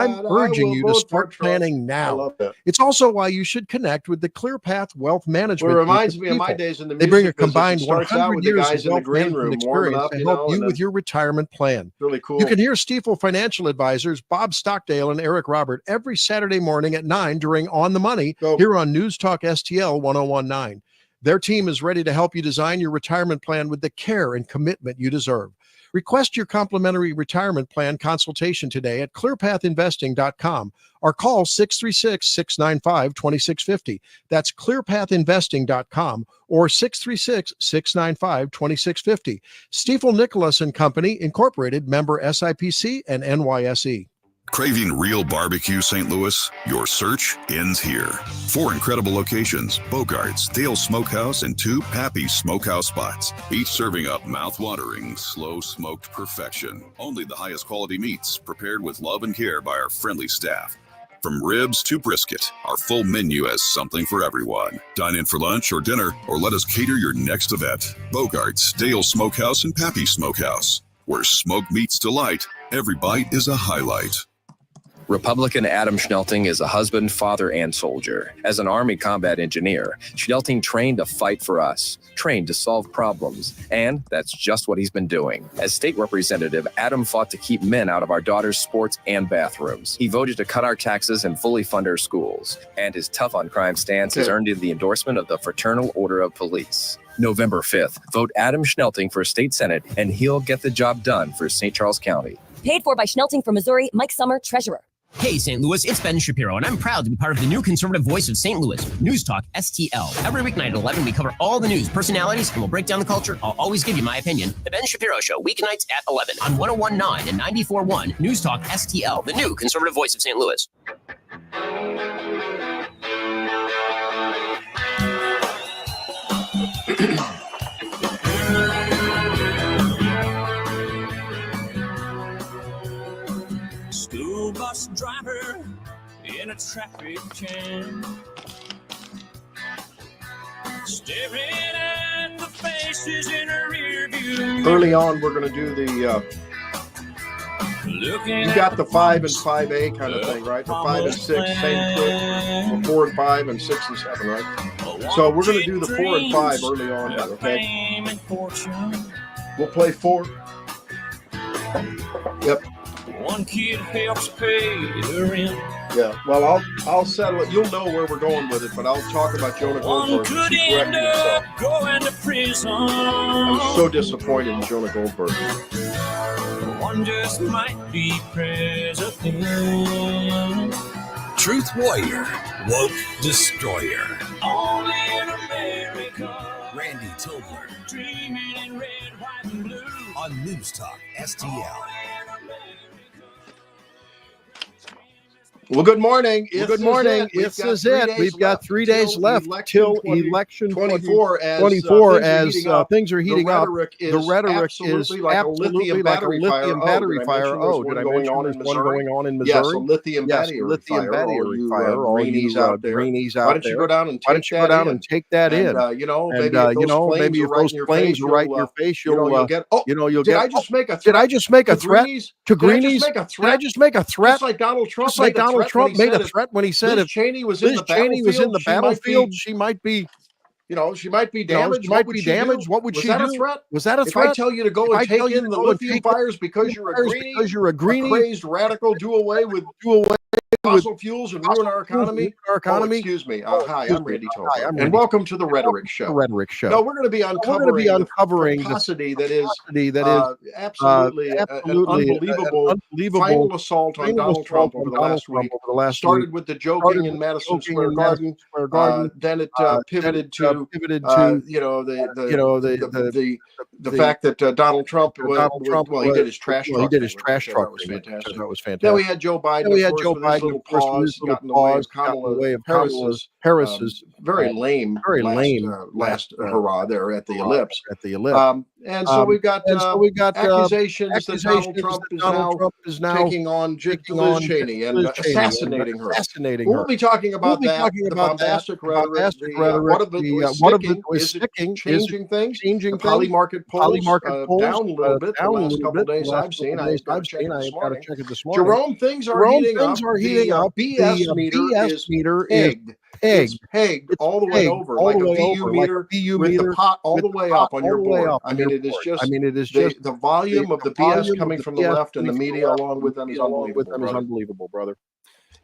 I'm urging you to start planning now. It's also why you should connect with the ClearPath Wealth Management. Well, it reminds me of my days in the music. They bring a combined business. 100 years guys of in the green room experience up, to help you with your retirement plan. Really cool. You can hear Stifel Financial Advisors Bob Stockdale and Eric Robert every Saturday morning at 9 during On the Money here on News Talk STL 1019. Their team is ready to help you design your retirement plan with the care and commitment you deserve. Request your complimentary retirement plan consultation today at clearpathinvesting.com or call 636-695-2650. That's clearpathinvesting.com or 636-695-2650. Stifel Nicholas and Company, Incorporated, member SIPC and NYSE. Craving real barbecue, St. Louis? Your search ends here. 4 incredible locations: Bogart's, Dale Smokehouse, and 2 Pappy Smokehouse spots, each serving up mouth-watering, slow-smoked perfection. Only the highest quality meats, prepared with love and care by our friendly staff. From ribs to brisket, our full menu has something for everyone. Dine in for lunch or dinner, or let us cater your next event. Bogart's, Dale Smokehouse, and Pappy Smokehouse. Where smoke meets delight, every bite is a highlight. Republican Adam Schnelting is a husband, father, and soldier. As an Army combat engineer, Schnelting trained to fight for us, trained to solve problems, and that's just what he's been doing. As state representative, Adam fought to keep men out of our daughters' sports and bathrooms. He voted to cut our taxes and fully fund our schools. And his tough on crime stance has earned him the endorsement of the Fraternal Order of Police. November 5th, vote Adam Schnelting for state senate, and he'll get the job done for St. Charles County. Paid for by Schnelting for Missouri, Mike Summer, Treasurer. Hey, St. Louis, it's Ben Shapiro, and I'm proud to be part of the new conservative voice of St. Louis, News Talk STL. Every weeknight at 11, we cover all the news, personalities, and we'll break down the culture. I'll always give you my opinion. The Ben Shapiro Show, weeknights at 11 on 101.9 and 94.1 News Talk STL, the new conservative voice of St. Louis. School bus driver in a traffic jam, staring at the faces in a rear view. Early on, we're going to do the, you got the 5 and 5A kind of thing, right? The 5 and 6, same clip. 4 and 5 and 6 and 7, right? So we're going to do the 4 and 5 early on, okay? We'll play 4. Yep. One kid helps pay the rent. Yeah, well, I'll settle it. You'll know where we're going with it, but I'll talk about Jonah Goldberg. One could end up going to prison. I'm so disappointed in Jonah Goldberg. One just might be president. Truth warrior, woke destroyer. Only in America. Randy Tobler. Dreaming in red, white, and blue. On News Talk STL. Well, good morning. Good morning. This is it. We've got 3 days left till election 24 as things are heating up. The rhetoric is absolutely like a lithium battery fire. Oh, did I mention there's one going on in Missouri? Yes, a lithium battery fire. All greenies out there. Why don't you go down and take that in? Maybe if those flames are right in your face, you'll get. Did I just make a threat? Did I just make a threat to greenies? Did I just make a threat? Just like Donald Trump. Trump made a threat when he said Liz if Cheney was in the battlefield, she might be she might be damaged. What would she do? Was that a threat? Was that a threat? threat? If I tell you to go and take in the lithium fires because you're a greenie, a crazed radical, do away with fossil fuels and ruin our economy. Oh, excuse me. Hi, I'm Randy Tobler, and welcome to the Rhetoric Show. No, we're going to be uncovering the capacity that is absolutely an unbelievable final assault on Donald Trump over the last week. Started with the joking in Madison Square Garden. Then it pivoted to the fact that Donald Trump he did his trash talk. That was fantastic. Then we had Joe Biden. little pause got in the way of Kamala Harris's very lame last hurrah there at the ellipse. And so we've got accusations that Donald Trump is now taking on Liz Cheney and assassinating her. We'll be talking about that, the bombastic rhetoric, what of it was sticking, changing things. The poly market polls down a little bit the last couple of days I've seen. I've got to check it this morning. Jerome, things are heating up. The BS meter is pegged all the way over, like a VU meter with the pot all the way up on your board. I mean, it is just the volume of the BS coming from the left and the media along with them is unbelievable, brother.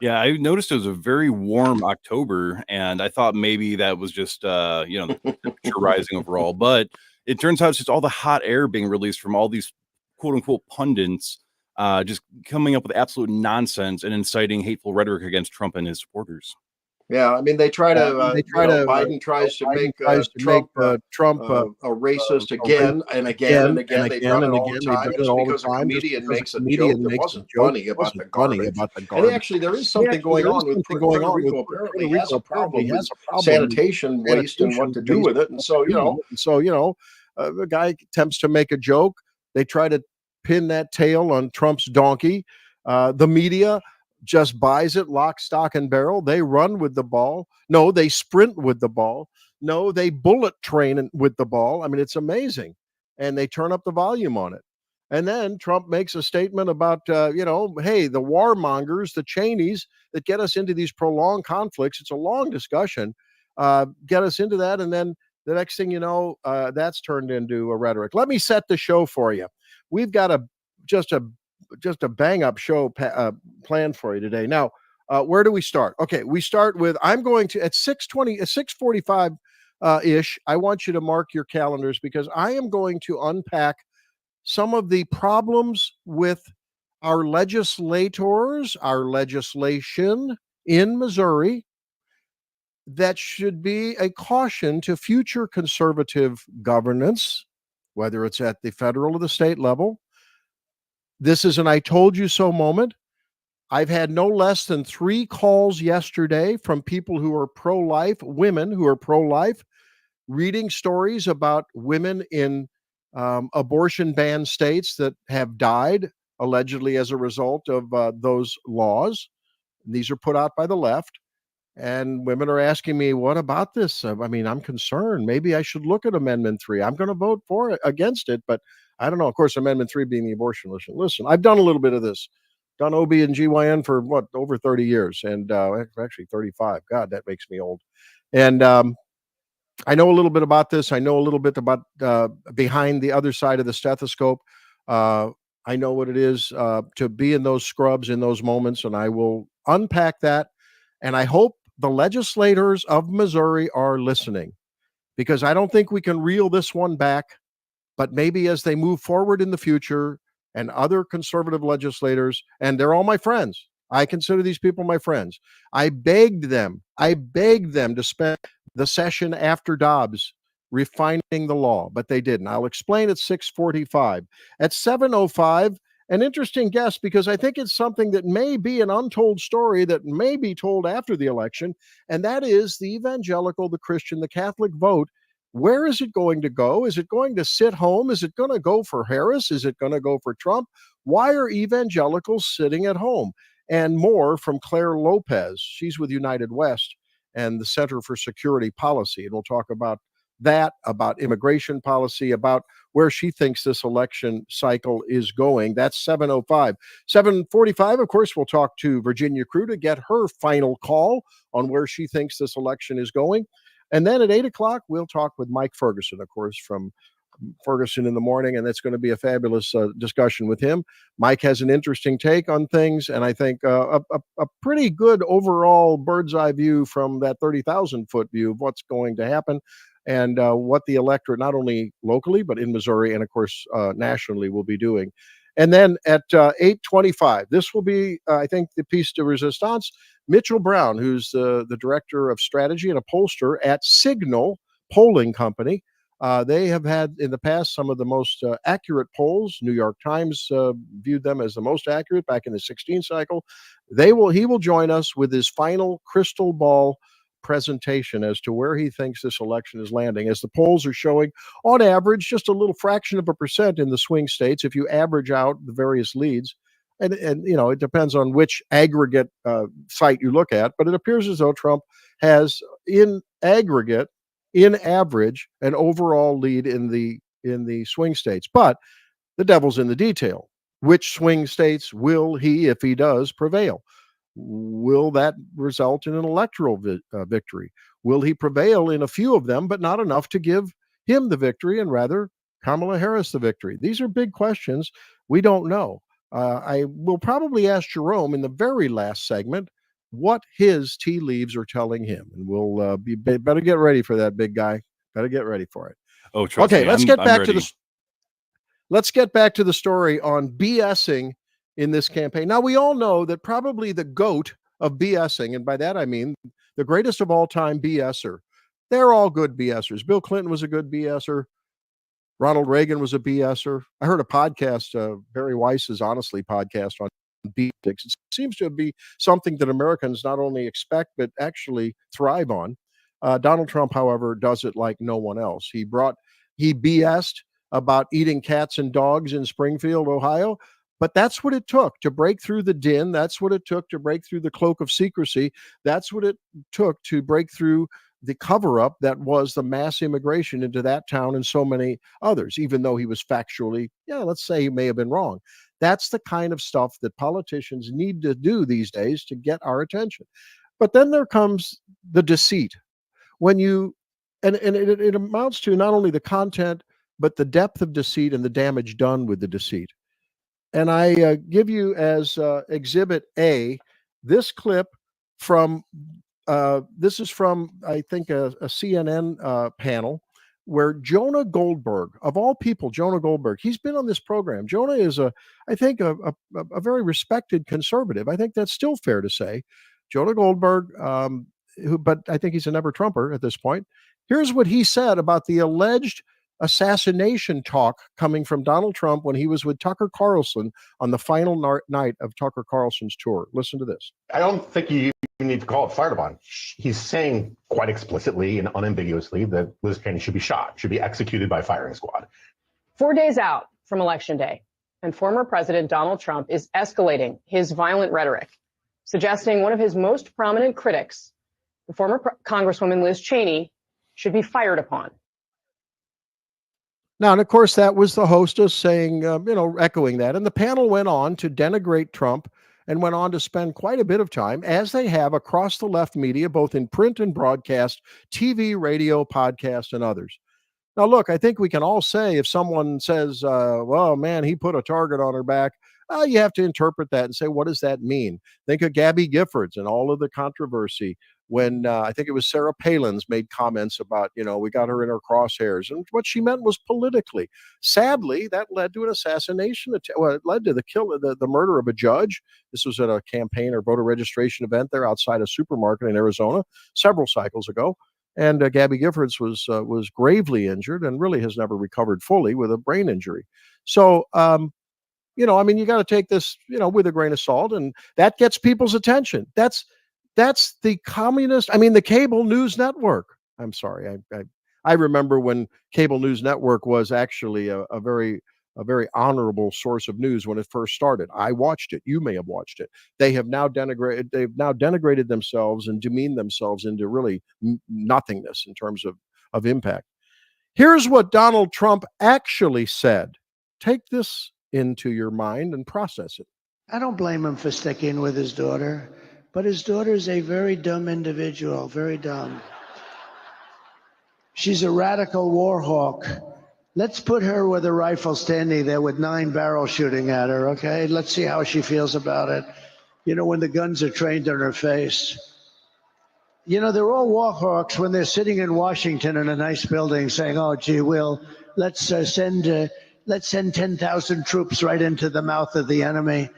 Yeah, I noticed it was a very warm October, and I thought maybe that was just the temperature rising overall. But it turns out it's just all the hot air being released from all these quote unquote pundits, just coming up with absolute nonsense and inciting hateful rhetoric against Trump and his supporters. Yeah, I mean, Biden tries to make Trump a racist again and again and again. They've done it all the time just because a comedian makes a joke that wasn't funny about the garbage. And actually, there is something going on with Puerto Rico. Apparently, has a problem with sanitation waste and what to do with it. And so, the guy attempts to make a joke. They try to pin that tail on Trump's donkey. The media just buys it lock, stock, and barrel. They run with the ball. No, they sprint with the ball. No, they bullet train with the ball. I mean, it's amazing. And they turn up the volume on it. And then Trump makes a statement about, hey, the warmongers, the Cheneys that get us into these prolonged conflicts. It's a long discussion. Get us into that. And then the next thing you know, that's turned into a rhetoric. Let me set the show for you. We've got just a bang up show planned for you today. Now, where do we start? Okay, we start with, I'm going to, at 6:45 ish, I want you to mark your calendars because I am going to unpack some of the problems with our legislators, our legislation in Missouri that should be a caution to future conservative governance, whether it's at the federal or the state level. This is an I told you so moment. I've had no less than 3 calls yesterday from people who are pro-life, women who are pro-life, reading stories about women in abortion banned states that have died allegedly as a result of those laws. These are put out by the left. And women are asking me, what about this? I mean, I'm concerned. Maybe I should look at Amendment 3. I'm going to vote for it, against it, but I don't know. Of course, Amendment 3 being the abortion issue. Listen, I've done a little bit of this. Done OB and GYN for over 30 years, and actually 35. God, that makes me old. And I know a little bit about this. I know a little bit about behind the other side of the stethoscope. I know what it is to be in those scrubs in those moments, and I will unpack that. And I hope the legislators of Missouri are listening, because I don't think we can reel this one back. But maybe as they move forward in the future, and other conservative legislators, and they're all my friends. I consider these people my friends. I begged them to spend the session after Dobbs refining the law, but they didn't. I'll explain at 6:45. At 7:05, an interesting guest, because I think it's something that may be an untold story that may be told after the election, and that is the evangelical, the Christian, the Catholic vote. Where is it going to go? Is it going to sit home? Is it going to go for Harris? Is it going to go for Trump? Why are evangelicals sitting at home? And more from Clare Lopez. She's with United West and the Center for Security Policy. And we'll talk about that, about immigration policy, about where she thinks this election cycle is going. That's 7:05. 7:45, of course, we'll talk to Virginia Kruta, get her final call on where she thinks this election is going. And then at 8 o'clock, we'll talk with Mike Ferguson, of course, from Ferguson in the Morning, and that's going to be a fabulous discussion with him. Mike has an interesting take on things, and I think a pretty good overall bird's eye view from that 30,000-foot view of what's going to happen and what the electorate, not only locally, but in Missouri and, of course, nationally, will be doing. And then at 8:25, this will be, I think, the piece de resistance. Mitchell Brown, who's the director of strategy and a pollster at Signal Polling Company, They have had in the past some of the most accurate polls. New York Times viewed them as the most accurate back in the 16 cycle. He will join us with his final crystal ball presentation as to where he thinks this election is landing, as the polls are showing on average just a little fraction of a percent in the swing states if you average out the various leads. And it depends on which aggregate site you look at, but it appears as though Trump has in aggregate, in average, an overall lead in the swing states. But the devil's in the detail. Which swing states will he, if he does, prevail? Will that result in an electoral victory? Will he prevail in a few of them, but not enough to give him the victory and rather Kamala Harris the victory? These are big questions. We don't know. I will probably ask Jerome in the very last segment what his tea leaves are telling him, and we'll better get ready for that, big guy. Better get ready for it. Oh, trust okay. Me, Let's I'm get back ready. to the. Let's get back to the story on BSing in this campaign. Now, we all know that probably the GOAT of BSing, and by that I mean the greatest of all time BSer. They're all good BSers. Bill Clinton was a good BSer. Ronald Reagan was a BSer. I heard a podcast, Barry Weiss's Honestly podcast on BS. It seems to be something that Americans not only expect, but actually thrive on. Donald Trump, however, does it like no one else. He BS'd about eating cats and dogs in Springfield, Ohio. But that's what it took to break through the din. That's what it took to break through the cloak of secrecy. That's what it took to break through the cover-up that was the mass immigration into that town and so many others, even though he was factually, let's say he may have been wrong. That's the kind of stuff that politicians need to do these days to get our attention. But then there comes the deceit. When you, and it amounts to not only the content, but the depth of deceit and the damage done with the deceit. And I give you as Exhibit A this clip from, this is from, I think, a CNN panel where Jonah Goldberg, of all people, Jonah Goldberg, he's been on this program. Jonah is, I think, a very respected conservative. I think that's still fair to say. Jonah Goldberg, but I think he's a never Trumper at this point. Here's what he said about the alleged assassination talk coming from Donald Trump when he was with Tucker Carlson on the final night of Tucker Carlson's tour. Listen to this. I don't think you even need to call it fired upon. He's saying quite explicitly and unambiguously that Liz Cheney should be shot, should be executed by firing squad. 4 days out from Election Day, and former President Donald Trump is escalating his violent rhetoric, suggesting one of his most prominent critics, the former Congresswoman Liz Cheney, should be fired upon. Now, and of course, that was the hostess saying, echoing that. And the panel went on to denigrate Trump and went on to spend quite a bit of time, as they have across the left media, both in print and broadcast, TV, radio, podcast, and others. Now, look, I think we can all say if someone says, well, man, he put a target on her back, you have to interpret that and say, what does that mean? Think of Gabby Giffords and all of the controversy when I think it was Sarah Palin's made comments about, we got her in her crosshairs. And what she meant was politically. Sadly, that led to an assassination attempt. Well, it led to the murder of a judge. This was at a campaign or voter registration event there outside a supermarket in Arizona several cycles ago. And Gabby Giffords was gravely injured and really has never recovered fully with a brain injury. So, you got to take this, with a grain of salt, and that gets people's attention. That's the the cable news network. I'm sorry. I remember when cable news network was actually a very honorable source of news when it first started. I watched it. You may have watched it. They've now denigrated themselves and demeaned themselves into really nothingness in terms of impact. Here's what Donald Trump actually said. Take this into your mind and process it. I don't blame him for sticking with his daughter, but his daughter is a very dumb individual, very dumb. She's a radical war hawk. Let's put her with a rifle standing there with 9 barrels shooting at her, okay? Let's see how she feels about it. When the guns are trained on her face. They're all war hawks when they're sitting in Washington in a nice building saying, oh, gee, let's send 10,000 troops right into the mouth of the enemy.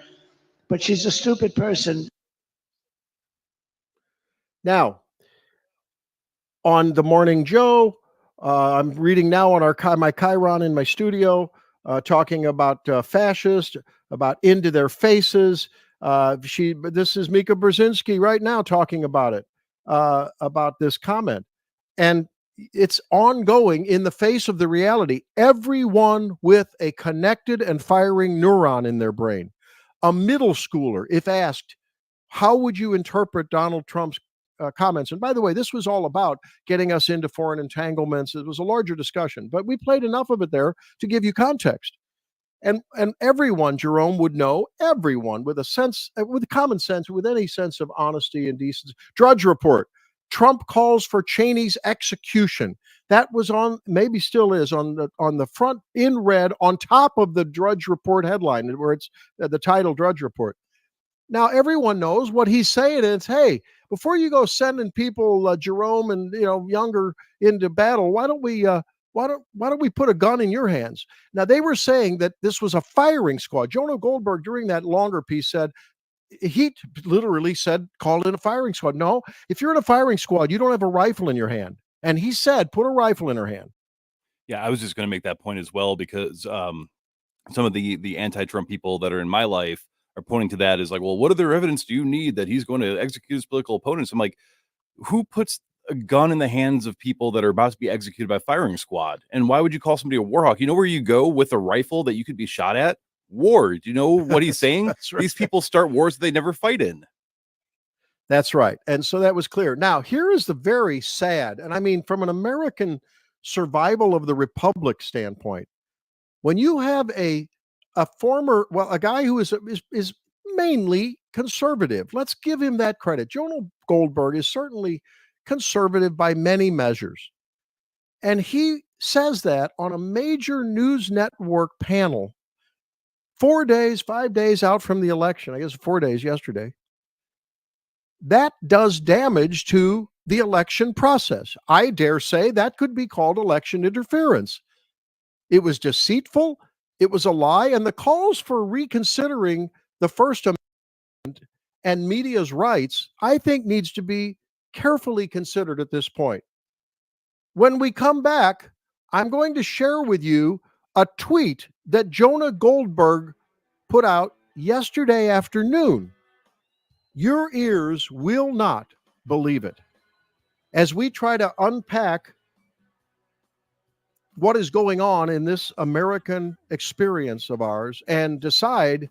But she's a stupid person. Now, on the Morning Joe, I'm reading now on my Chiron in my studio, talking about fascist, about into their faces. This is Mika Brzezinski right now talking about it, about this comment. And it's ongoing in the face of the reality. Everyone with a connected and firing neuron in their brain, a middle schooler, if asked, how would you interpret Donald Trump's comments? And by the way, this was all about getting us into foreign entanglements. It was a larger discussion, but we played enough of it there to give you context. And everyone, Jerome, would know, everyone with a sense, with common sense, with any sense of honesty and decency. Drudge Report. Trump calls for Cheney's execution. That was on, maybe still is, on the front in red on top of the Drudge Report headline, where it's the title Drudge Report. Now everyone knows what he's saying is, hey, before you go sending people, Jerome and younger, into battle, why don't we put a gun in your hands? Now they were saying that this was a firing squad. Jonah Goldberg during that longer piece said, he literally said, called it a firing squad. No, if you're in a firing squad, you don't have a rifle in your hand. And he said, put a rifle in her hand. Yeah, I was just going to make that point as well, because some of the anti-Trump people that are in my life are pointing to that as like, well, what other evidence do you need that he's going to execute his political opponents? I'm like, who puts a gun in the hands of people that are about to be executed by firing squad? And why would you call somebody a war hawk? You know where you go with a rifle that you could be shot at? War. Do you know what he's saying? Right. These people start wars they never fight in. That's right. And so that was clear. Now, here is the very sad, and I mean, from an American survival of the republic standpoint, when you have a guy who is mainly conservative, let's give him that credit. Jonah Goldberg is certainly conservative by many measures. And he says that on a major news network panel 5 days out from the election, I guess 4 days yesterday. That does damage to the election process. I dare say that could be called election interference. It was deceitful. It was a lie. And the calls for reconsidering the First Amendment and media's rights, I think, needs to be carefully considered at this point. When we come back, I'm going to share with you a tweet that Jonah Goldberg put out yesterday afternoon. Your ears will not believe it. As we try to unpack what is going on in this American experience of ours and decide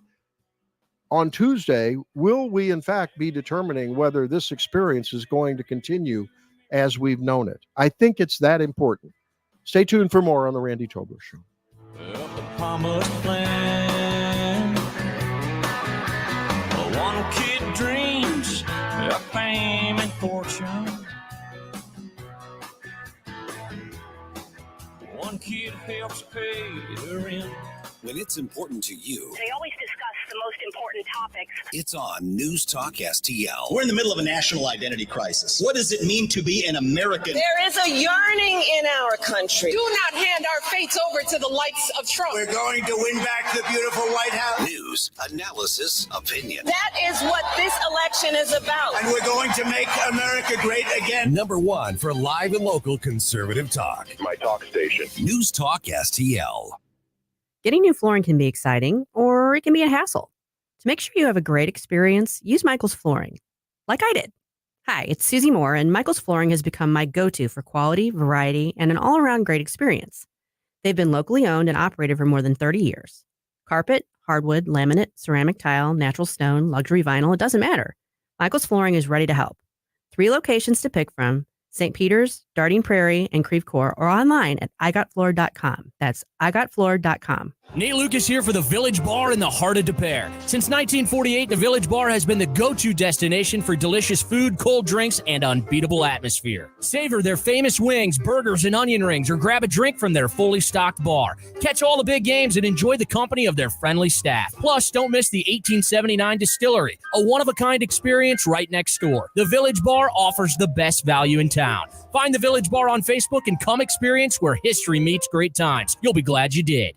on Tuesday, will we in fact be determining whether this experience is going to continue as we've known it? I think it's that important. Stay tuned for more on the Randy Tobler Show. Well, the promised plan. Well, one kid dreams of fame and fortune. One kid helps pay the rent. When it's important to you, they always discuss the most important topics. It's on News Talk STL. We're in the middle of a national identity crisis. What does it mean to be an American? There is a yearning in our country. Do not hand our fates over to the likes of Trump. We're going to win back the beautiful White House. News, analysis, opinion. That is what this election is about. And we're going to make America great again. Number one for live and local conservative talk. My talk station. News Talk STL. Getting new flooring can be exciting, or it can be a hassle. To make sure you have a great experience, use Michael's Flooring, like I did. Hi, it's Susie Moore, and Michael's Flooring has become my go-to for quality, variety, and an all-around great experience. They've been locally owned and operated for more than 30 years. Carpet, hardwood, laminate, ceramic tile, natural stone, luxury vinyl, it doesn't matter. Michael's Flooring is ready to help. 3 locations to pick from: St. Peter's, Darting Prairie, and Creve Coeur, or online at igotfloor.com. That's igotfloor.com. Nate Lucas here for the Village Bar in the heart of Des Peres. Since 1948, the Village Bar has been the go-to destination for delicious food, cold drinks, and unbeatable atmosphere. Savor their famous wings, burgers, and onion rings, or grab a drink from their fully stocked bar. Catch all the big games and enjoy the company of their friendly staff. Plus, don't miss the 1879 Distillery, a one-of-a-kind experience right next door. The Village Bar offers the best value in town. Find the Village Bar on Facebook and come experience where history meets great times. You'll be glad you did.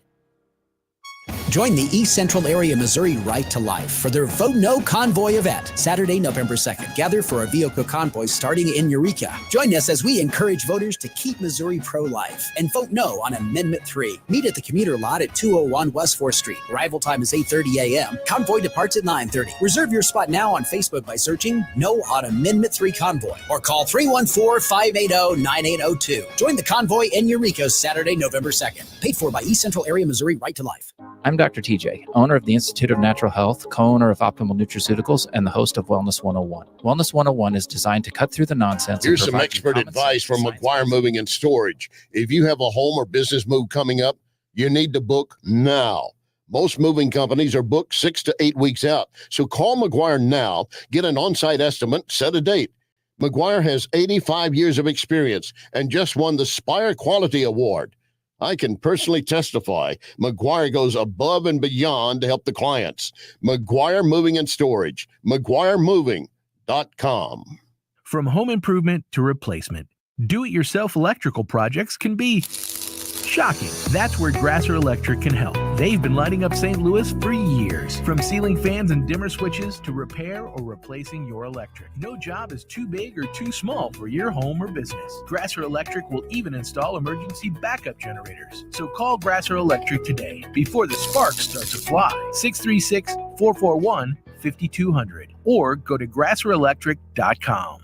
Join the East Central Area Missouri Right to Life for their Vote No Convoy event, Saturday, November 2nd. Gather for a vehicle convoy starting in Eureka. Join us as we encourage voters to keep Missouri pro-life and vote no on Amendment 3. Meet at the commuter lot at 201 West 4th Street. Arrival time is 8:30 a.m. Convoy departs at 9:30. Reserve your spot now on Facebook by searching No on Amendment 3 Convoy or call 314-580-9802. Join the convoy in Eureka Saturday, November 2nd. Paid for by East Central Area Missouri Right to Life. I'm Dr. TJ, owner of the Institute of Natural Health, co-owner of Optimal Nutraceuticals, and the host of Wellness 101. Wellness 101 is designed to cut through the nonsense. Here's some expert advice from McGuire Moving and Storage. If you have a home or business move coming up, you need to book now. Most moving companies are booked 6 to 8 weeks out. So call McGuire now, get an on-site estimate, set a date. McGuire has 85 years of experience and just won the Spire Quality Award. I can personally testify McGuire goes above and beyond to help the clients. McGuire Moving and Storage, McGuireMoving.com. From home improvement to replacement, do-it-yourself electrical projects can be shocking. That's where Grasser Electric can help. They've been lighting up St. Louis for years. From ceiling fans and dimmer switches to repair or replacing your electric. No job is too big or too small for your home or business. Grasser Electric will even install emergency backup generators. So call Grasser Electric today before the sparks start to fly. 636-441-5200 or go to grasserelectric.com.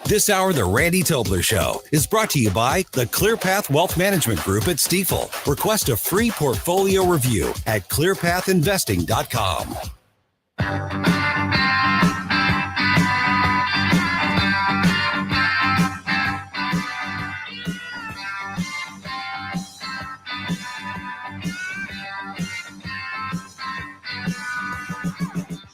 This hour, The Randy Tobler Show, is brought to you by the ClearPath Wealth Management Group at Stifel. Request a free portfolio review at clearpathinvesting.com.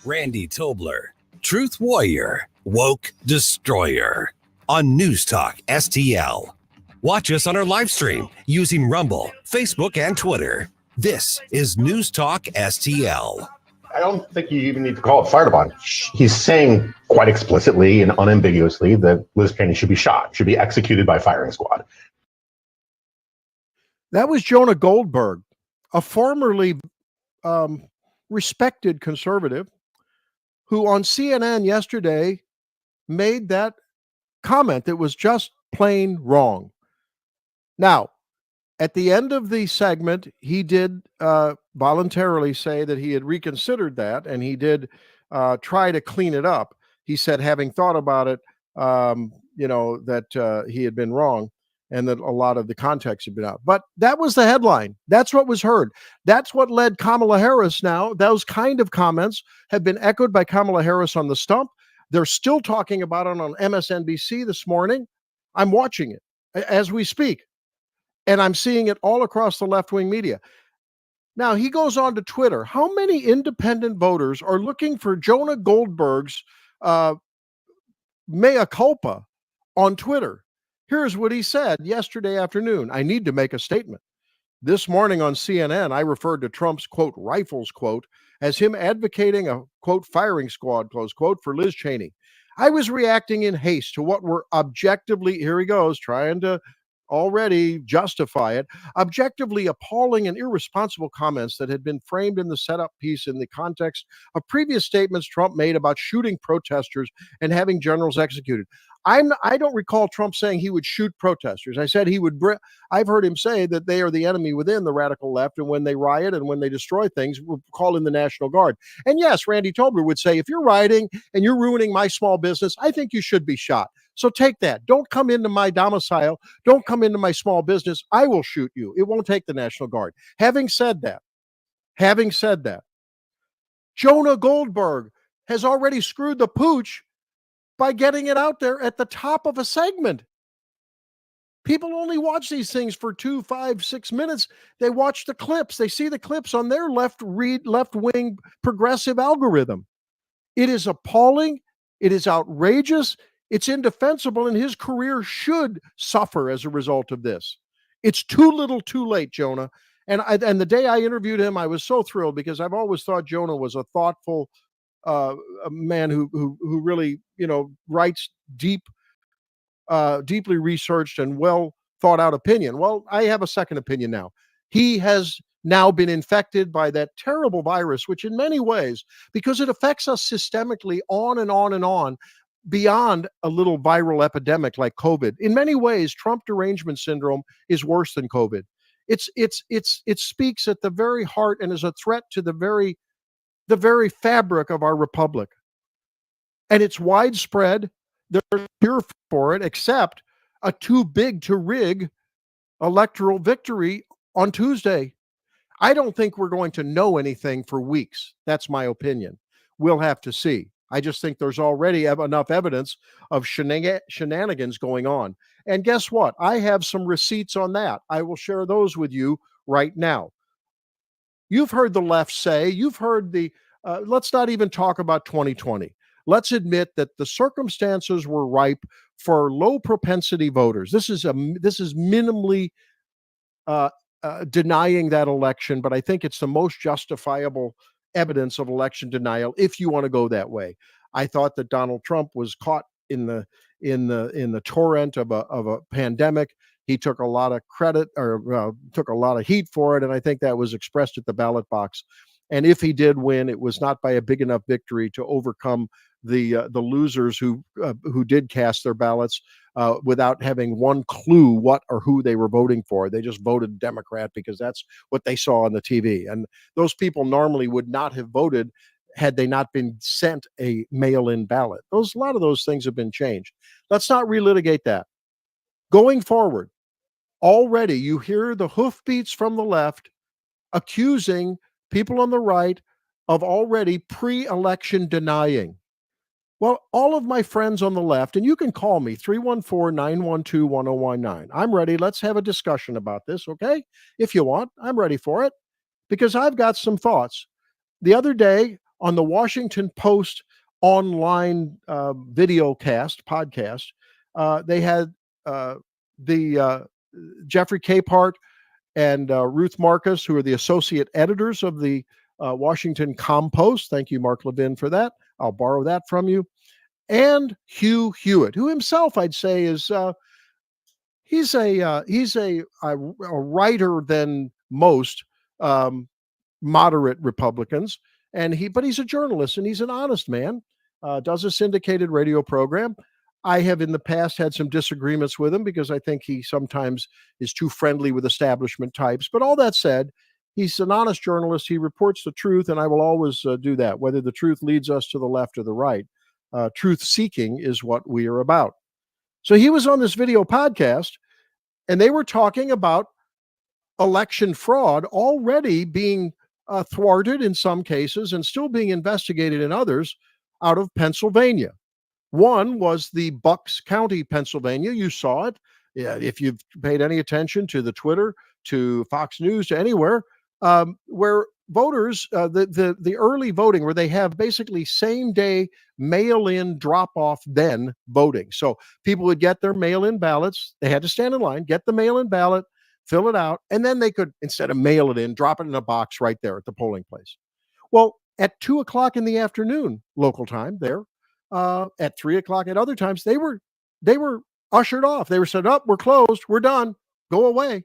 Randy Tobler, Truth Warrior, Woke Destroyer, on News Talk STL. Watch us on our live stream using Rumble, Facebook, and Twitter. This is News Talk STL. I don't think you even need to call it fire department. He's saying quite explicitly and unambiguously that Liz Cheney should be shot, should be executed by firing squad. That was Jonah Goldberg, a formerly respected conservative who on CNN yesterday made that comment that was just plain wrong. Now, at the end of the segment, he did voluntarily say that he had reconsidered that, and he did try to clean it up. He said, having thought about it, that he had been wrong and that a lot of the context had been out. But that was the headline. That's what was heard. That's what led Kamala Harris now. Those kind of comments have been echoed by Kamala Harris on the stump. They're still talking about it on MSNBC this morning. I'm watching it as we speak, and I'm seeing it all across the left-wing media. Now, he goes on to Twitter. How many independent voters are looking for Jonah Goldberg's mea culpa on Twitter? Here's what he said yesterday afternoon. I need to make a statement. This morning on CNN, I referred to Trump's, quote, rifles, quote, as him advocating a, quote, firing squad, close quote, for Liz Cheney. I was reacting in haste to what were objectively, here he goes, trying to already justify it, objectively appalling and irresponsible comments that had been framed in the setup piece in the context of previous statements Trump made about shooting protesters and having generals executed. I don't recall Trump saying he would shoot protesters. I said he would. I've heard him say that they are the enemy within the radical left, and when they riot and when they destroy things, we'll call in the National Guard. And yes, Randy Tobler would say, if you're rioting and you're ruining my small business, I think you should be shot. So take that. Don't come into my domicile. Don't come into my small business. I will shoot you. It won't take the National Guard. Having said that, Jonah Goldberg has already screwed the pooch by getting it out there at the top of a segment. People only watch these things for 2, 5, 6 minutes. They watch the clips. They see the clips on their left-wing progressive algorithm. It is appalling. It is outrageous. It's indefensible, and his career should suffer as a result of this. It's too little, too late, Jonah. And the day I interviewed him, I was so thrilled because I've always thought Jonah was a thoughtful a man who really, writes deeply researched and well thought out opinion. Well, I have a second opinion now. He has now been infected by that terrible virus, which in many ways, because it affects us systemically on and on and on, beyond a little viral epidemic like COVID. In many ways, Trump derangement syndrome is worse than COVID. It speaks at the very heart and is a threat to the very fabric of our republic. And it's widespread. There's cure for it, except a too big to rig electoral victory on Tuesday. I don't think we're going to know anything for weeks. That's my opinion. We'll have to see. I just think there's already enough evidence of shenanigans going on. And guess what? I have some receipts on that. I will share those with you right now. You've heard the left say, you've heard let's not even talk about 2020. Let's admit that the circumstances were ripe for low propensity voters. This is minimally denying that election, but I think it's the most justifiable evidence of election denial if you want to go that way. I thought that Donald Trump was caught in the torrent of a pandemic. He took a lot of credit or took a lot of heat for it, and I think that was expressed at the ballot box. And if he did win, it was not by a big enough victory to overcome the losers who did cast their ballots without having one clue what or who they were voting for. They just voted Democrat because that's what they saw on the TV. And those people normally would not have voted had they not been sent a mail-in ballot. A lot of those things have been changed. Let's not relitigate that. Going forward, already you hear the hoofbeats from the left accusing people on the right of already pre-election denying. Well, all of my friends on the left, and you can call me, 314-912-1019. I'm ready. Let's have a discussion about this, okay? If you want, I'm ready for it because I've got some thoughts. The other day on the Washington Post online podcast, they had the Jeffrey Capehart and Ruth Marcus, who are the associate editors of the Washington Compost. Thank you, Mark Levin, for that. I'll borrow that from you. And Hugh Hewitt, who himself I'd say is he's a writer than most moderate Republicans, but he's a journalist and he's an honest man. Does a syndicated radio program. I have in the past had some disagreements with him because I think he sometimes is too friendly with establishment types. But all that said, he's an honest journalist. He reports the truth, and I will always do that, whether the truth leads us to the left or the right. Truth seeking is what we are about. So he was on this video podcast, and they were talking about election fraud already being thwarted in some cases and still being investigated in others out of Pennsylvania. One was the Bucks County, Pennsylvania. You saw it. Yeah, if you've paid any attention to the Twitter, to Fox News, to anywhere, where voters, the early voting, where they have basically same day mail-in drop-off then voting. So people would get their mail-in ballots. They had to stand in line, get the mail-in ballot, fill it out, and then they could, instead of mail it in, drop it in a box right there at the polling place. Well, at 2:00 in the afternoon, local time there, at 3:00 at other times, they were ushered off. They were said, "Up, we're closed, we're done, go away."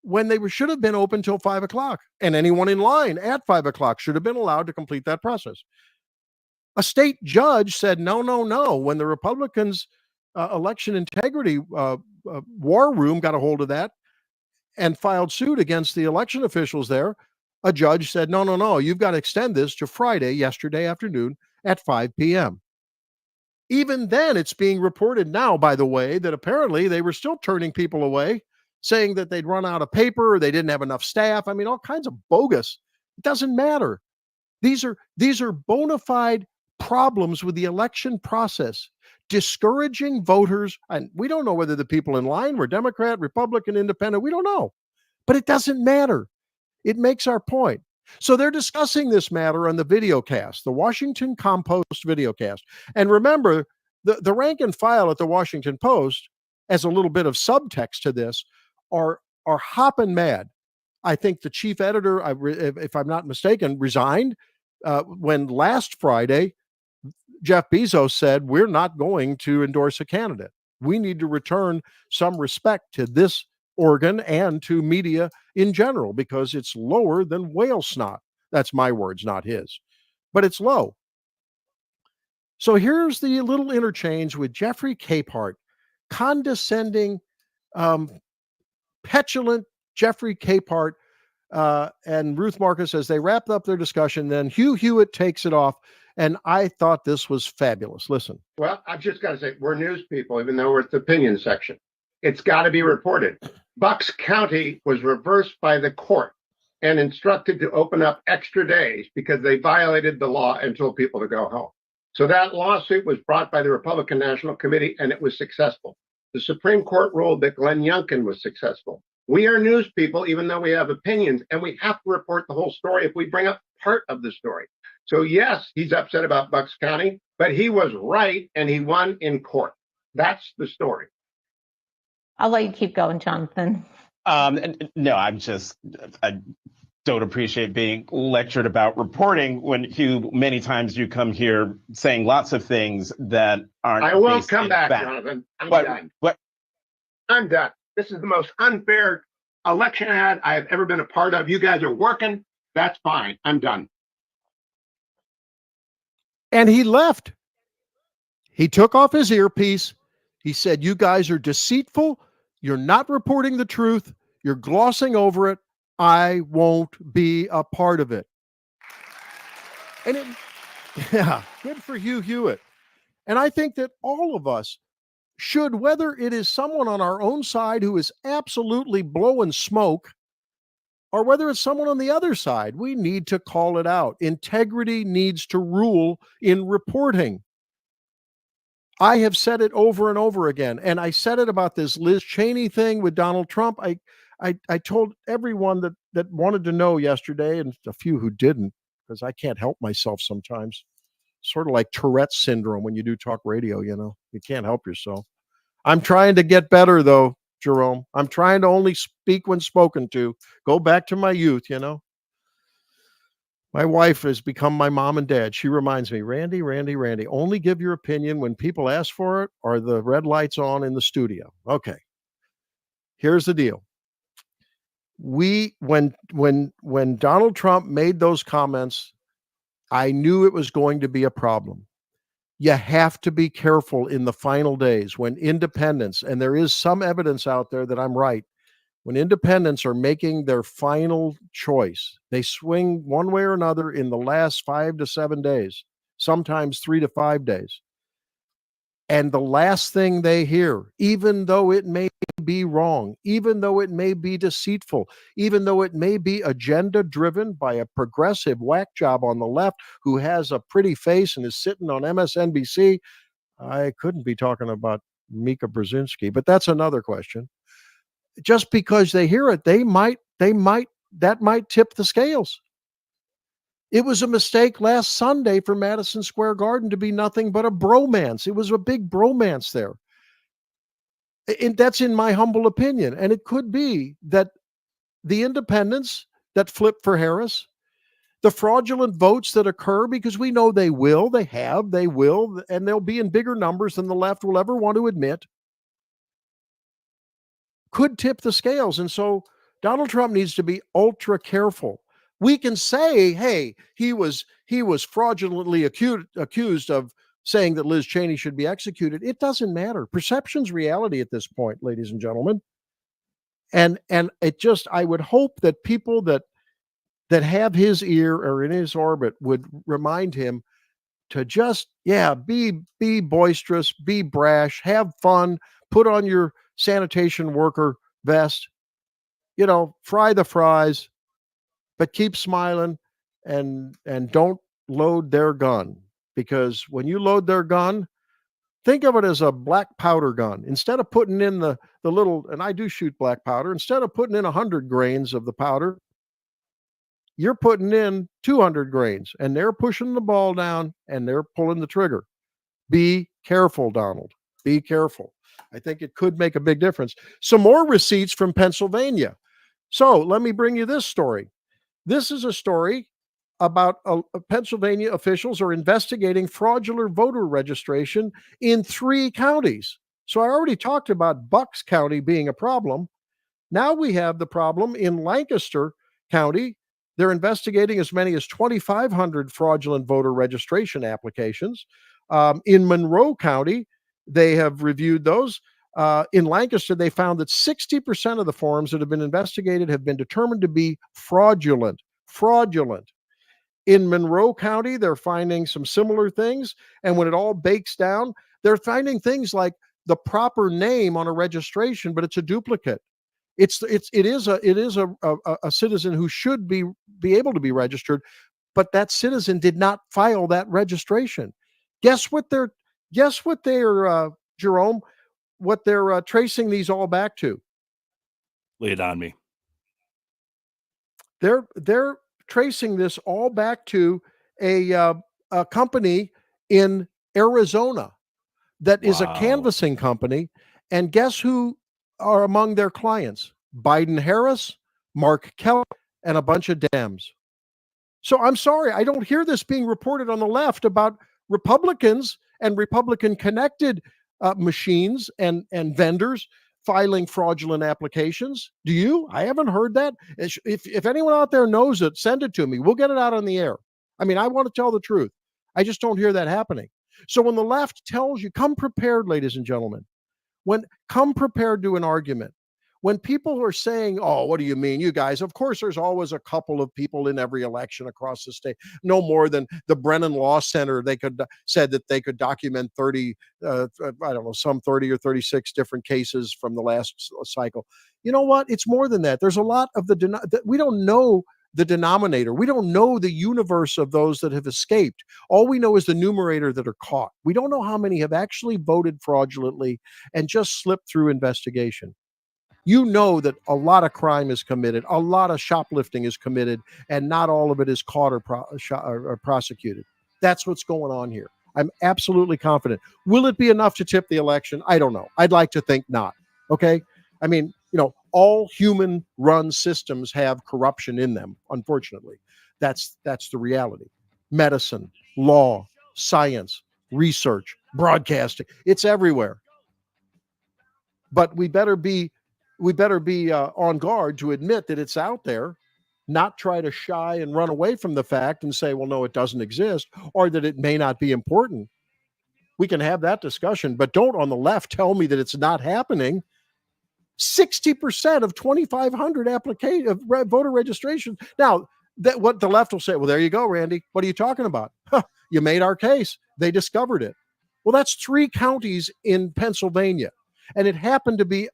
When they should have been open till 5:00, and anyone in line at 5:00 should have been allowed to complete that process. A state judge said, no. When the Republicans' election integrity war room got a hold of that and filed suit against the election officials there, a judge said, no, you've got to extend this to Friday, yesterday afternoon at 5 p.m. Even then, it's being reported now, by the way, that apparently they were still turning people away, saying that they'd run out of paper, or they didn't have enough staff. I mean, all kinds of bogus. It doesn't matter. These are bona fide problems with the election process, discouraging voters. And we don't know whether the people in line were Democrat, Republican, Independent. We don't know. But it doesn't matter. It makes our point. So they're discussing this matter on the videocast, the Washington Compost videocast. And remember, the rank and file at the Washington Post, as a little bit of subtext to this, are hopping mad. I think the chief editor, if I'm not mistaken, resigned when last Friday, Jeff Bezos said, we're not going to endorse a candidate. We need to return some respect to this organ and to media in general because it's lower than whale snot. That's my words, not his. But it's low. So here's the little interchange with Jeffrey Capehart, condescending, petulant Jeffrey Capehart and Ruth Marcus as they wrapped up their discussion. Then Hugh Hewitt takes it off. And I thought this was fabulous. Listen. Well, I've just got to say, we're news people, even though we're at the opinion section. It's got to be reported. Bucks County was reversed by the court and instructed to open up extra days because they violated the law and told people to go home. So that lawsuit was brought by the Republican National Committee, and it was successful. The Supreme Court ruled that Glenn Youngkin was successful. We are news people, even though we have opinions, and we have to report the whole story if we bring up part of the story. So yes, he's upset about Bucks County, but he was right and he won in court. That's the story. I'll let you keep going, Jonathan. No, I don't appreciate being lectured about reporting when many times you come here saying lots of things that aren't. I won't come back, Jonathan. I'm done. I'm done. This is the most unfair election ad I have ever been a part of. You guys are working. That's fine. I'm done. And he left. He took off his earpiece. He said, you guys are deceitful. You're not reporting the truth. You're glossing over it. I won't be a part of it. And good for Hugh Hewitt. And I think that all of us should, whether it is someone on our own side who is absolutely blowing smoke, or whether it's someone on the other side, we need to call it out. Integrity needs to rule in reporting. I have said it over and over again, and I said it about this Liz Cheney thing with Donald Trump. I told everyone that wanted to know yesterday, and a few who didn't, because I can't help myself sometimes. Sort of like Tourette's syndrome when you do talk radio, you can't help yourself. I'm trying to get better, though, Jerome. I'm trying to only speak when spoken to. Go back to my youth, My wife has become my mom and dad. She reminds me, Randy, only give your opinion when people ask for it or the red lights on in the studio. Okay. Here's the deal. When Donald Trump made those comments, I knew it was going to be a problem. You have to be careful in the final days when independents, and there is some evidence out there that I'm right, when independents are making their final choice, they swing one way or another in the last 5 to 7 days, sometimes 3 to 5 days. And the last thing they hear, even though it may be wrong, even though it may be deceitful, even though it may be agenda driven by a progressive whack job on the left who has a pretty face and is sitting on MSNBC, I couldn't be talking about Mika Brzezinski, but that's another question. Just because they hear it, that might tip the scales. It was a mistake last Sunday for Madison Square Garden to be nothing but a bromance. It was a big bromance there. And that's in my humble opinion. And it could be that the independents that flip for Harris, the fraudulent votes that occur, because we know they will, and they'll be in bigger numbers than the left will ever want to admit, could tip the scales. And so Donald Trump needs to be ultra careful. We can say, hey, he was fraudulently accused of saying that Liz Cheney should be executed. It doesn't matter. Perception's reality at this point, ladies and gentlemen. And it just, I would hope that people that have his ear or in his orbit would remind him to just, be boisterous, be brash, have fun, put on your sanitation worker vest, fry the fries, but keep smiling and don't load their gun. Because when you load their gun, think of it as a black powder gun. Instead of putting in the little, and I do shoot black powder, instead of putting in 100 grains of the powder, you're putting in 200 grains, and they're pushing the ball down and they're pulling the trigger. Be careful, Donald. Be careful. I think it could make a big difference. Some more receipts from Pennsylvania. So let me bring you this story. This is a story about Pennsylvania officials are investigating fraudulent voter registration in 3 counties. So I already talked about Bucks County being a problem. Now we have the problem in Lancaster County. They're investigating as many as 2,500 fraudulent voter registration applications. In Monroe County, they have reviewed those. In Lancaster, they found that 60% of the forms that have been investigated have been determined to be fraudulent. In Monroe County, they're finding some similar things. And when it all bakes down, they're finding things like the proper name on a registration, but it's a duplicate. It is a citizen who should be able to be registered, but that citizen did not file that registration. Guess what they're Jerome, what they're tracing these all back to? Lay it on me. They're tracing this all back to a company in Arizona that is a canvassing company, and guess who are among their clients? Biden Harris, Mark Kelly, and a bunch of Dems. So I'm sorry, I don't hear this being reported on the left about Republicans and Republican-connected machines and vendors filing fraudulent applications. Do you? I haven't heard that. If anyone out there knows it, send it to me. We'll get it out on the air. I mean, I want to tell the truth. I just don't hear that happening. So when the left tells you, come prepared, ladies and gentlemen, come prepared to an argument. When people are saying, oh, what do you mean, you guys? Of course, there's always a couple of people in every election across the state. No more than the Brennan Law Center. They said that they could document 30, some 30 or 36 different cases from the last cycle. You know what? It's more than that. There's a lot of we don't know the denominator. We don't know the universe of those that have escaped. All we know is the numerator that are caught. We don't know how many have actually voted fraudulently and just slipped through investigation. You know that a lot of crime is committed, a lot of shoplifting is committed, and not all of it is caught or prosecuted. That's what's going on here. I'm absolutely confident. Will it be enough to tip the election? I don't know. I'd like to think not. Okay? I mean, all human-run systems have corruption in them, unfortunately. That's the reality. Medicine, law, science, research, broadcasting, it's everywhere. But we better be on guard to admit that it's out there, not try to shy and run away from the fact and say, well, no, it doesn't exist, or that it may not be important. We can have that discussion, but don't on the left tell me that it's not happening. 60% of 2,500 voter registrations. Now, what the left will say, well, there you go, Randy. What are you talking about? You made our case. They discovered it. Well, that's 3 counties in Pennsylvania, and it happened to be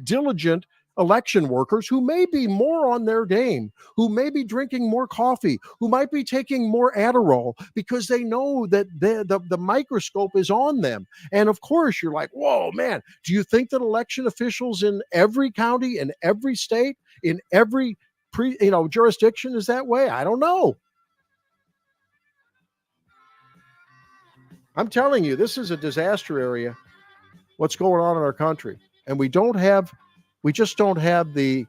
diligent election workers who may be more on their game, who may be drinking more coffee, who might be taking more Adderall because they know that the microscope is on them. And of course, you're like, whoa, man, do you think that election officials in every county, in every state, in every jurisdiction is that way? I don't know. I'm telling you, this is a disaster area, what's going on in our country. And we just don't have the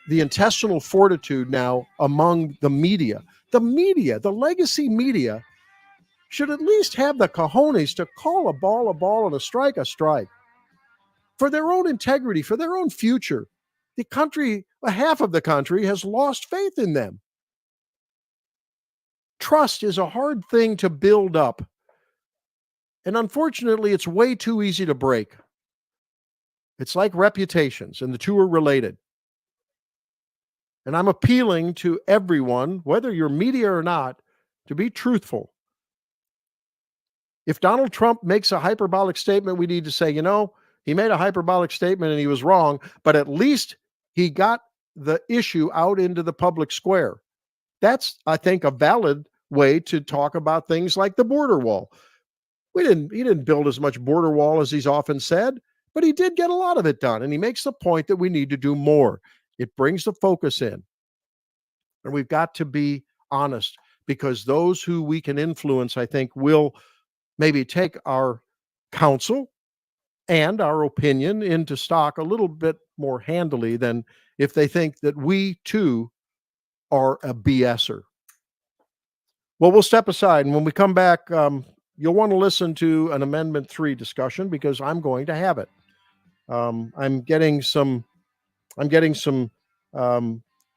intestinal fortitude now among the media. The legacy media should at least have the cojones to call a ball and a strike. For their own integrity, for their own future. The country, half of the country has lost faith in them. Trust is a hard thing to build up. And unfortunately, it's way too easy to break. It's like reputations, and the two are related. And I'm appealing to everyone, whether you're media or not, to be truthful. If Donald Trump makes a hyperbolic statement, we need to say, he made a hyperbolic statement and he was wrong, but at least he got the issue out into the public square. That's, I think, a valid way to talk about things like the border wall. He didn't build as much border wall as he's often said, but he did get a lot of it done. And he makes the point that we need to do more. It brings the focus in. And we've got to be honest, because those who we can influence, I think, will maybe take our counsel and our opinion into stock a little bit more handily than if they think that we too are a BSer. Well, we'll step aside. And when we come back, you'll want to listen to an Amendment 3 discussion because I'm going to have it. I'm getting some I'm getting some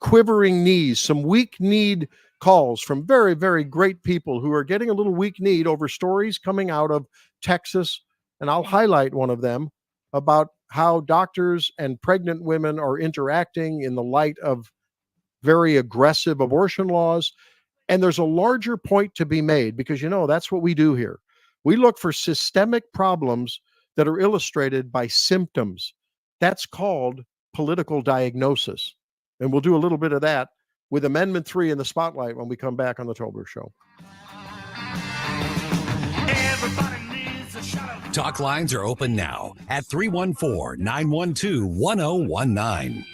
quivering knees, some weak-kneed calls from very, very great people who are getting a little weak-kneed over stories coming out of Texas, and I'll highlight one of them about how doctors and pregnant women are interacting in the light of very aggressive abortion laws. And there's a larger point to be made because, that's what we do here. We look for systemic problems that are illustrated by symptoms. That's called political diagnosis. And we'll do a little bit of that with Amendment 3 in the spotlight when we come back on the Tobler Show. Talk lines are open now at 314-912-1019.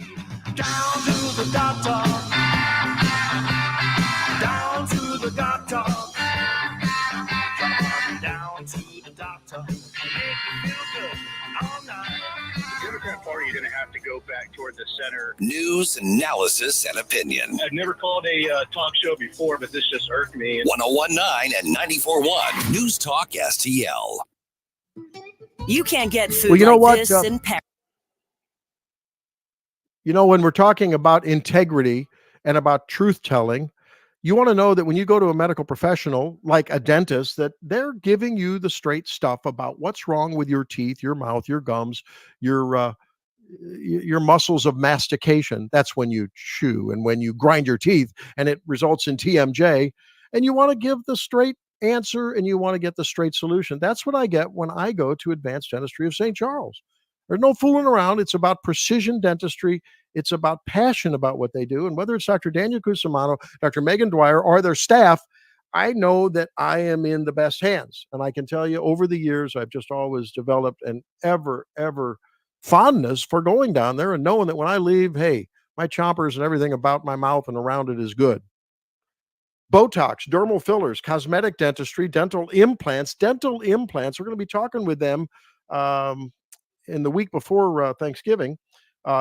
Down to the doctor. Down to the doctor. Down to the doctor. Make you feel good all night. If you're that far, you're going to have to go back toward the center. News, analysis, and opinion. I've never called a talk show before, but this just irked me. 1019 and 94.1 News Talk STL. You can't get food Well, you know like what, this in Paris. When we're talking about integrity and about truth-telling, you want to know that when you go to a medical professional like a dentist, that they're giving you the straight stuff about what's wrong with your teeth, your mouth, your gums, your muscles of mastication. That's when you chew and when you grind your teeth and it results in TMJ. And you want to give the straight answer and you want to get the straight solution. That's what I get when I go to Advanced Dentistry of St. Charles. There's no fooling around. It's about precision dentistry. It's about passion about what they do. And whether it's Dr. Daniel Cusimano, Dr. Megan Dwyer, or their staff, I know that I am in the best hands. And I can tell you over the years, I've just always developed an ever fondness for going down there and knowing that when I leave, hey, my chompers and everything about my mouth and around it is good. Botox, dermal fillers, cosmetic dentistry, dental implants. We're going to be talking with them in the week before Thanksgiving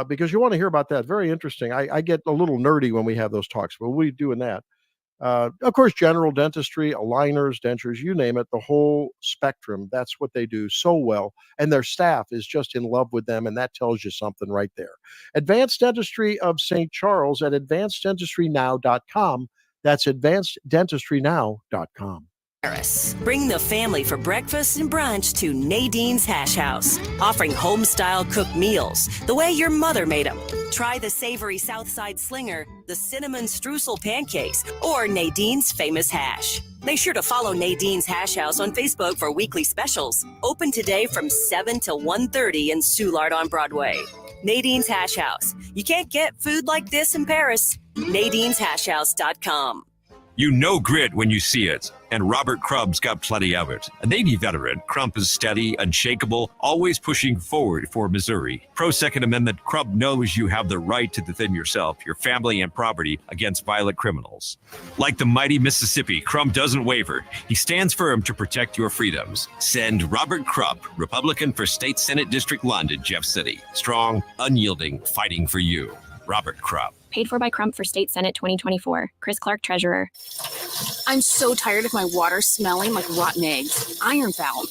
because you want to hear about that. Very interesting. I get a little nerdy when we have those talks, but we'll be doing that. Of course, general dentistry, aligners, dentures, you name it, the whole spectrum. That's what they do so well. And their staff is just in love with them. And that tells you something right there. Advanced Dentistry of St. Charles at advanceddentistrynow.com. That's advanceddentistrynow.com. Paris. Bring the family for breakfast and brunch to Nadine's Hash House, offering home-style cooked meals the way your mother made them. Try the savory Southside Slinger, the cinnamon streusel pancakes, or Nadine's famous hash. Make sure to follow Nadine's Hash House on Facebook for weekly specials. Open today from 7 till 1:30 in Soulard on Broadway. Nadine's Hash House. You can't get food like this in Paris. Nadine'sHashHouse.com. You know grit when you see it, and Robert Crumb's got plenty of it. A Navy veteran, Crump is steady, unshakable, always pushing forward for Missouri. Pro-Second Amendment, Crump knows you have the right to defend yourself, your family, and property against violent criminals. Like the mighty Mississippi, Crump doesn't waver. He stands firm to protect your freedoms. Send Robert Crump, Republican for State Senate District London, Jeff City. Strong, unyielding, fighting for you. Robert Crump. Paid for by Crump for State Senate 2024. Chris Clark, Treasurer. I'm so tired of my water smelling like rotten eggs. Iron foul.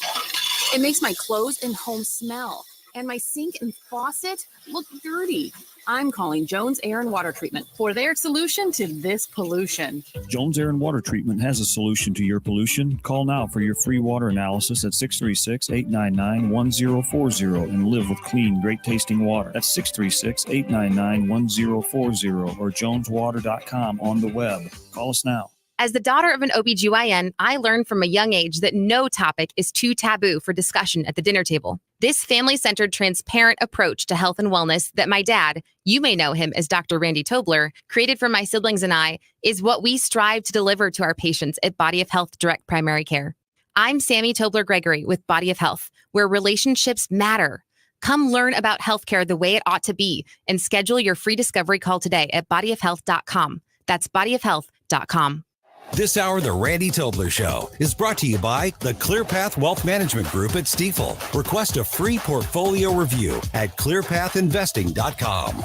It makes my clothes and home smell. And my sink and faucet look dirty. I'm calling Jones Air and Water Treatment for their solution to this pollution. Jones Air and Water Treatment has a solution to your pollution. Call now for your free water analysis at 636-899-1040 and live with clean, great-tasting water. That's 636-899-1040 or joneswater.com on the web. Call us now. As the daughter of an OBGYN, I learned from a young age that no topic is too taboo for discussion at the dinner table. This family-centered, transparent approach to health and wellness that my dad, you may know him as Dr. Randy Tobler, created for my siblings and I, is what we strive to deliver to our patients at Body of Health Direct Primary Care. I'm Sammy Tobler-Gregory with Body of Health, where relationships matter. Come learn about healthcare the way it ought to be and schedule your free discovery call today at bodyofhealth.com. That's bodyofhealth.com. This hour, The Randy Tobler Show, is brought to you by the ClearPath Wealth Management Group at Stifel. Request a free portfolio review at clearpathinvesting.com.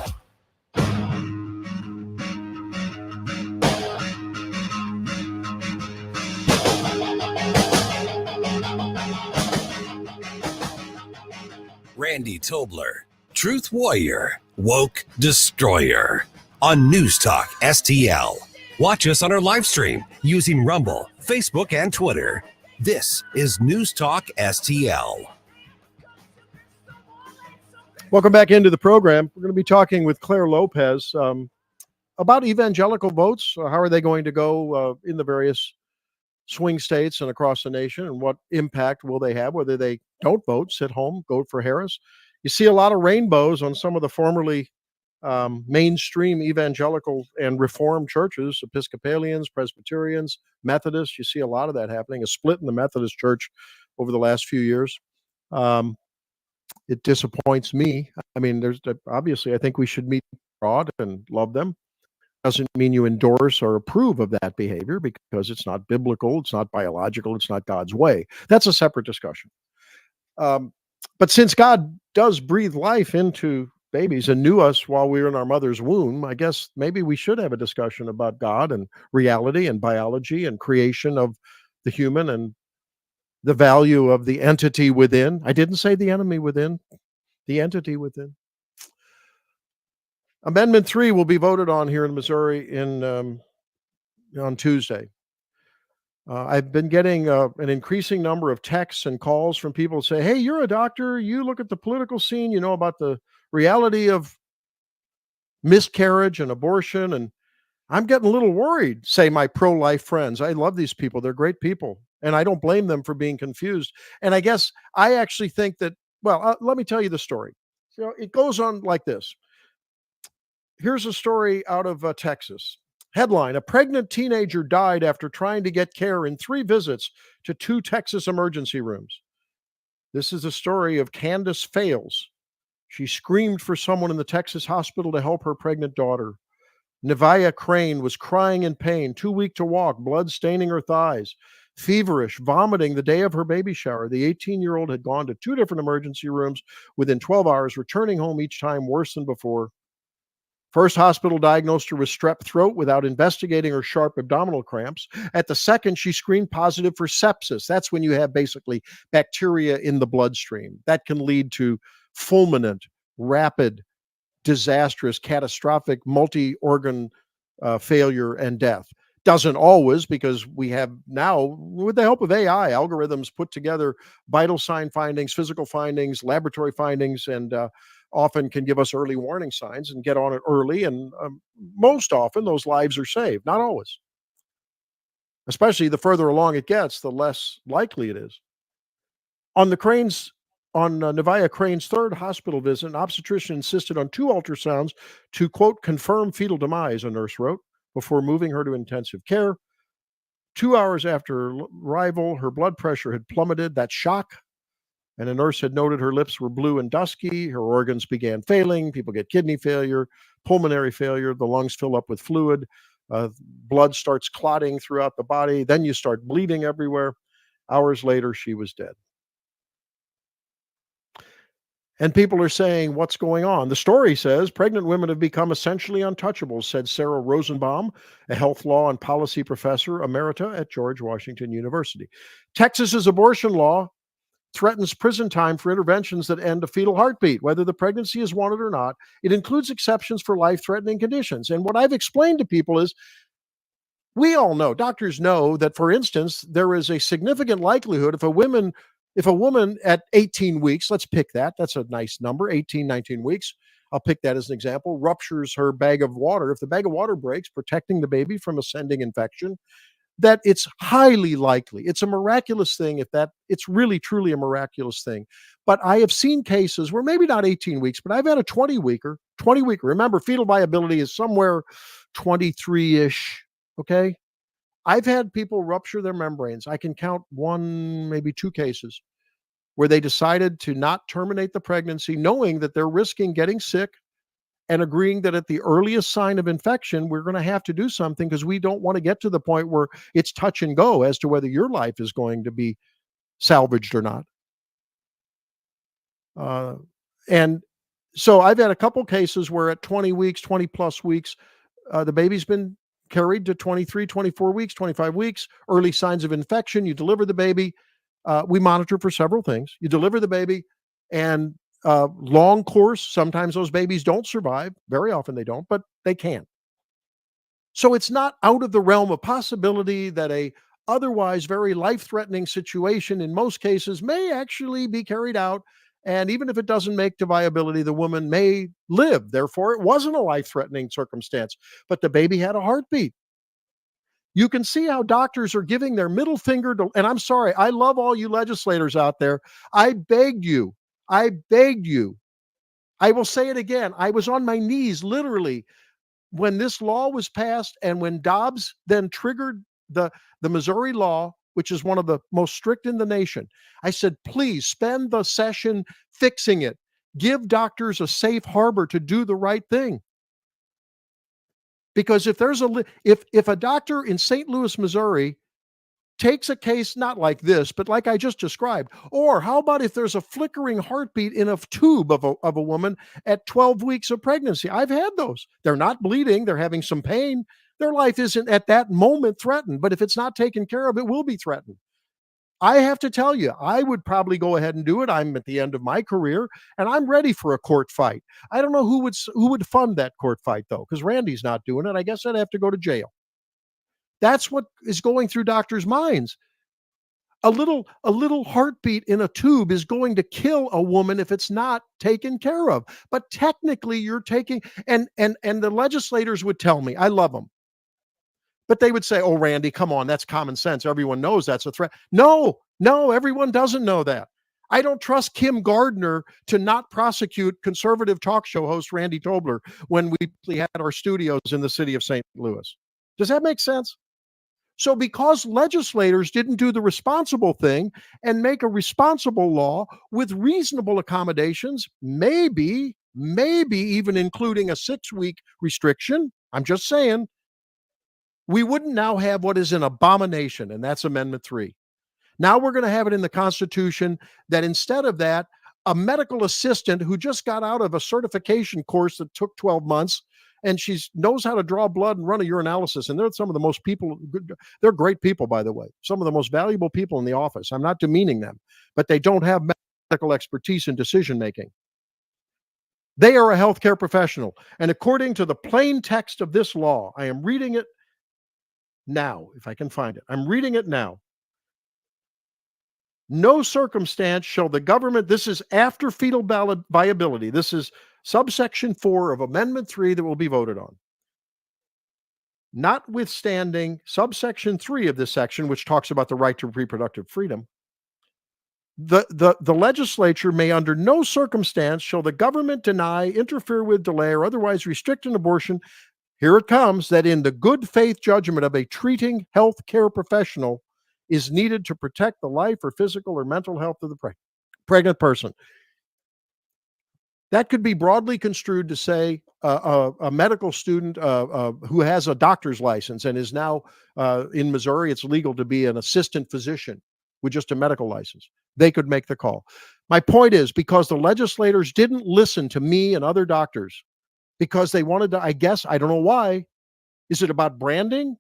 Randy Tobler, Truth Warrior, Woke Destroyer on News Talk STL. Watch us on our live stream using Rumble, Facebook, and Twitter. This is News Talk STL. Welcome back into the program. We're going to be talking with Clare Lopez about evangelical votes. How are they going to go in the various swing states and across the nation, and what impact will they have, whether they don't vote, sit home, vote for Harris? You see a lot of rainbows on some of the formerly mainstream evangelical and reformed churches, Episcopalians, Presbyterians, Methodists. You see a lot of that happening, a split in the Methodist Church over the last few years. It disappoints me. I mean, there's obviously, I think we should meet abroad and love them. Doesn't mean you endorse or approve of that behavior, because it's not biblical, it's not biological, it's not God's way. That's a separate discussion. But since God does breathe life into babies and knew us while we were in our mother's womb, I guess maybe we should have a discussion about God and reality and biology and creation of the human and the value of the entity within. I didn't say the enemy within, the entity within. Amendment 3 will be voted on here in Missouri on Tuesday. I've been getting an increasing number of texts and calls from people who say, hey, you're a doctor, you look at the political scene, you know about the reality of miscarriage and abortion, and I'm getting a little worried, say my pro-life friends. I love these people. They're great people, and I don't blame them for being confused. And I guess I actually think that, well, let me tell you the story. So it goes on like this. Here's a story out of Texas. Headline: a pregnant teenager died after trying to get care in 3 visits to 2 Texas emergency rooms. This is a story of Candace Fales. She screamed for someone in the Texas hospital to help her pregnant daughter. Nevaeh Crane was crying in pain, too weak to walk, blood staining her thighs, feverish, vomiting the day of her baby shower. The 18-year-old had gone to 2 different emergency rooms within 12 hours, returning home each time worse than before. First hospital diagnosed her with strep throat without investigating her sharp abdominal cramps. At the second, she screened positive for sepsis. That's when you have basically bacteria in the bloodstream. That can lead to fulminant, rapid, disastrous, catastrophic, multi-organ failure and death. Doesn't always, because we have now, with the help of AI, algorithms put together vital sign findings, physical findings, laboratory findings, and often can give us early warning signs and get on it early. And most often those lives are saved. Not always. Especially the further along it gets, the less likely it is. On Nevaeh Crane's 3rd hospital visit, an obstetrician insisted on 2 ultrasounds to, quote, confirm fetal demise, a nurse wrote, before moving her to intensive care. 2 hours after arrival, her blood pressure had plummeted. That shock. And a nurse had noted her lips were blue and dusky. Her organs began failing. People get kidney failure, pulmonary failure. The lungs fill up with fluid. Blood starts clotting throughout the body. Then you start bleeding everywhere. Hours later, she was dead. And people are saying, what's going on? The story says pregnant women have become essentially untouchable, said Sarah Rosenbaum, a health law and policy professor emerita at George Washington University. Texas's abortion law threatens prison time for interventions that end a fetal heartbeat, whether the pregnancy is wanted or not. It includes exceptions for life-threatening conditions. And what I've explained to people is, we all know, doctors know that, for instance, there is a significant likelihood if a woman at 18 weeks, let's pick that, that's a nice number, 18, 19 weeks, I'll pick that as an example, ruptures her bag of water. If the bag of water breaks, protecting the baby from ascending infection, that it's highly likely. It's a miraculous thing it's really, truly a miraculous thing. But I have seen cases where maybe not 18 weeks, but I've had a 20-weeker. Remember, fetal viability is somewhere 23-ish, okay? I've had people rupture their membranes. I can count 1, maybe 2 cases where they decided to not terminate the pregnancy, knowing that they're risking getting sick, and agreeing that at the earliest sign of infection, we're going to have to do something, because we don't want to get to the point where it's touch and go as to whether your life is going to be salvaged or not. And so I've had a couple cases where at 20 weeks, 20 plus weeks, the baby's been carried to 23, 24 weeks, 25 weeks, early signs of infection. You deliver the baby. We monitor for several things. You deliver the baby, and long course, sometimes those babies don't survive. Very often they don't, but they can. So it's not out of the realm of possibility that a otherwise very life-threatening situation in most cases may actually be carried out. And even if it doesn't make to viability, the woman may live. Therefore, it wasn't a life-threatening circumstance, but the baby had a heartbeat. You can see how doctors are giving their middle finger to, and I'm sorry, I love all you legislators out there. I begged you. I will say it again. I was on my knees, literally, when this law was passed and when Dobbs then triggered the Missouri law, which is one of the most strict in the nation. I said, please spend the session fixing it. Give doctors a safe harbor to do the right thing. Because if a doctor in St. Louis, Missouri takes a case not like this, but like I just described, or how about if there's a flickering heartbeat in a tube of a woman at 12 weeks of pregnancy? I've had those. They're not bleeding. They're having some pain. Their life isn't at that moment threatened, but if it's not taken care of, it will be threatened. I have to tell you, I would probably go ahead and do it. I'm at the end of my career, and I'm ready for a court fight. I don't know who would fund that court fight, though, because Randy's not doing it. I guess I'd have to go to jail. That's what is going through doctors' minds. A little heartbeat in a tube is going to kill a woman if it's not taken care of. But technically, you're taking, and the legislators would tell me, I love them. But they would say, oh, Randy, come on, that's common sense. Everyone knows that's a threat. No, everyone doesn't know that. I don't trust Kim Gardner to not prosecute conservative talk show host Randy Tobler when we had our studios in the city of St. Louis. Does that make sense? So because legislators didn't do the responsible thing and make a responsible law with reasonable accommodations, maybe even including a 6-week restriction, I'm just saying, we wouldn't now have what is an abomination, and that's Amendment 3. Now we're going to have it in the Constitution that instead of that, a medical assistant who just got out of a certification course that took 12 months, and she knows how to draw blood and run a urinalysis, and they're some of the most people, they're great people, by the way, some of the most valuable people in the office. I'm not demeaning them, but they don't have medical expertise in decision-making. They are a healthcare professional, and according to the plain text of this law, I am reading it now, if I can find it. I'm reading it now. No circumstance shall the government, this is after fetal viability, this is subsection 4 of Amendment 3 that will be voted on. Notwithstanding subsection 3 of this section, which talks about the right to reproductive freedom, the legislature may under no circumstance shall the government deny, interfere with, delay, or otherwise restrict an abortion. Here it comes, that in the good faith judgment of a treating health care professional is needed to protect the life or physical or mental health of the pregnant person. That could be broadly construed to say a medical student who has a doctor's license and is now in Missouri, it's legal to be an assistant physician with just a medical license. They could make the call. My point is, because the legislators didn't listen to me and other doctors, because they wanted to, I guess, I don't know why. Is it about branding?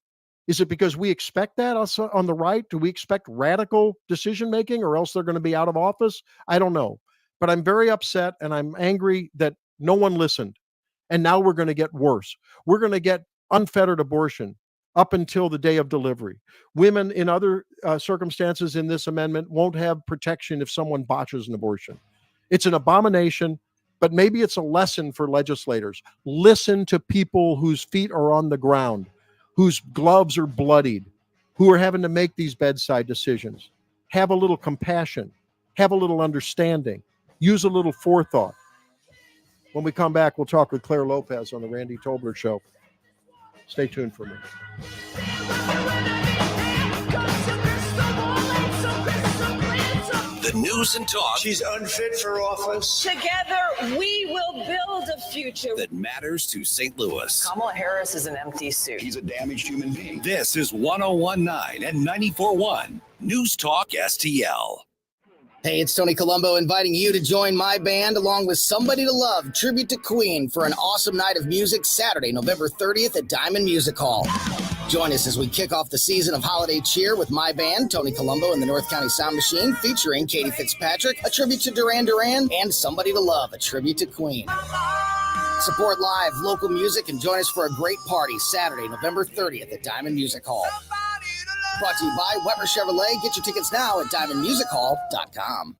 Is it because we expect that us on the right? Do we expect radical decision-making or else they're going to be out of office? I don't know. But I'm very upset and I'm angry that no one listened. And now we're going to get worse. We're going to get unfettered abortion up until the day of delivery. Women in other circumstances in this amendment won't have protection if someone botches an abortion. It's an abomination. But maybe it's a lesson for legislators. Listen to people whose feet are on the ground, whose gloves are bloodied, who are having to make these bedside decisions. Have a little compassion. Have a little understanding. Use a little forethought. When we come back, we'll talk with Clare Lopez on the Randy Tobler Show. Stay tuned for me. The news and talk. She's unfit for office. Together, we will build a future that matters to St. Louis. Kamala Harris is an empty suit. He's a damaged human being. This is 101.9 and 94.1 News Talk STL. Hey, it's Tony Colombo inviting you to join my band along with Somebody to Love, tribute to Queen, for an awesome night of music Saturday, November 30th at Diamond Music Hall. Join us as we kick off the season of holiday cheer with my band, Tony Colombo and the North County Sound Machine, featuring Katie Fitzpatrick, a tribute to Duran Duran, and Somebody to Love, a tribute to Queen. Support live local music and join us for a great party Saturday, November 30th at Diamond Music Hall. Brought to you by Wetmer Chevrolet. Get your tickets now at diamondmusichall.com.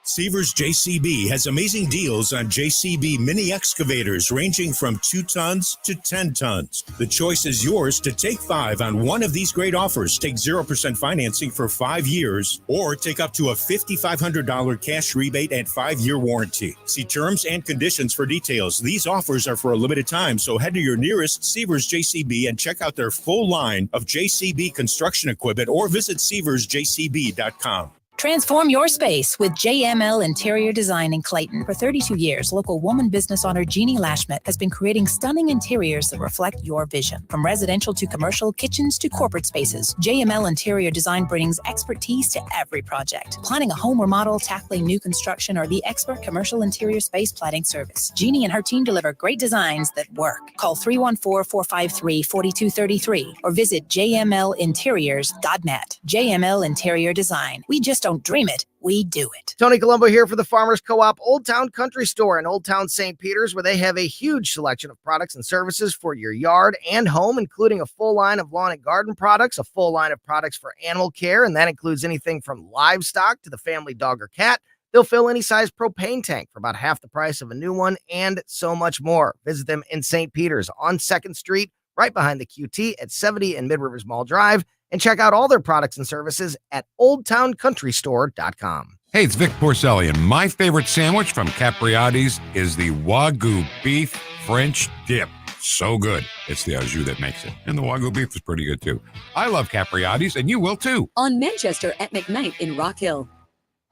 Seavers JCB has amazing deals on JCB mini excavators ranging from 2 tons to 10 tons. The choice is yours to take 5 on one of these great offers. Take 0% financing for 5 years or take up to a $5,500 cash rebate and 5-year warranty. See terms and conditions for details. These offers are for a limited time, so head to your nearest Seavers JCB and check out their full line of JCB construction equipment or visit SeaversJCB.com. Transform your space with JML Interior Design in Clayton. For 32 years, local woman business owner Jeannie Lashmet has been creating stunning interiors that reflect your vision. From residential to commercial, kitchens to corporate spaces, JML Interior Design brings expertise to every project. Planning a home remodel, tackling new construction, or the expert commercial interior space planning service. Jeannie and her team deliver great designs that work. Call 314-453-4233 or visit jmlinteriors.net. JML Interior Design. We just don't dream it, we do it. Tony Colombo here for the Farmers Co-op Old Town Country Store in Old Town St. Peters, where they have a huge selection of products and services for your yard and home, including a full line of lawn and garden products, a full line of products for animal care, and that includes anything from livestock to the family dog or cat. They'll fill any size propane tank for about half the price of a new one, and so much more. Visit them in St. Peters on 2nd Street, right behind the QT at 70 and Mid-Rivers Mall Drive. And check out all their products and services at oldtowncountrystore.com. Hey, it's Vic Porcelli, and my favorite sandwich from Capriati's is the Wagyu beef French dip. So good. It's the au jus that makes it. And the Wagyu beef is pretty good, too. I love Capriati's, and you will, too. On Manchester at McKnight in Rock Hill.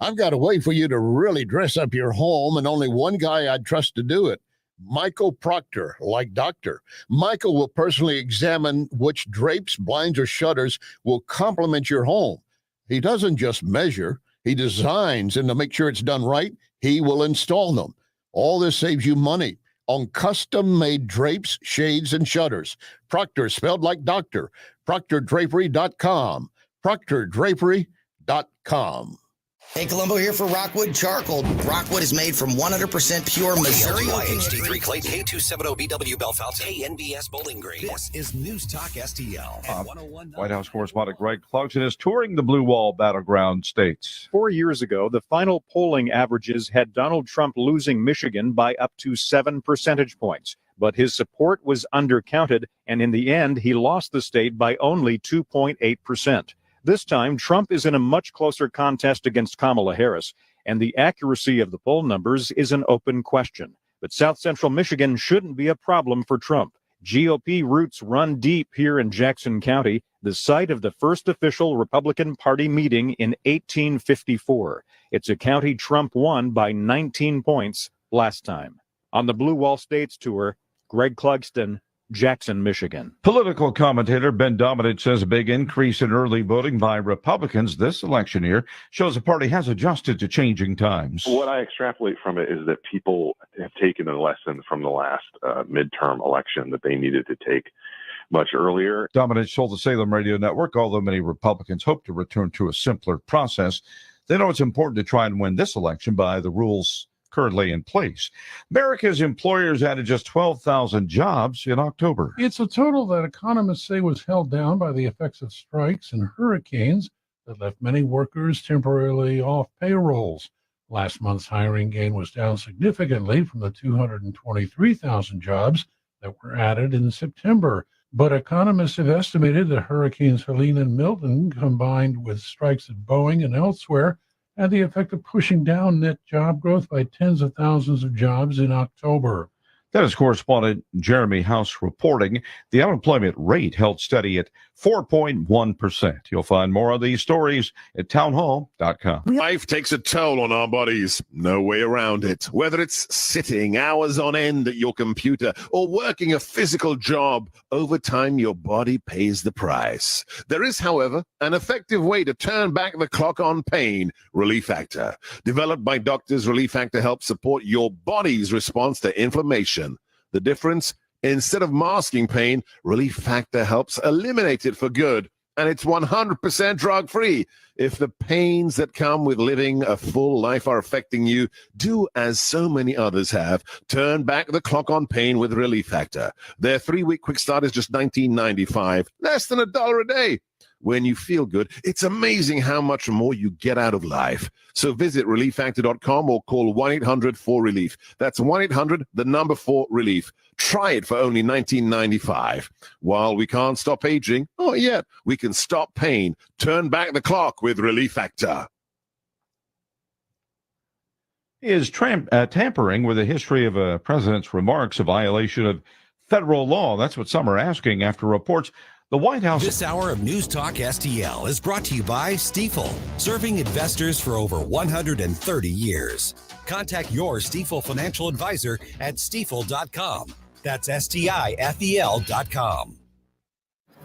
I've got a way for you to really dress up your home, and only one guy I'd trust to do it. Michael Proctor, like doctor. Michael will personally examine which drapes, blinds, or shutters will complement your home. He doesn't just measure, he designs, and to make sure it's done right, he will install them. All this saves you money on custom-made drapes, shades, and shutters. Proctor, spelled like doctor. ProctorDrapery.com. ProctorDrapery.com. Hey, Colombo here for Rockwood Charcoal. Rockwood is made from 100% pure Missouri. HD3 Clayton, K270BW Belfast, KNBS Bowling Green. This is News Talk STL. White House correspondent Greg Clarkson is touring the Blue Wall battleground states. 4 years ago, the final polling averages had Donald Trump losing Michigan by up to 7 percentage points. But his support was undercounted, and in the end, he lost the state by only 2.8%. This time, Trump is in a much closer contest against Kamala Harris, and the accuracy of the poll numbers is an open question. But South Central Michigan shouldn't be a problem for Trump. GOP roots run deep here in Jackson County, the site of the first official Republican Party meeting in 1854. It's a county Trump won by 19 points last time. On the Blue Wall States tour, Greg Clugston, Jackson, Michigan. Political commentator Ben Dominich says a big increase in early voting by Republicans this election year shows the party has adjusted to changing times. What I extrapolate from it is that people have taken a lesson from the last midterm election that they needed to take much earlier. Dominich told the Salem Radio Network, although many Republicans hope to return to a simpler process, they know it's important to try and win this election by the rules currently in place. America's employers added just 12,000 jobs in October. It's a total that economists say was held down by the effects of strikes and hurricanes that left many workers temporarily off payrolls. Last month's hiring gain was down significantly from the 223,000 jobs that were added in September. But economists have estimated that Hurricanes Helene and Milton, combined with strikes at Boeing and elsewhere, had the effect of pushing down net job growth by tens of thousands of jobs in October. That is correspondent Jeremy House reporting. The unemployment rate held steady at 4.1%. You'll find more of these stories at townhall.com. Life takes a toll on our bodies. No way around it. Whether it's sitting hours on end at your computer or working a physical job, over time your body pays the price. There is, however, an effective way to turn back the clock on pain. Relief Factor. Developed by doctors, Relief Factor helps support your body's response to inflammation. The difference? Instead of masking pain, Relief Factor helps eliminate it for good. And it's 100% drug-free. If the pains that come with living a full life are affecting you, do as so many others have. Turn back the clock on pain with Relief Factor. Their 3-week quick start is just $19.95, less than $1 a day. When you feel good, it's amazing how much more you get out of life. So visit relieffactor.com or call 1-800-4RELIEF. That's 1-800-4RELIEF. Try it for only $19.95. While we can't stop aging, not yet, we can stop pain. Turn back the clock with Relief Factor. Is tampering with a history of a president's remarks a violation of federal law? That's what some are asking after reports the White House. This hour of News Talk STL is brought to you by Stifel, serving investors for over 130 years. Contact your Stifel financial advisor at stifel.com. That's STIFEL.com.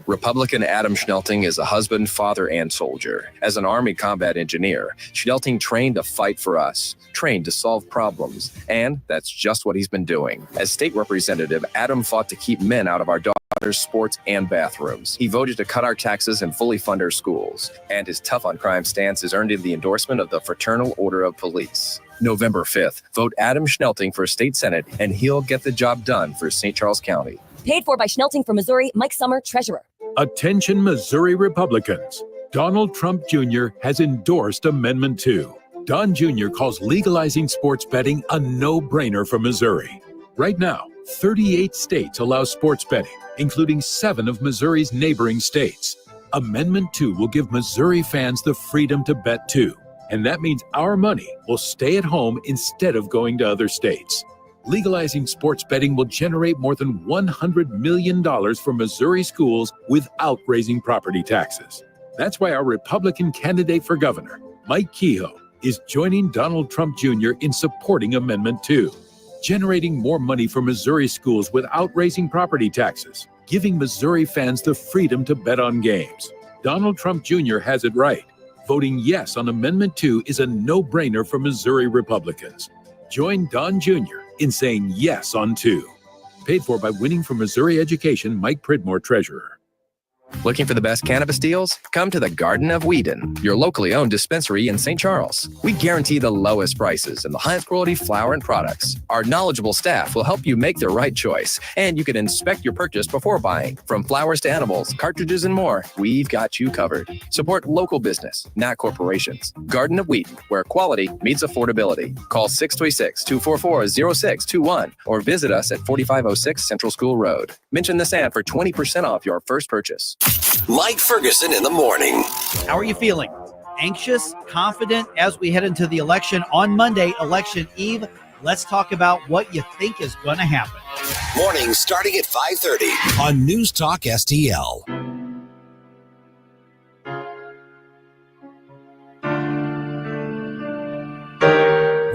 Republican Adam Schnelting is a husband, father, and soldier. As an Army combat engineer, Schnelting trained to fight for us, trained to solve problems, and that's just what he's been doing. As state representative, Adam fought to keep men out of our daughters' sports and bathrooms. He voted to cut our taxes and fully fund our schools. And his tough on crime stance has earned him the endorsement of the Fraternal Order of Police. November 5th, vote Adam Schnelting for state senate, and he'll get the job done for St. Charles County. Paid for by Schnelting for Missouri, Mike Summer, Treasurer. Attention Missouri Republicans. Donald Trump Jr. has endorsed Amendment 2. Don Jr. calls legalizing sports betting a no-brainer for Missouri. Right now, 38 states allow sports betting, including 7 of Missouri's neighboring states. Amendment 2 will give Missouri fans the freedom to bet too. And that means our money will stay at home instead of going to other states. Legalizing sports betting will generate more than $100 million for Missouri schools without raising property taxes. That's why our Republican candidate for governor, Mike Kehoe, is joining Donald Trump Jr. in supporting Amendment 2, generating more money for Missouri schools without raising property taxes, giving Missouri fans the freedom to bet on games. Donald Trump Jr. has it right. Voting yes on Amendment 2 is a no-brainer for Missouri Republicans. Join Don Jr. in saying yes on 2. Paid for by Winning for Missouri Education, Mike Pridmore, Treasurer. Looking for the best cannabis deals? Come to the Garden of Whedon, your locally owned dispensary in St. Charles. We guarantee the lowest prices and the highest quality flower and products. Our knowledgeable staff will help you make the right choice, and you can inspect your purchase before buying. From flowers to animals, cartridges, and more, we've got you covered. Support local business, not corporations. Garden of Whedon, where quality meets affordability. Call 636-244-0621 or visit us at 4506 Central School Road. Mention this ad for 20% off your first purchase. Mike Ferguson in the morning. How are you feeling? Anxious, confident as we head into the election on Monday, election eve? Let's talk about what you think is going to happen. Mornings starting at 5:30 on News Talk STL.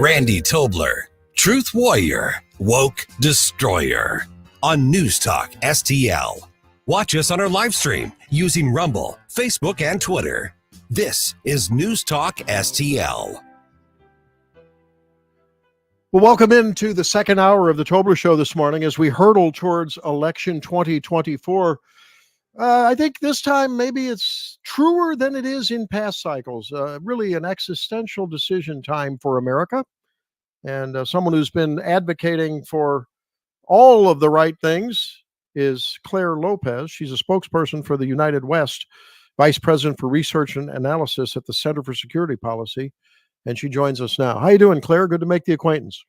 Randy Tobler, Truth Warrior, Woke Destroyer on News Talk STL. Watch us on our live stream using Rumble, Facebook, and Twitter. This is News Talk STL. Well, welcome into the second hour of the Tobler Show this morning as we hurtle towards election 2024. I think this time maybe it's truer than it is in past cycles. Really an existential decision time for America. And someone who's been advocating for all of the right things is Clare Lopez. She's a spokesperson for the United West, Vice President for Research and Analysis at the Center for Security Policy, and she joins us now. How you doing, Clare? Good to make the acquaintance.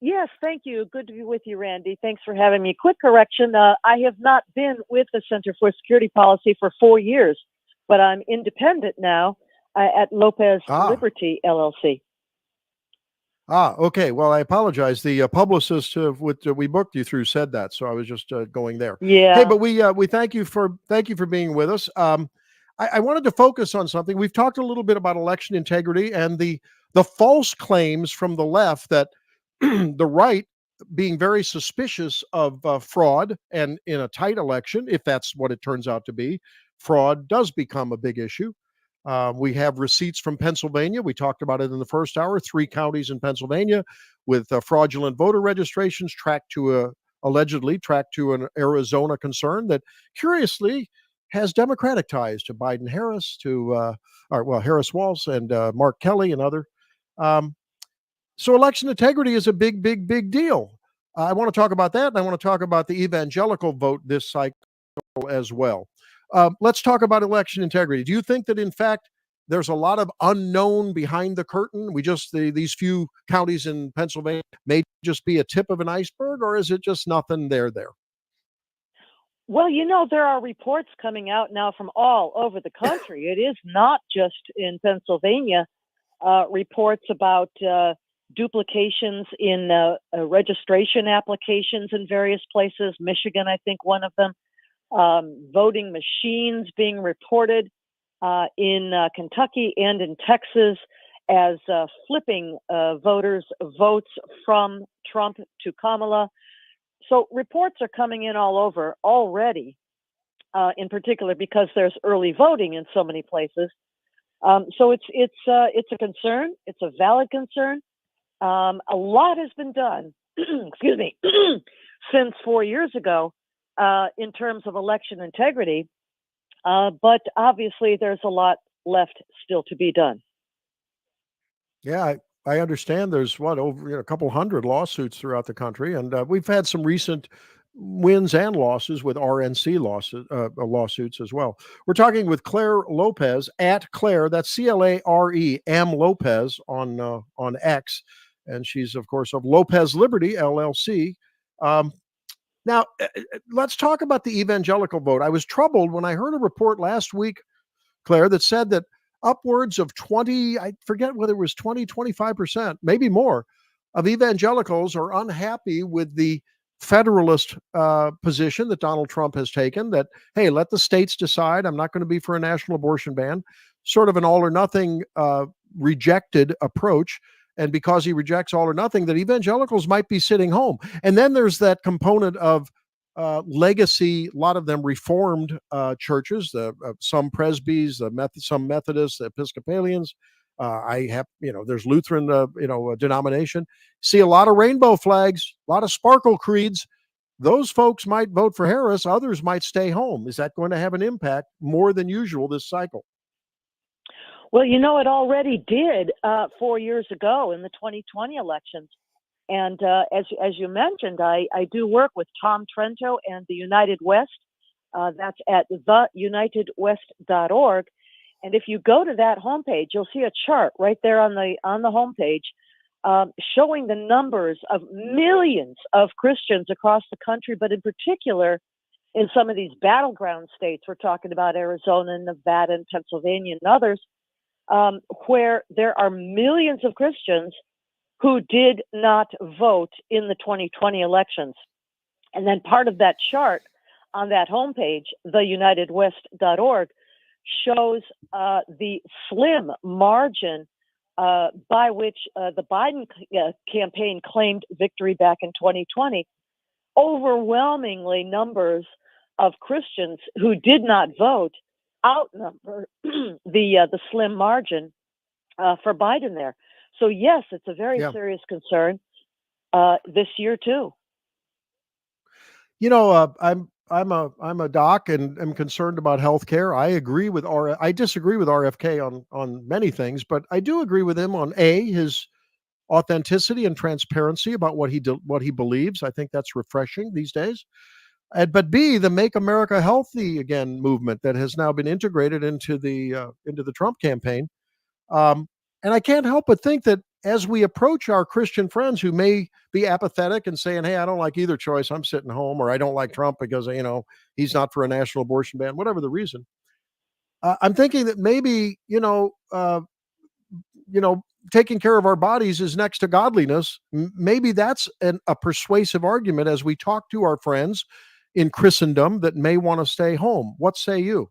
Yes, thank you. Good to be with you, Randy. Thanks for having me. Quick correction, I have not been with the Center for Security Policy for 4 years, but I'm independent now at Lopez Liberty, LLC. Okay. Well, I apologize. The publicist we booked you through said that, so I was just going there. Yeah. Hey, but we thank you for being with us. I wanted to focus on something. We've talked a little bit about election integrity and the false claims from the left that the right being very suspicious of fraud, and in a tight election, if that's what it turns out to be, fraud does become a big issue. We have receipts from Pennsylvania. We talked about it in the first hour. 3 counties in Pennsylvania with fraudulent voter registrations tracked to allegedly tracked to an Arizona concern that curiously has Democratic ties to Biden Harris, Harris Walz and Mark Kelly and other. So election integrity is a big, big, big deal. I want to talk about that, and I want to talk about the evangelical vote this cycle as well. Let's talk about election integrity. Do you think that, in fact, there's a lot of unknown behind the curtain? These few counties in Pennsylvania may just be a tip of an iceberg, or is it just nothing there? Well, there are reports coming out now from all over the country. It is not just in Pennsylvania. Reports about duplications in registration applications in various places. Michigan, I think, one of them. Voting machines being reported in Kentucky and in Texas as flipping voters' votes from Trump to Kamala. So reports are coming in all over already, in particular because there's early voting in so many places. So it's a concern. It's a valid concern. A lot has been done, excuse me, since 4 years ago in terms of election integrity. But obviously there's a lot left still to be done. Yeah, I understand there's over a couple hundred lawsuits throughout the country, and we've had some recent wins and losses with RNC lawsuits as well. We're talking with Clare Lopez at Clare, that's Clare M Lopez on X, and she's of course of Lopez Liberty LLC. Now, let's talk about the evangelical vote. I was troubled when I heard a report last week, Clare, that said that upwards of 20, I forget whether it was 20, 25%, maybe more, of evangelicals are unhappy with the federalist position that Donald Trump has taken, that, hey, let the states decide. I'm not going to be for a national abortion ban, sort of an all or nothing rejected approach. And because he rejects all or nothing, that evangelicals might be sitting home. And then there's that component of legacy, a lot of them Reformed churches, some Presbys, some Methodists, Episcopalians. There's Lutheran, denomination. See a lot of rainbow flags, a lot of sparkle creeds. Those folks might vote for Harris. Others might stay home. Is that going to have an impact more than usual this cycle? Well, it already did 4 years ago in the 2020 elections. And as you mentioned, I do work with Tom Trento and the United West. That's at theunitedwest.org. And if you go to that homepage, you'll see a chart right there on the homepage showing the numbers of millions of Christians across the country, but in particular in some of these battleground states. We're talking about Arizona and Nevada and Pennsylvania and others, where there are millions of Christians who did not vote in the 2020 elections. And then part of that chart on that homepage, theunitedwest.org, shows the slim margin by which the Biden campaign claimed victory back in 2020. Overwhelmingly, numbers of Christians who did not vote outnumber the slim margin for Biden there. So yes, it's a very serious concern this year too. I'm a doc and am concerned about healthcare. I disagree with RFK on many things, but I do agree with him on his authenticity and transparency about what he believes. I think that's refreshing these days. But B, the Make America Healthy Again movement that has now been integrated into the Trump campaign. And I can't help but think that as we approach our Christian friends who may be apathetic and saying, hey, I don't like either choice, I'm sitting home, or I don't like Trump because, he's not for a national abortion ban, whatever the reason. I'm thinking that maybe, taking care of our bodies is next to godliness. Maybe that's a persuasive argument as we talk to our friends in Christendom that may want to stay home. What say you?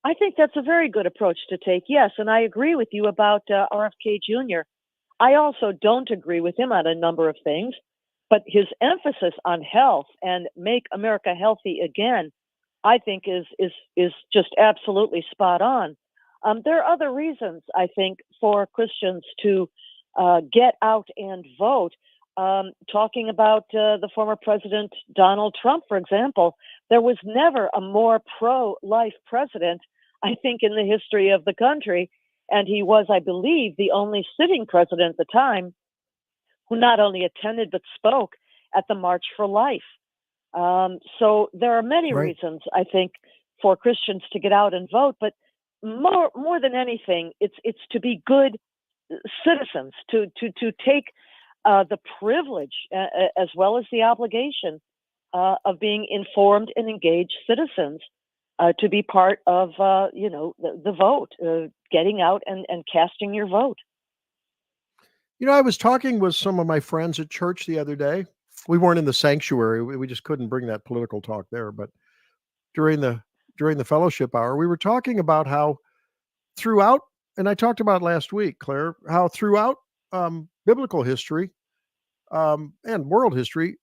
I think that's a very good approach to take. Yes, and I agree with you about RFK Jr. I also don't agree with him on a number of things, but his emphasis on health and Make America Healthy Again, I think is just absolutely spot on. There are other reasons, I think, for Christians to get out and vote. talking about the former President Donald Trump, for example. There was never a more pro-life president, I think, in the history of the country. And he was, I believe, the only sitting president at the time who not only attended but spoke at the March for Life. So there are many reasons, I think, for Christians to get out and vote. But more than anything, it's to be good citizens, to take the privilege as well as the obligation of being informed and engaged citizens, to be part of the vote, getting out and casting your vote. I was talking with some of my friends at church the other day. We weren't in the sanctuary. We just couldn't bring that political talk there. But during the fellowship hour, we were talking about how throughout, and I talked about last week, Claire, how throughout biblical history and world history,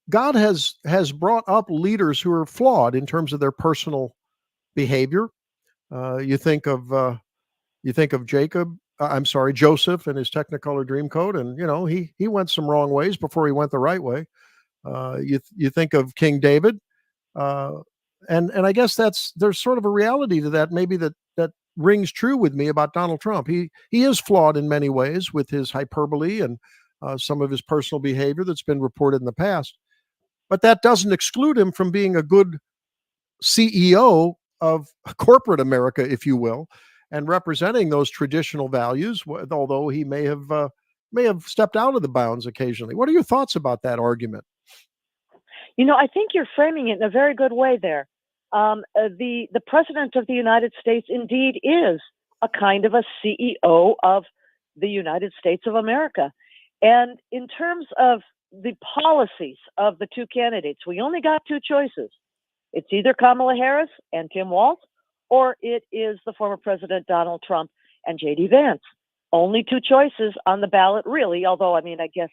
God has brought up leaders who are flawed in terms of their personal behavior. You think of Joseph and his Technicolor Dreamcoat, and he went some wrong ways before he went the right way. You think of King David, and I guess there's sort of a reality to that. Maybe that rings true with me about Donald Trump. He is flawed in many ways with his hyperbole and some of his personal behavior that's been reported in the past. But that doesn't exclude him from being a good CEO of corporate America, if you will, and representing those traditional values, although he may have stepped out of the bounds occasionally. What are your thoughts about that argument? I think you're framing it in a very good way there. The President of the United States indeed is a kind of a CEO of the United States of America. And in terms of the policies of the two candidates, we only got two choices. It's either Kamala Harris and Tim Walz, or it is the former President Donald Trump and J.D. Vance. Only two choices on the ballot, really, although, I guess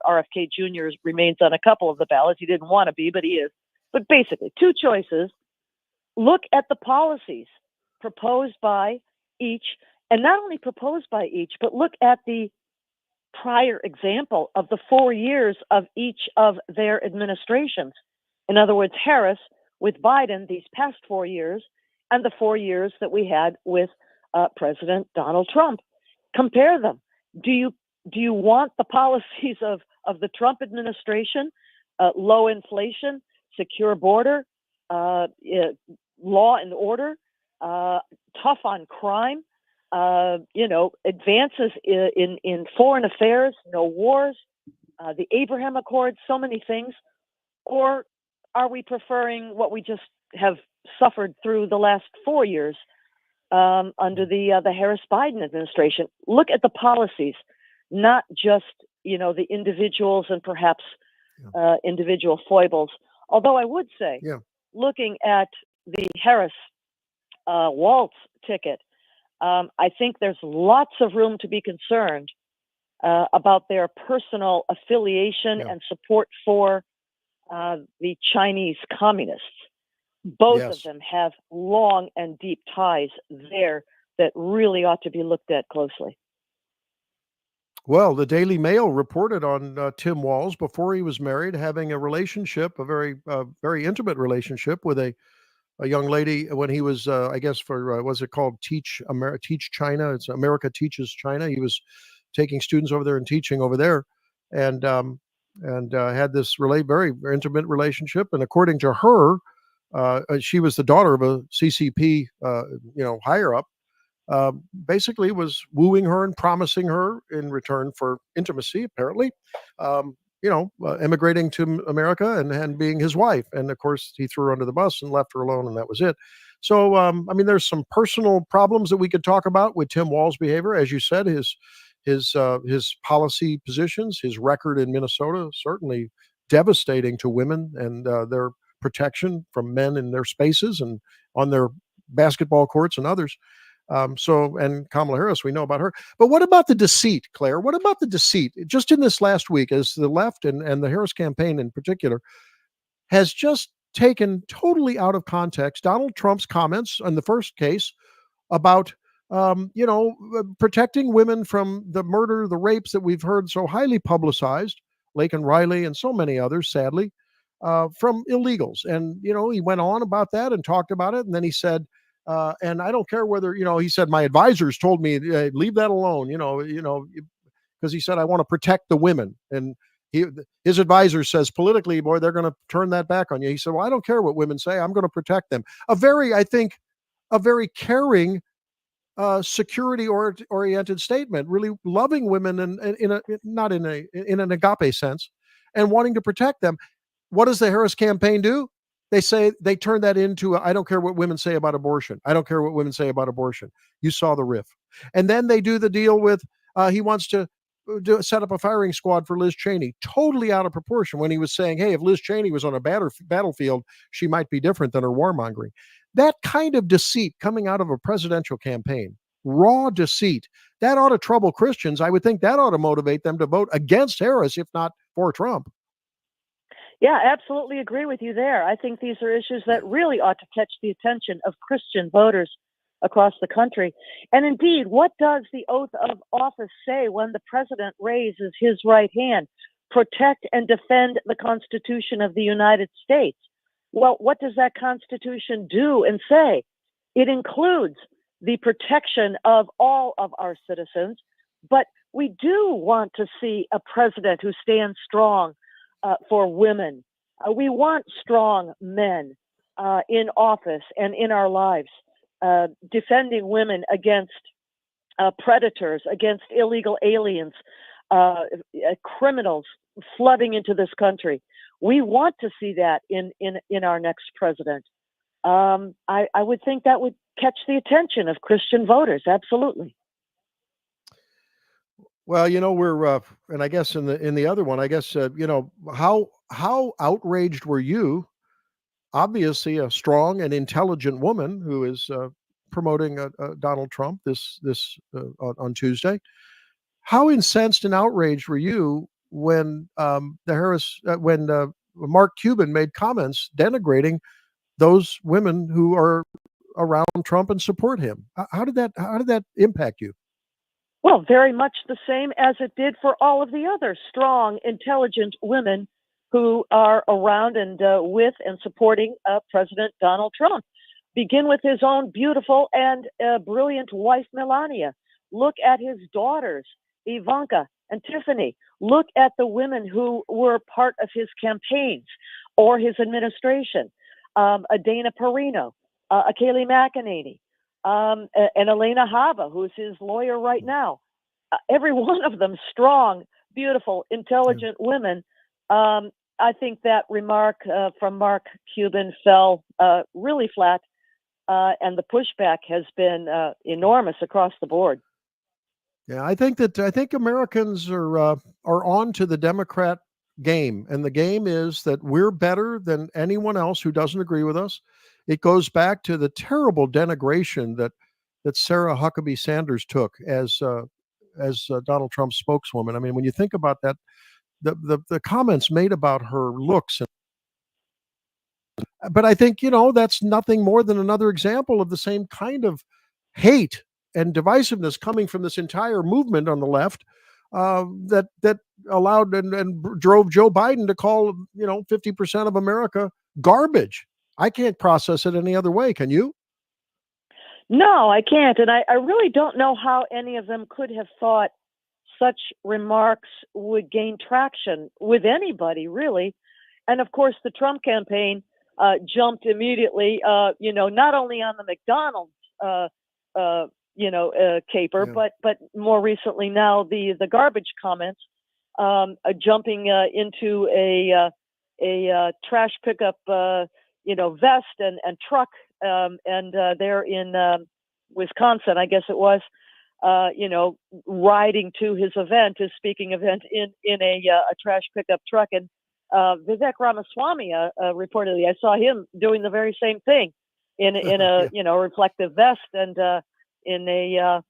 RFK Jr. remains on a couple of the ballots. He didn't want to be, but he is. But basically, two choices. Look at the policies proposed by each, and not only proposed by each, but look at the prior example of the 4 years of each of their administrations. In other words, Harris with Biden these past 4 years, and the 4 years that we had with President Donald Trump. Compare them. Do you want the policies of the Trump administration, low inflation, secure border, law and order, tough on crime, advances in foreign affairs, no wars, the Abraham Accords, so many things? Or are we preferring what we just have suffered through the last 4 years under the Harris-Biden administration? Look at the policies, not just the individuals and perhaps individual foibles. Although I would say, looking at the Harris-Walz ticket, I think there's lots of room to be concerned about their personal affiliation and support for the Chinese communists. Both of them have long and deep ties there that really ought to be looked at closely. Well, the Daily Mail reported on Tim Walz before he was married, having a relationship, a very intimate relationship with a young lady when he was, I guess, for what's it called, Teach China. It's America Teaches China. He was taking students over there and teaching over there, and had this very, very intimate relationship. And according to her, she was the daughter of a CCP, higher up. Basically was wooing her and promising her in return for intimacy, apparently, immigrating to America and being his wife. And of course, he threw her under the bus and left her alone, and that was it. So, there's some personal problems that we could talk about with Tim Walz's behavior. As you said, his policy positions, his record in Minnesota, certainly devastating to women and their protection from men in their spaces and on their basketball courts and others. And Kamala Harris, we know about her. But what about the deceit, Claire? What about the deceit? Just in this last week, as the left and the Harris campaign in particular has just taken totally out of context Donald Trump's comments in the first case about, protecting women from the murder, the rapes that we've heard so highly publicized Laken Riley, and so many others, sadly, from illegals. And, he went on about that and talked about it. And then he said, and I don't care whether, he said, my advisors told me, leave that alone, because he said, I want to protect the women. And his advisor says, politically, boy, they're going to turn that back on you. He said, well, I don't care what women say. I'm going to protect them. A very caring, security oriented statement, really loving women and not in an agape sense, and wanting to protect them. What does the Harris campaign do? They turn that into I don't care what women say about abortion. I don't care what women say about abortion. You saw the riff. And then they do the deal with he wants to set up a firing squad for Liz Cheney, totally out of proportion, when he was saying, hey, if Liz Cheney was on a battlefield, she might be different than her warmongering. That kind of deceit coming out of a presidential campaign, raw deceit, that ought to trouble Christians. I would think that ought to motivate them to vote against Harris, if not for Trump. Yeah, absolutely agree with you there. I think these are issues that really ought to catch the attention of Christian voters across the country. And indeed, what does the oath of office say when the president raises his right hand? Protect and defend the Constitution of the United States. Well, what does that Constitution do and say? It includes the protection of all of our citizens, but we do want to see a president who stands strong for women. We want strong men in office and in our lives, defending women against predators, against illegal aliens, criminals flooding into this country. We want to see that in our next president. I would think that would catch the attention of Christian voters. Absolutely. Well, we're, and I guess in the other one, I guess, how outraged were you? Obviously, a strong and intelligent woman who is promoting Donald Trump on Tuesday. How incensed and outraged were you when Mark Cuban made comments denigrating those women who are around Trump and support him? How did that impact you? Well, very much the same as it did for all of the other strong, intelligent women who are around and with and supporting President Donald Trump. Begin with his own beautiful and brilliant wife, Melania. Look at his daughters, Ivanka and Tiffany. Look at the women who were part of his campaigns or his administration. Dana Perino, Kayleigh McEnany, and Elena Hava, who's his lawyer right now. Every one of them strong, beautiful, intelligent women. I think that remark from Mark Cuban fell really flat, and the pushback has been enormous across the board. Yeah, I think Americans are on to the Democrat game, and the game is that we're better than anyone else who doesn't agree with us. It goes back to the terrible denigration that Sarah Huckabee Sanders took as Donald Trump's spokeswoman. I mean, when you think about that, the comments made about her looks, but I think that's nothing more than another example of the same kind of hate and divisiveness coming from this entire movement on the left that allowed and drove Joe Biden to call 50% of America garbage. I can't process it any other way. Can you? No, I can't. And I really don't know how any of them could have thought such remarks would gain traction with anybody, really. And of course, the Trump campaign jumped immediately, not only on the McDonald's, caper, yeah, but more recently now the garbage comments, jumping into a trash pickup, vest and truck, and there in Wisconsin, I guess it was, riding to his speaking event in a trash pickup truck. And Vivek Ramaswamy, reportedly, I saw him doing the very same thing in a reflective vest and in a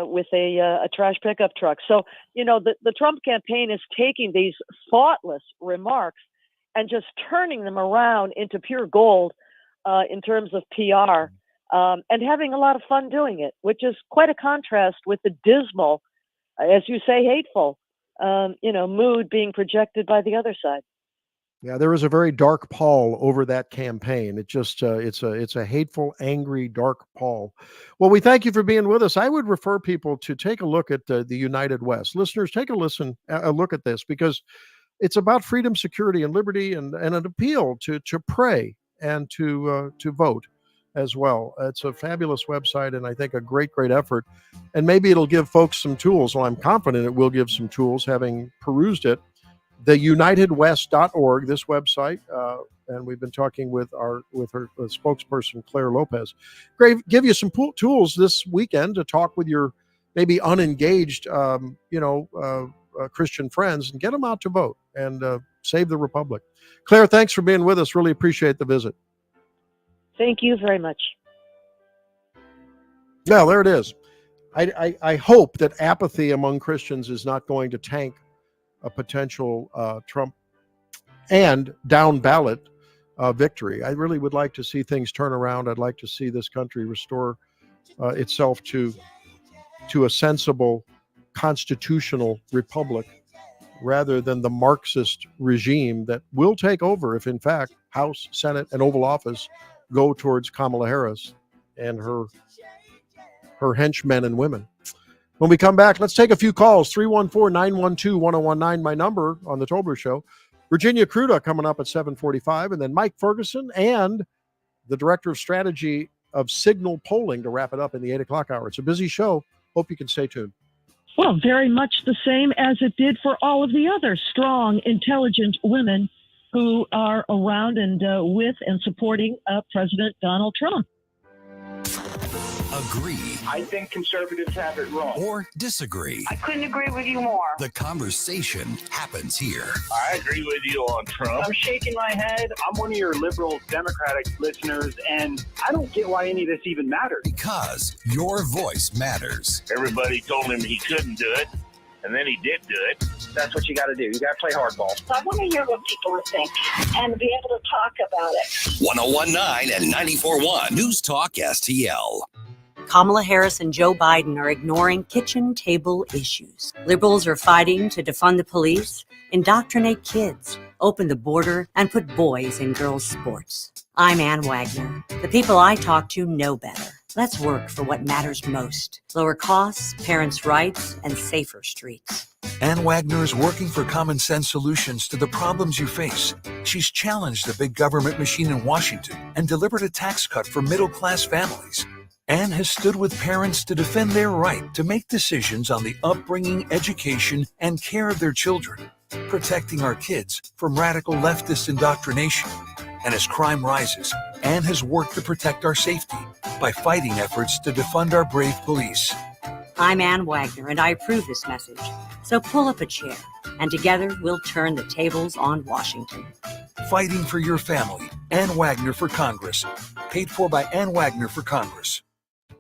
with a trash pickup truck. So the Trump campaign is taking these thoughtless remarks and just turning them around into pure gold in terms of PR, and having a lot of fun doing it, which is quite a contrast with the dismal, as you say, hateful mood being projected by the other side. Yeah, there is a very dark pall over that campaign. It just it's a hateful, angry, dark pall. Well, we thank you for being with us. I would refer people to take a look at the United West. Listeners, take a look at this, because it's about freedom, security, and liberty, and an appeal to pray and to vote as well. It's a fabulous website, and I think a great effort. And maybe it'll give folks some tools. Well, I'm confident it will give some tools, having perused it. TheUnitedWest.org, this website, and we've been talking with her spokesperson, Clare Lopez. Give you some tools this weekend to talk with your maybe unengaged, Christian friends, and get them out to vote and save the republic. Clare, thanks for being with us. Really appreciate the visit. Thank you very much. Well, there it is. I hope that apathy among Christians is not going to tank a potential Trump and down ballot victory. I really would like to see things turn around. I'd like to see this country restore itself to a sensible constitutional republic, rather than the Marxist regime that will take over if, in fact, House, Senate, and Oval Office go towards Kamala Harris and her henchmen and women. When we come back, let's take a few calls. 314-912-1019, my number on the Tobler Show. Virginia Kruta coming up at 7:45, and then Mike Ferguson and the Director of Strategy of Signal Polling to wrap it up in the 8 o'clock hour. It's a busy show. Hope you can stay tuned. Well, very much the same as it did for all of the other strong, intelligent women who are around and with and supporting President Donald Trump. Agree. I think conservatives have it wrong. Or disagree. I couldn't agree with you more. The conversation happens here. I agree with you on Trump. I'm shaking my head. I'm one of your liberal Democratic listeners, and I don't get why any of this even matters. Because your voice matters. Everybody told him he couldn't do it, and then he did do it. That's what you got to do. You got to play hardball. I want to hear what people think and be able to talk about it. 101.9 and 94.1 News Talk STL. Kamala Harris and Joe Biden are ignoring kitchen table issues. Liberals are fighting to defund the police, indoctrinate kids, open the border, and put boys in girls' sports. I'm Ann Wagner. The people I talk to know better. Let's work for what matters most. Lower costs, parents' rights, and safer streets. Ann Wagner is working for common sense solutions to the problems you face. She's challenged the big government machine in Washington and delivered a tax cut for middle-class families. Ann has stood with parents to defend their right to make decisions on the upbringing, education, and care of their children, protecting our kids from radical leftist indoctrination. And as crime rises, Ann has worked to protect our safety by fighting efforts to defund our brave police. I'm Ann Wagner, and I approve this message. So pull up a chair, and together we'll turn the tables on Washington. Fighting for your family. Ann Wagner for Congress. Paid for by Ann Wagner for Congress.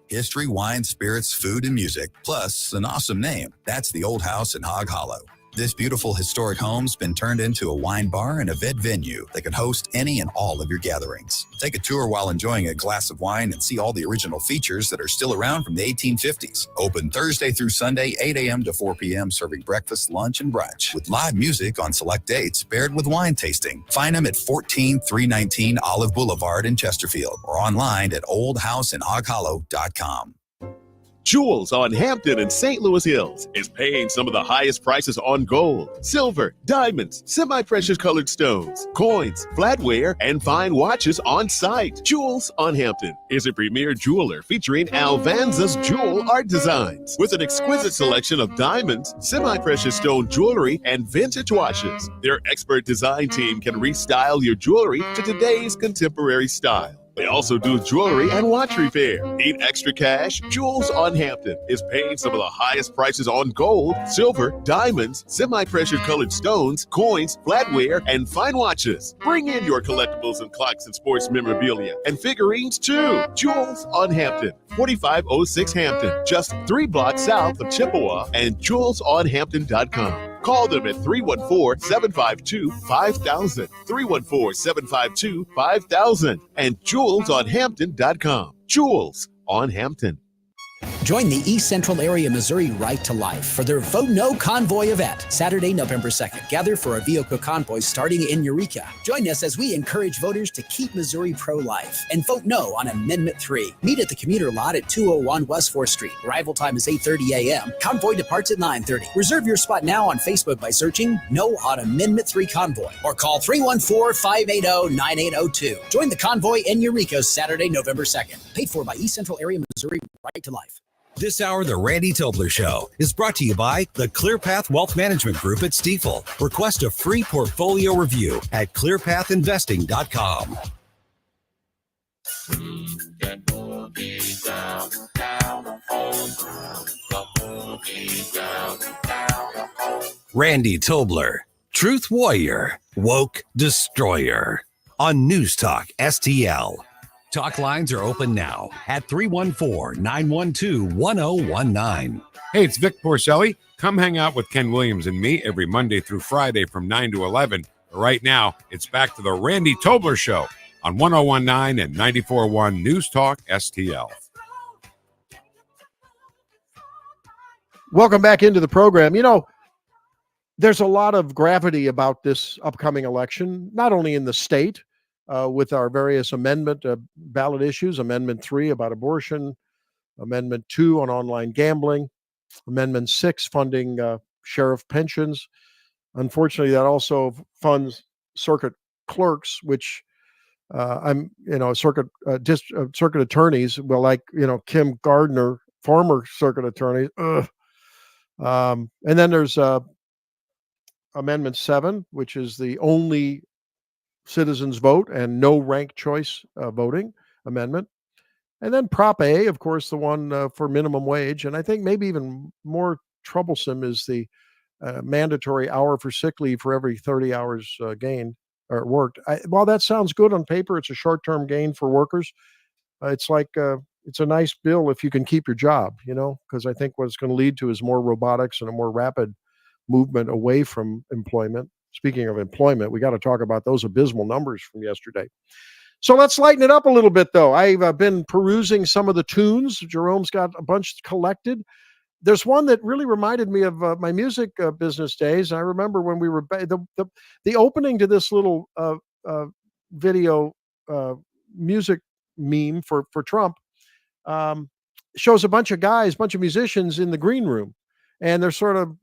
History, wine, spirits, food, and music, plus an awesome name. That's the Old House in Hog Hollow. This beautiful historic home's been turned into a wine bar and event venue that can host any and all of your gatherings. Take a tour while enjoying a glass of wine and see all the original features that are still around from the 1850s. Open Thursday through Sunday, 8 a.m. to 4 p.m., serving breakfast, lunch, and brunch, with live music on select dates paired with wine tasting. Find them at 14319 Olive Boulevard in Chesterfield or online at oldhouseinhoghollow.com. Jewels on Hampton and St. Louis Hills is paying some of the highest prices on gold, silver, diamonds, semi-precious colored stones, coins, flatware, and fine watches on site. Jewels on Hampton is a premier jeweler featuring Alvanza's jewel art designs with an exquisite selection of diamonds, semi-precious stone jewelry, and vintage watches. Their expert design team can restyle your jewelry to today's contemporary style. They also do jewelry and watch repair. Need extra cash? Jewels on Hampton is paying some of the highest prices on gold, silver, diamonds, semi-precious colored stones, coins, flatware, and fine watches. Bring in your collectibles and clocks and sports memorabilia and figurines too. Jewels on Hampton, 4506 Hampton, just 3 blocks south of Chippewa, and jewelsonhampton.com. Call them at 314-752-5000, 314-752-5000, and jewelsonhampton.com. Jewels on Hampton. Join the East Central Area Missouri Right to Life for their Vote No Convoy event, Saturday, November 2nd. Gather for a vehicle convoy starting in Eureka. Join us as we encourage voters to keep Missouri pro-life and vote no on Amendment 3. Meet at the commuter lot at 201 West 4th Street. Arrival time is 8:30 a.m. Convoy departs at 9:30. Reserve your spot now on Facebook by searching No on Amendment 3 Convoy or call 314-580-9802. Join the convoy in Eureka Saturday, November 2nd. Paid for by East Central Area Missouri Right to Life. This hour, The Randy Tobler Show, is brought to you by the ClearPath Wealth Management Group at Stifel. Request a free portfolio review at clearpathinvesting.com. Randy Tobler, Truth Warrior, Woke Destroyer, on News Talk STL. Talk lines are open now at 314-912-1019. Hey, it's Vic Porcelli. Come hang out with Ken Williams and me every Monday through Friday from 9 to 11. Right now, it's back to the Randy Tobler Show on 1019 and 94.1 News Talk STL. Welcome back into the program. You know, there's a lot of gravity about this upcoming election, not only in the state, with our various amendment ballot issues, Amendment 3 about abortion, Amendment 2 on online gambling, Amendment 6 funding sheriff pensions. Unfortunately, that also funds circuit clerks, which circuit attorneys, well, like, Kim Gardner, former circuit attorney. And then there's Amendment 7, which is the only citizens vote and no ranked choice voting amendment. And then Prop A, of course, the one for minimum wage. And I think maybe even more troublesome is the mandatory hour for sick leave for every 30 hours gained or worked. While that sounds good on paper, it's a short-term gain for workers. It's like it's a nice bill if you can keep your job, because I think what it's going to lead to is more robotics and a more rapid movement away from employment. Speaking of employment, we got to talk about those abysmal numbers from yesterday. So let's lighten it up a little bit, though. I've been perusing some of the tunes. Jerome's got a bunch collected. There's one that really reminded me of my music business days. I remember when we were the opening to this little video music meme for Trump shows a bunch of musicians in the green room, and they're sort of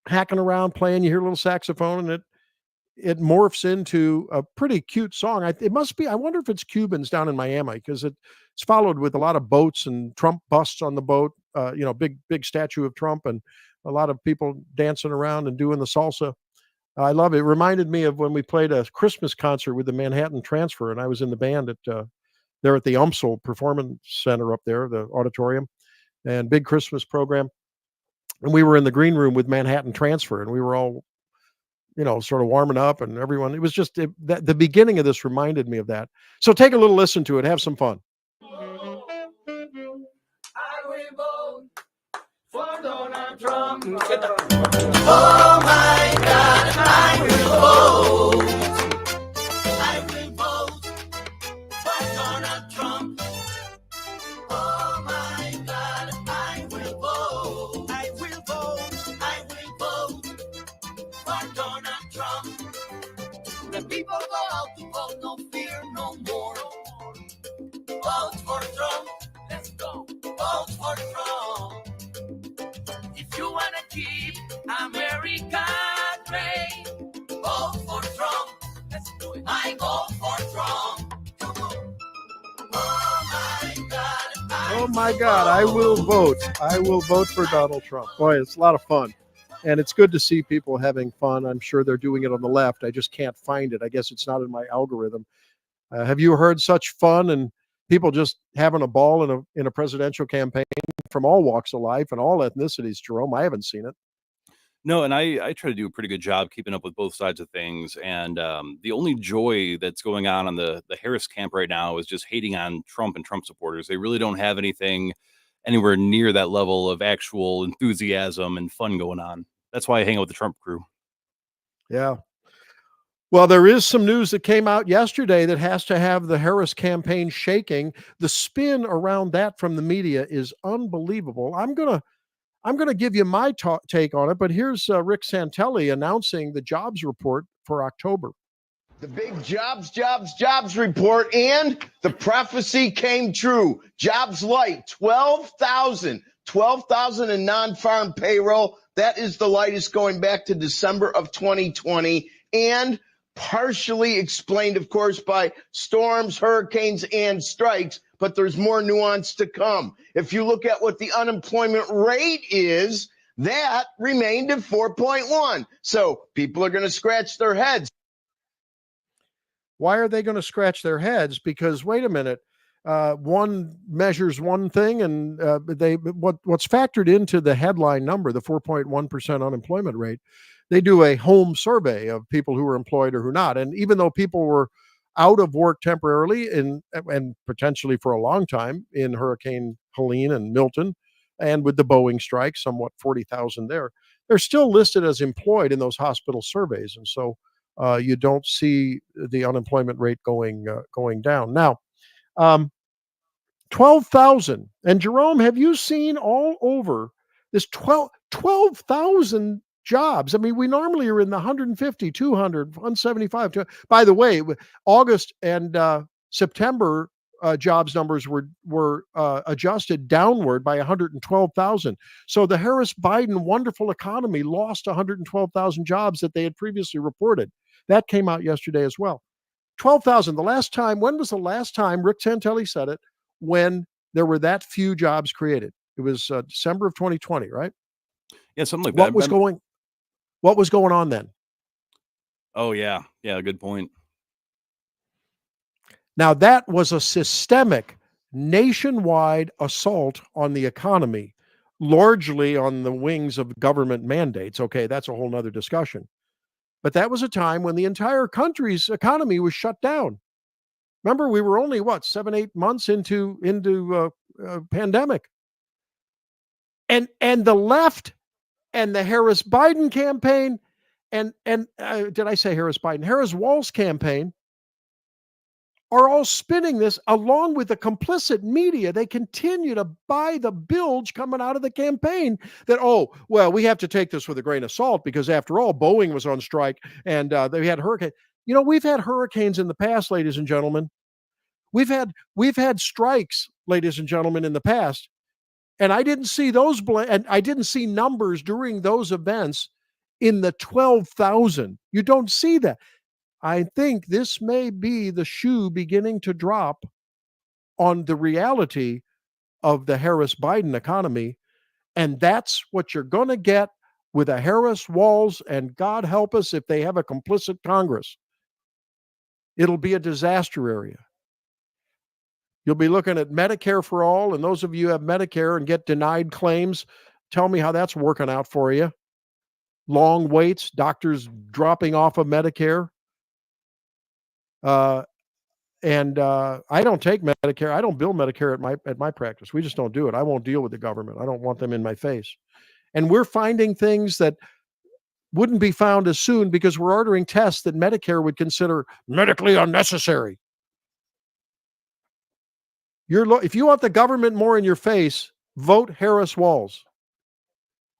hacking around playing. You hear a little saxophone, and it morphs into a pretty cute song. It must be. I wonder if it's Cubans down in Miami, because it's followed with a lot of boats and Trump busts on the boat. Big statue of Trump and a lot of people dancing around and doing the salsa. I love it. It reminded me of when we played a Christmas concert with the Manhattan Transfer, and I was in the band there at the UMSL Performance Center up there, the auditorium, and big Christmas program. And we were in the green room with Manhattan Transfer, and we were all, sort of warming up, and everyone. It was just the beginning of this reminded me of that. So take a little listen to it. Have some fun. I will vote for Donald Trump. Oh my God, I will vote. I will vote for Donald Trump. Oh my God, I will vote. I will vote. I will vote for Donald Trump. The people go out to vote, no fear, no more. Vote for Trump. Let's go. Vote for Trump. If you want to keep America great, vote for Trump. Let's do it. I vote for Trump. Come on. Oh my God. Oh my God, I will vote. I will vote for Donald Trump. Boy, it's a lot of fun. And it's good to see people having fun. I'm sure they're doing it on the left. I just can't find it. I guess it's not in my algorithm. Have you heard such fun and people just having a ball in a presidential campaign from all walks of life and all ethnicities, Jerome? I haven't seen it. No, and I try to do a pretty good job keeping up with both sides of things. And the only joy that's going on the Harris camp right now is just hating on Trump and Trump supporters. They really don't have anything anywhere near that level of actual enthusiasm and fun going on. That's why I hang out with the Trump crew. Yeah. Well, there is some news that came out yesterday that has to have the Harris campaign shaking. The spin around that from the media is unbelievable. I'm gonna give you my take on it, but here's Rick Santelli announcing the jobs report for October. The big jobs report, and the prophecy came true. Jobs light, 12,000 in non-farm payroll. That is the lightest going back to December of 2020, and partially explained, of course, by storms, hurricanes, and strikes, but there's more nuance to come. If you look at what the unemployment rate is, that remained at 4.1. So people are going to scratch their heads. Why are they going to scratch their heads? Because wait a minute, one measures one thing, and what's factored into the headline number, the 4.1% unemployment rate. They do a home survey of people who are employed or who not, and even though people were out of work temporarily and potentially for a long time in Hurricane Helene and Milton, and with the Boeing strike, somewhat 40,000 there, they're still listed as employed in those hospital surveys, and so you don't see the unemployment rate going down. Now, 12,000. And Jerome, have you seen all over this 12,000 jobs? I mean, we normally are in the 150, 200, 175. By the way, August and September jobs numbers were adjusted downward by 112,000. So the Harris-Biden wonderful economy lost 112,000 jobs that they had previously reported. That came out yesterday as well. 12,000. When was the last time, Rick Santelli said it, when there were that few jobs created? It was December of 2020, right? Yeah, something like What that. was going on then? Oh, yeah. Yeah, good point. Now, that was a systemic nationwide assault on the economy, largely on the wings of government mandates. Okay, that's a whole nother discussion. But that was a time when the entire country's economy was shut down. Remember, we were only, 7-8 months into pandemic. And the left and the Harris-Biden campaign and did I say Harris-Biden? Harris-Walz campaign are all spinning this along with the complicit media. They continue to buy the bilge coming out of the campaign that, we have to take this with a grain of salt because after all, Boeing was on strike and they had hurricane. You know, we've had hurricanes in the past, ladies and gentlemen. We've had strikes, ladies and gentlemen, in the past. And I didn't see and I didn't see numbers during those events in the 12,000. You don't see that. I think this may be the shoe beginning to drop on the reality of the Harris-Biden economy. And that's what you're going to get with a Harris-Walz, and God help us if they have a complicit Congress. It'll be a disaster area. You'll be looking at Medicare for all, and those of you who have Medicare and get denied claims, tell me how that's working out for you. Long waits, doctors dropping off of Medicare. I don't take Medicare. I don't bill Medicare at my practice. We just don't do it. I won't deal with the government. I don't want them in my face. And we're finding things that wouldn't be found as soon because we're ordering tests that Medicare would consider medically unnecessary. If you want the government more in your face, vote Harris-Walz.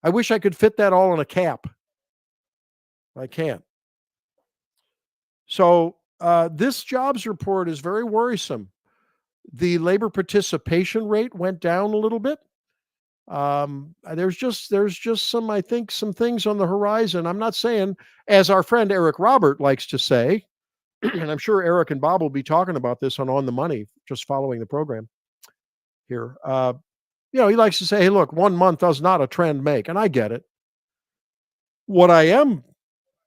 I wish I could fit that all in a cap. I can't. So this jobs report is very worrisome. The labor participation rate went down a little bit. There's just some things on the horizon. I'm not saying, as our friend Eric Robert likes to say, and I'm sure Eric and Bob will be talking about this on the Money, just following the program here. He likes to say, hey, look, 1 month does not a trend make. And I get it. What I am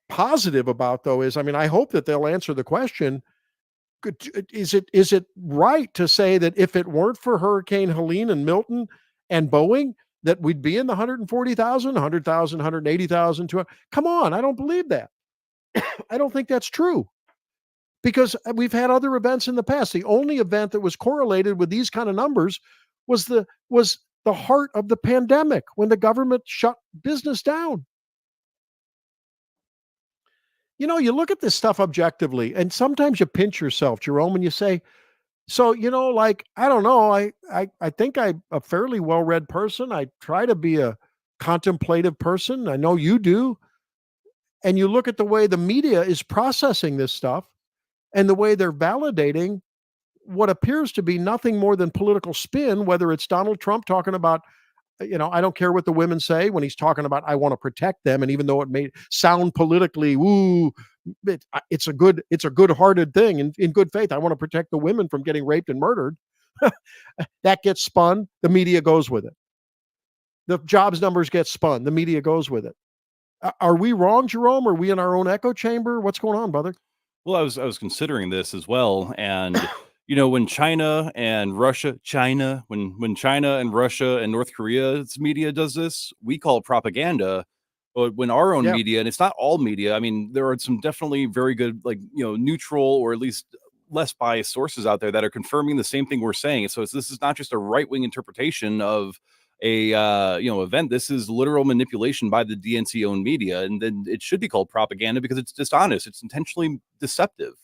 positive about, though, is, I hope that they'll answer the question. Is it right to say that if it weren't for Hurricane Helene and Milton and Boeing, that we'd be in the 140,000, 100,000, 180,000? Come on, I don't believe that. I don't think that's true. Because we've had other events in the past. The only event that was correlated with these kind of numbers was the heart of the pandemic, when the government shut business down. You know, you look at this stuff objectively, and sometimes you pinch yourself, Jerome, and you say, so, like, I don't know, I think I'm a fairly well-read person. I try to be a contemplative person. I know you do. And you look at the way the media is processing this stuff and the way they're validating what appears to be nothing more than political spin, whether it's Donald Trump talking about, I don't care what the women say when he's talking about, I want to protect them. And even though it may sound politically, it's a good-hearted thing. In good faith, I want to protect the women from getting raped and murdered. That gets spun. The media goes with it. The jobs numbers get spun. The media goes with it. Are we wrong, Jerome? Are we in our own echo chamber? What's going on, brother? Well, I was considering this as well, and when China and Russia, when China and Russia and North Korea's media does this, we call it propaganda. But when our own media, and it's not all media, I mean, there are some definitely very good, neutral or at least less biased sources out there that are confirming the same thing we're saying. So this is not just a right-wing interpretation of a event. This is literal manipulation by the DNC owned media, and then it should be called propaganda because it's dishonest. It's intentionally deceptive.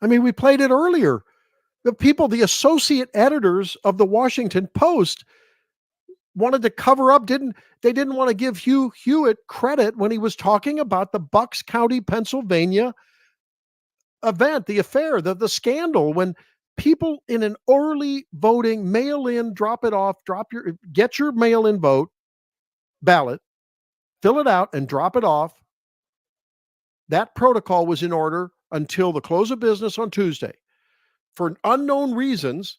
I mean, we played it earlier. The associate editors of the Washington Post wanted to cover up, didn't want to give Hugh Hewitt credit when he was talking about the Bucks County, Pennsylvania event, the affair, the scandal, when people in an early voting, mail in, drop it off, get your mail-in vote ballot, fill it out and drop it off. That protocol was in order until the close of business on Tuesday. For unknown reasons,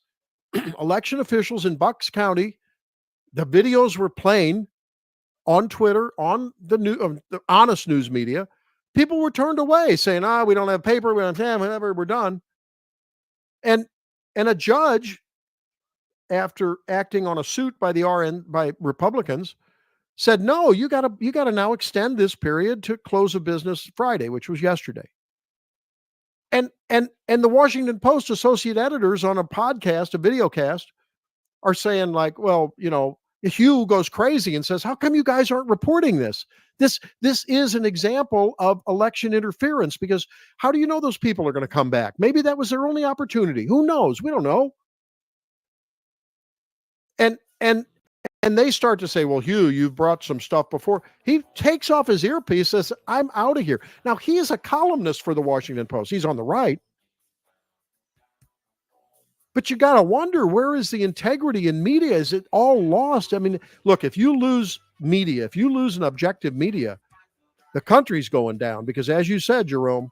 election officials in Bucks County, the videos were playing on Twitter, on the honest news media. People were turned away saying, we don't have paper, we don't have whatever, we're done. And a judge, after acting on a suit by by Republicans, said, no, you gotta now extend this period to close of business Friday, which was yesterday. And the Washington Post associate editors on a podcast, a video cast, are saying like, well, Hugh goes crazy and says, how come you guys aren't reporting this? This is an example of election interference, because how do you know those people are going to come back? Maybe that was their only opportunity. Who knows? We don't know. And they start to say, well, Hugh, you've brought some stuff before. He takes off his earpiece, says, I'm out of here. Now, he is a columnist for the Washington Post. He's on the right. But you got to wonder, where is the integrity in media? Is it all lost? I mean, look, if you lose media, if you lose an objective media, the country's going down. Because as you said, Jerome,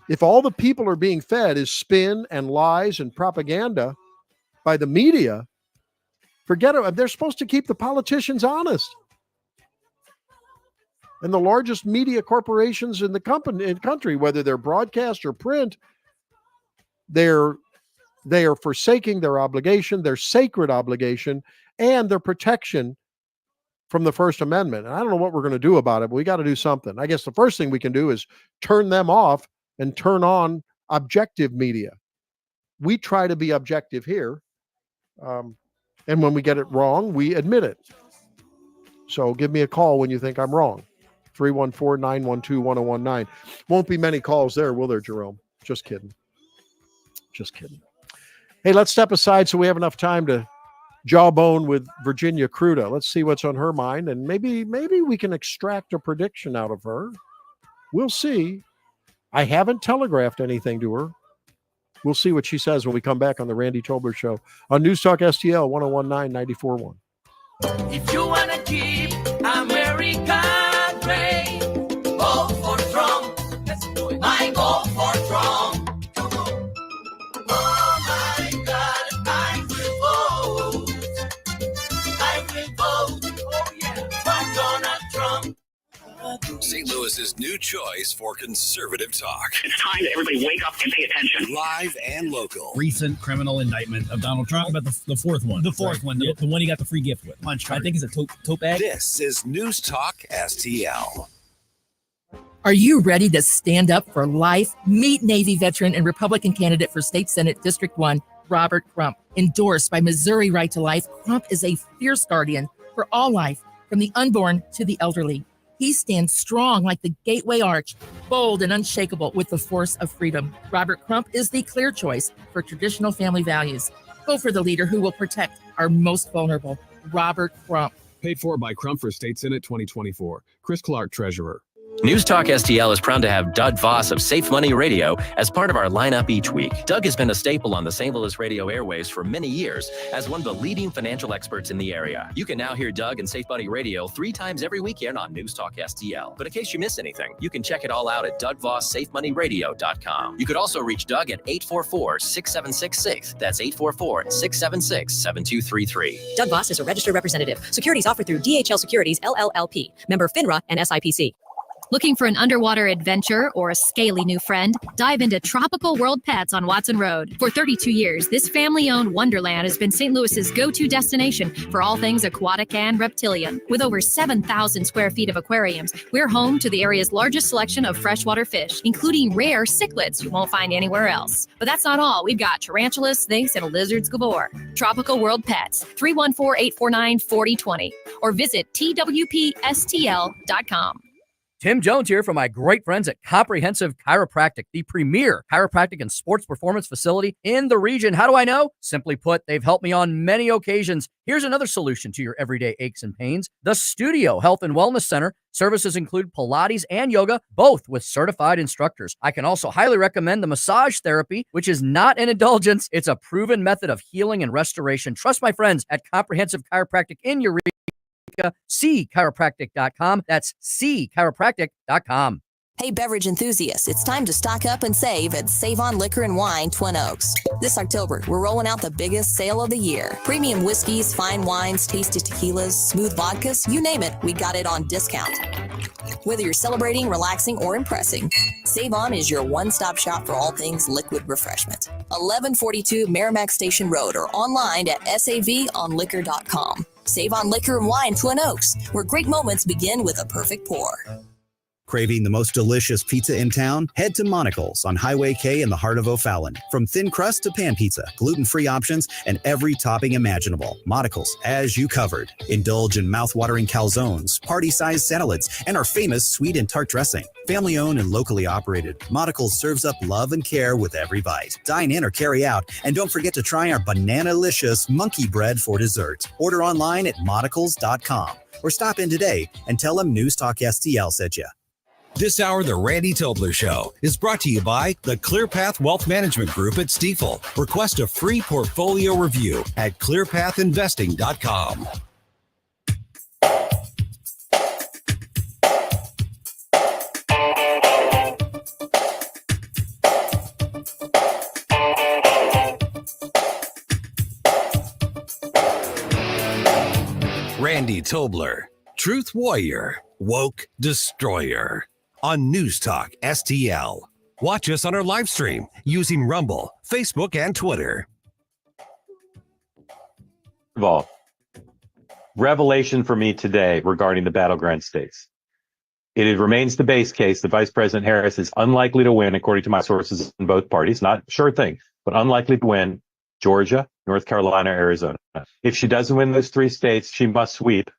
if all the people are being fed is spin and lies and propaganda by the media, forget it. They're supposed to keep the politicians honest. And the largest media corporations in the country, whether they're broadcast or print, they are forsaking their obligation, their sacred obligation, and their protection from the First Amendment. And I don't know what we're going to do about it, but we got to do something. I guess the first thing we can do is turn them off and turn on objective media. We try to be objective here. And when we get it wrong, we admit it. So give me a call when you think I'm wrong. 314-912-1019. Won't be many calls there, will there, Jerome? Just kidding. Just kidding. Hey, let's step aside so we have enough time to jawbone with Virginia Kruta. Let's see what's on her mind, and maybe we can extract a prediction out of her. We'll see. I haven't telegraphed anything to her. We'll see what she says when we come back on the Randy Tobler Show on News Talk STL 1019-94.1. If you want to keep America great, vote for Trump. Let's do it. My vote for Trump. Oh my God, I will vote. I will vote. Oh yeah, for Donald Trump. St. Louis's new choice for conservative talk. It's time that everybody wake up and pay attention. Live and local. Recent criminal indictment of Donald Trump, about the fourth one. The fourth one, the one he got the free gift with. Lunch card. I think it's a tote bag. This is News Talk STL. Are you ready to stand up for life? Meet Navy veteran and Republican candidate for State Senate District 1, Robert Crump. Endorsed by Missouri Right to Life, Crump is a fierce guardian for all life, from the unborn to the elderly. He stands strong like the Gateway Arch, bold and unshakable with the force of freedom. Robert Crump is the clear choice for traditional family values. Go for the leader who will protect our most vulnerable. Robert Crump. Paid for by Crump for State Senate 2024. Chris Clark, Treasurer. News Talk STL is proud to have Doug Voss of Safe Money Radio as part of our lineup each week. Doug has been a staple on the St. Louis radio airways for many years as one of the leading financial experts in the area. You can now hear Doug and Safe Money Radio 3 times every weekend on News Talk STL. But in case you miss anything, you can check it all out at DougVossSafeMoneyRadio.com. You could also reach Doug at 844-6766. That's 844-676-7233. Doug Voss is a registered representative. Securities offered through DHL Securities, LLLP. Member FINRA and SIPC. Looking for an underwater adventure or a scaly new friend? Dive into Tropical World Pets on Watson Road. For 32 years, this family-owned wonderland has been St. Louis's go-to destination for all things aquatic and reptilian. With over 7,000 square feet of aquariums, we're home to the area's largest selection of freshwater fish, including rare cichlids you won't find anywhere else. But that's not all. We've got tarantulas, snakes, and lizards galore. Tropical World Pets, 314-849-4020, or visit twpstl.com. Tim Jones here from my great friends at Comprehensive Chiropractic, the premier chiropractic and sports performance facility in the region. How do I know? Simply put, they've helped me on many occasions. Here's another solution to your everyday aches and pains. The Studio Health and Wellness Center. Services include Pilates and yoga, both with certified instructors. I can also highly recommend the massage therapy, which is not an indulgence. It's a proven method of healing and restoration. Trust my friends at Comprehensive Chiropractic in Eureka. cchiropractic.com. That's cchiropractic.com. Hey, beverage enthusiasts, it's time to stock up and save at Save On Liquor and Wine, Twin Oaks. This October, we're rolling out the biggest sale of the year. Premium whiskeys, fine wines, tasty tequilas, smooth vodkas, you name it, we got it on discount. Whether you're celebrating, relaxing, or impressing, Save On is your one-stop shop for all things liquid refreshment. 1142 Merrimack Station Road or online at savonliquor.com. Save On Liquor and Wine, Twin Oaks, where great moments begin with a perfect pour. Craving the most delicious pizza in town? Head to Monocle's on Highway K in the heart of O'Fallon. From thin crust to pan pizza, gluten-free options, and every topping imaginable. Monocle's, as you covered. Indulge in mouth-watering calzones, party-sized salads, and our famous sweet and tart dressing. Family-owned and locally operated, Monocle's serves up love and care with every bite. Dine in or carry out, and don't forget to try our banana-licious monkey bread for dessert. Order online at monocles.com or stop in today and tell them News Talk STL sent you. This hour, The Randy Tobler Show is brought to you by the ClearPath Wealth Management Group at Stifel. Request a free portfolio review at clearpathinvesting.com. Randy Tobler, Truth Warrior, Woke Destroyer. On News Talk STL. Watch us on our live stream using Rumble, Facebook, and Twitter. First of all, revelation for me today regarding the battleground states. It remains the base case that Vice President Harris is unlikely to win, according to my sources in both parties. Not sure thing, but unlikely to win Georgia, North Carolina, Arizona. If she doesn't win those 3 states, she must sweep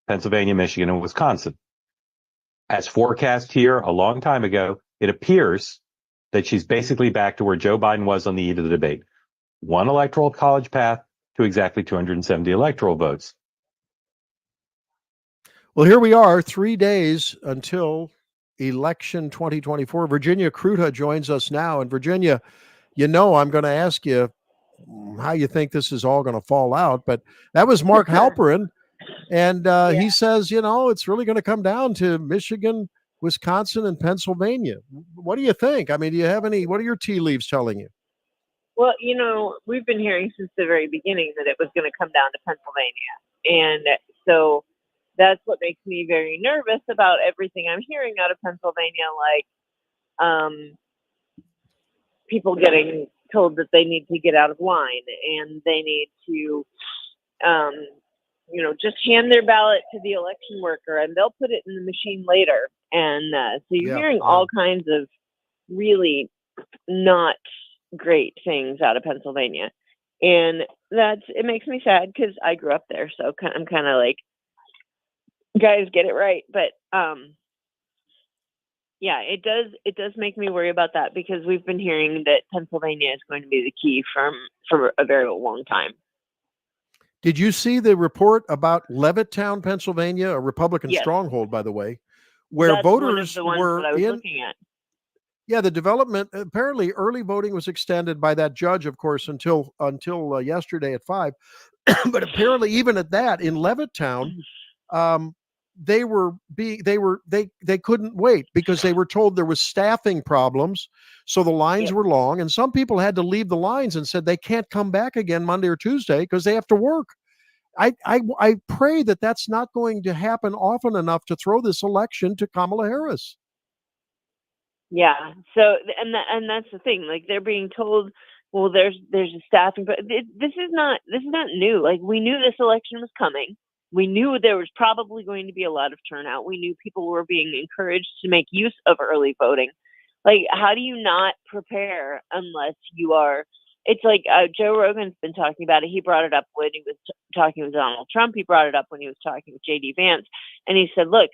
Pennsylvania, Michigan, and Wisconsin. As forecast here a long time ago, it appears that she's basically back to where Joe Biden was on the eve of the debate. 1 electoral college path to exactly 270 electoral votes. Well, here we are, 3 days until election 2024. Virginia Kruta joins us now. And Virginia, you know I'm going to ask you how you think this is all going to fall out. But that was Mark Halperin. And he says, you know, it's really going to come down to Michigan, Wisconsin, and Pennsylvania. What do you think? I mean, do you have any, what are your tea leaves telling you? Well, you know, we've been hearing since the very beginning that it was going to come down to Pennsylvania. And so that's what makes me very nervous about everything I'm hearing out of Pennsylvania, like people getting told that they need to get out of line and they need to, you know, just hand their ballot to the election worker and they'll put it in the machine later. And so you're hearing all kinds of really not great things out of Pennsylvania. And it makes me sad because I grew up there. So I'm kind of like, guys get it right. But yeah, it does make me worry about that, because we've been hearing that Pennsylvania is going to be the key for a very long time. Did you see the report about Levittown, Pennsylvania, a Republican Yes. stronghold, by the way, where That's one of voters the ones were that I was in? looking at. Yeah, the development, apparently early voting was extended by that judge, of course, until yesterday at 5. But apparently, even at that, in Levittown, they couldn't wait because they were told there was staffing problems, so the lines were long, and some people had to leave the lines and said they can't come back again Monday or Tuesday because they have to work. I pray that that's not going to happen often enough to throw this election to Kamala Harris. Yeah. So, and that's the thing. Like, they're being told, well, there's a staffing, but this is not new. Like, we knew this election was coming. We knew there was probably going to be a lot of turnout. We knew people were being encouraged to make use of early voting. Like, how do you not prepare unless you are? It's like Joe Rogan's been talking about it. He brought it up when he was talking with Donald Trump. He brought it up when he was talking with J.D. Vance, and he said, "Look,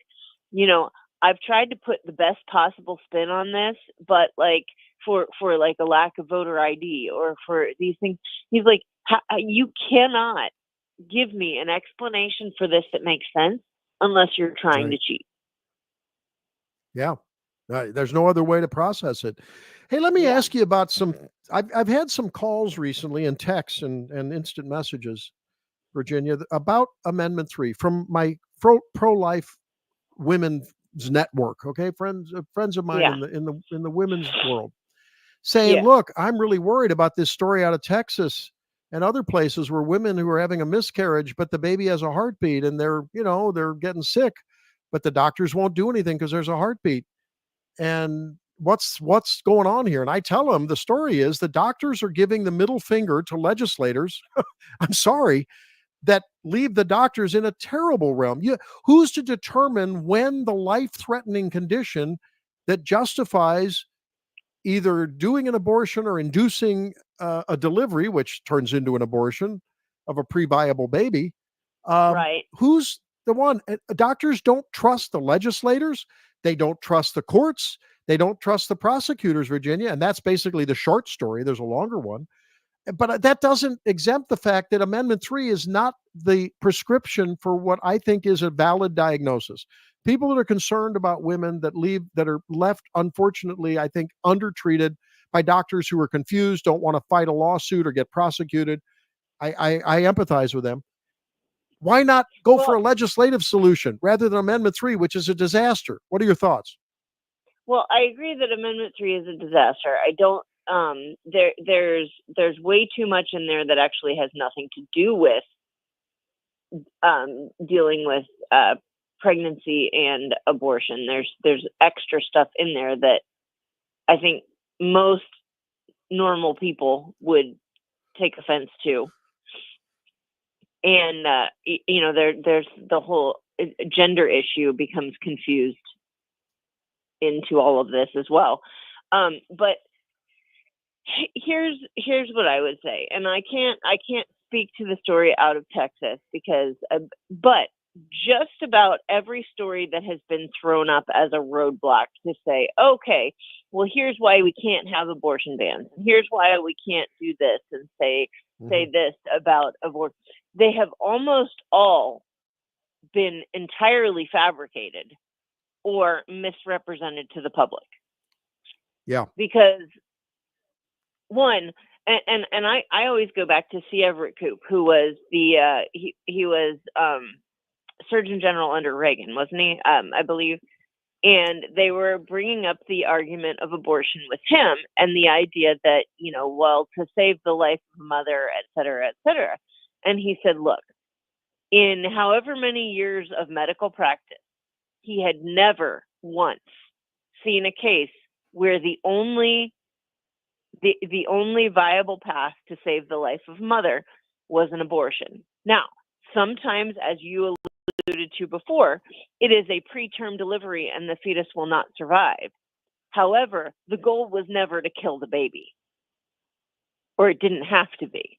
I've tried to put the best possible spin on this, but like for like a lack of voter ID or for these things," he's like, "You cannot give me an explanation for this that makes sense unless you're trying to cheat." Yeah. There's no other way to process it. Hey, let me ask you about some. I've had some calls recently and texts and instant messages, Virginia, about Amendment 3 from my pro-life women's network. Okay, friends of mine in the women's world, saying, "Look, I'm really worried about this story out of Texas and other places where women who are having a miscarriage, but the baby has a heartbeat and they're getting sick, but the doctors won't do anything because there's a heartbeat. And what's going on here?" And I tell them the story is the doctors are giving the middle finger to legislators. I'm sorry, that leave the doctors in a terrible realm. Who's to determine when the life-threatening condition that justifies either doing an abortion or inducing a delivery, which turns into an abortion of a pre-viable baby? Right. Who's the one? Doctors don't trust the legislators. They don't trust the courts. They don't trust the prosecutors, Virginia. And that's basically the short story. There's a longer one. But that doesn't exempt the fact that Amendment 3 is not the prescription for what I think is a valid diagnosis. People that are concerned about women that are left, unfortunately, I think, undertreated by doctors who are confused, don't want to fight a lawsuit or get prosecuted. I empathize with them. Why not go for a legislative solution rather than Amendment 3, which is a disaster? What are your thoughts? Well, I agree that Amendment 3 is a disaster. I don't. There's way too much in there that actually has nothing to do with dealing with pregnancy and abortion. There's extra stuff in there that I think most normal people would take offense to. And there's the whole gender issue becomes confused into all of this as well. But here's what I would say, and I can't speak to the story out of Texas because, but just about every story that has been thrown up as a roadblock to say, okay, well, here's why we can't have abortion bans, and here's why we can't do this, and say this about abortion. They have almost all been entirely fabricated or misrepresented to the public. Yeah. Because one, and I always go back to C. Everett Koop, who was he was Surgeon General under Reagan, wasn't he? I believe. And they were bringing up the argument of abortion with him and the idea that, to save the life of a mother, et cetera, et cetera. And he said, look, in however many years of medical practice, he had never once seen a case where the only viable path to save the life of a mother was an abortion. Now, sometimes, as you alluded to before, it is a preterm delivery and the fetus will not survive. However, the goal was never to kill the baby, or it didn't have to be.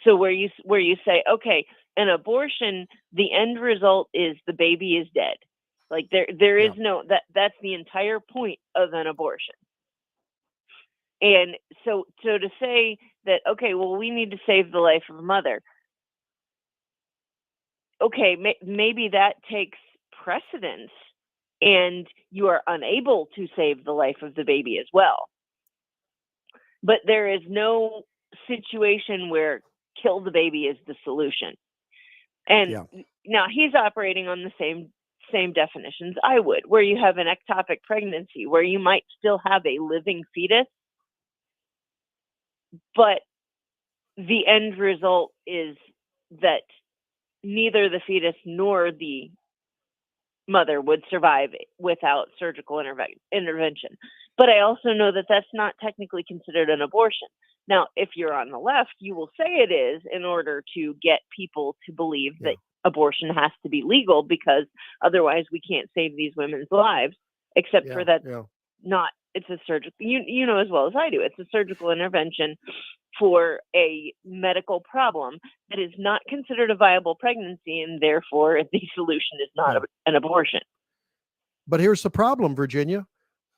So where you say, okay, An abortion, the end result is the baby is dead. Like there is no, that's the entire point of an abortion. And so to say that, okay, well, we need to save the life of a mother. Okay, maybe that takes precedence and you are unable to save the life of the baby as well. But there is no situation where kill the baby is the solution. And now he's operating on the same definitions I would, where you have an ectopic pregnancy, where you might still have a living fetus, but the end result is that neither the fetus nor the mother would survive without surgical intervention. But I also know that that's not technically considered an abortion. Now, if you're on the left, you will say it is in order to get people to believe that abortion has to be legal because otherwise we can't save these women's lives, except for that it's a surgical, you know as well as I do, it's a surgical intervention for a medical problem that is not considered a viable pregnancy, and therefore the solution is not an abortion. But here's the problem, Virginia.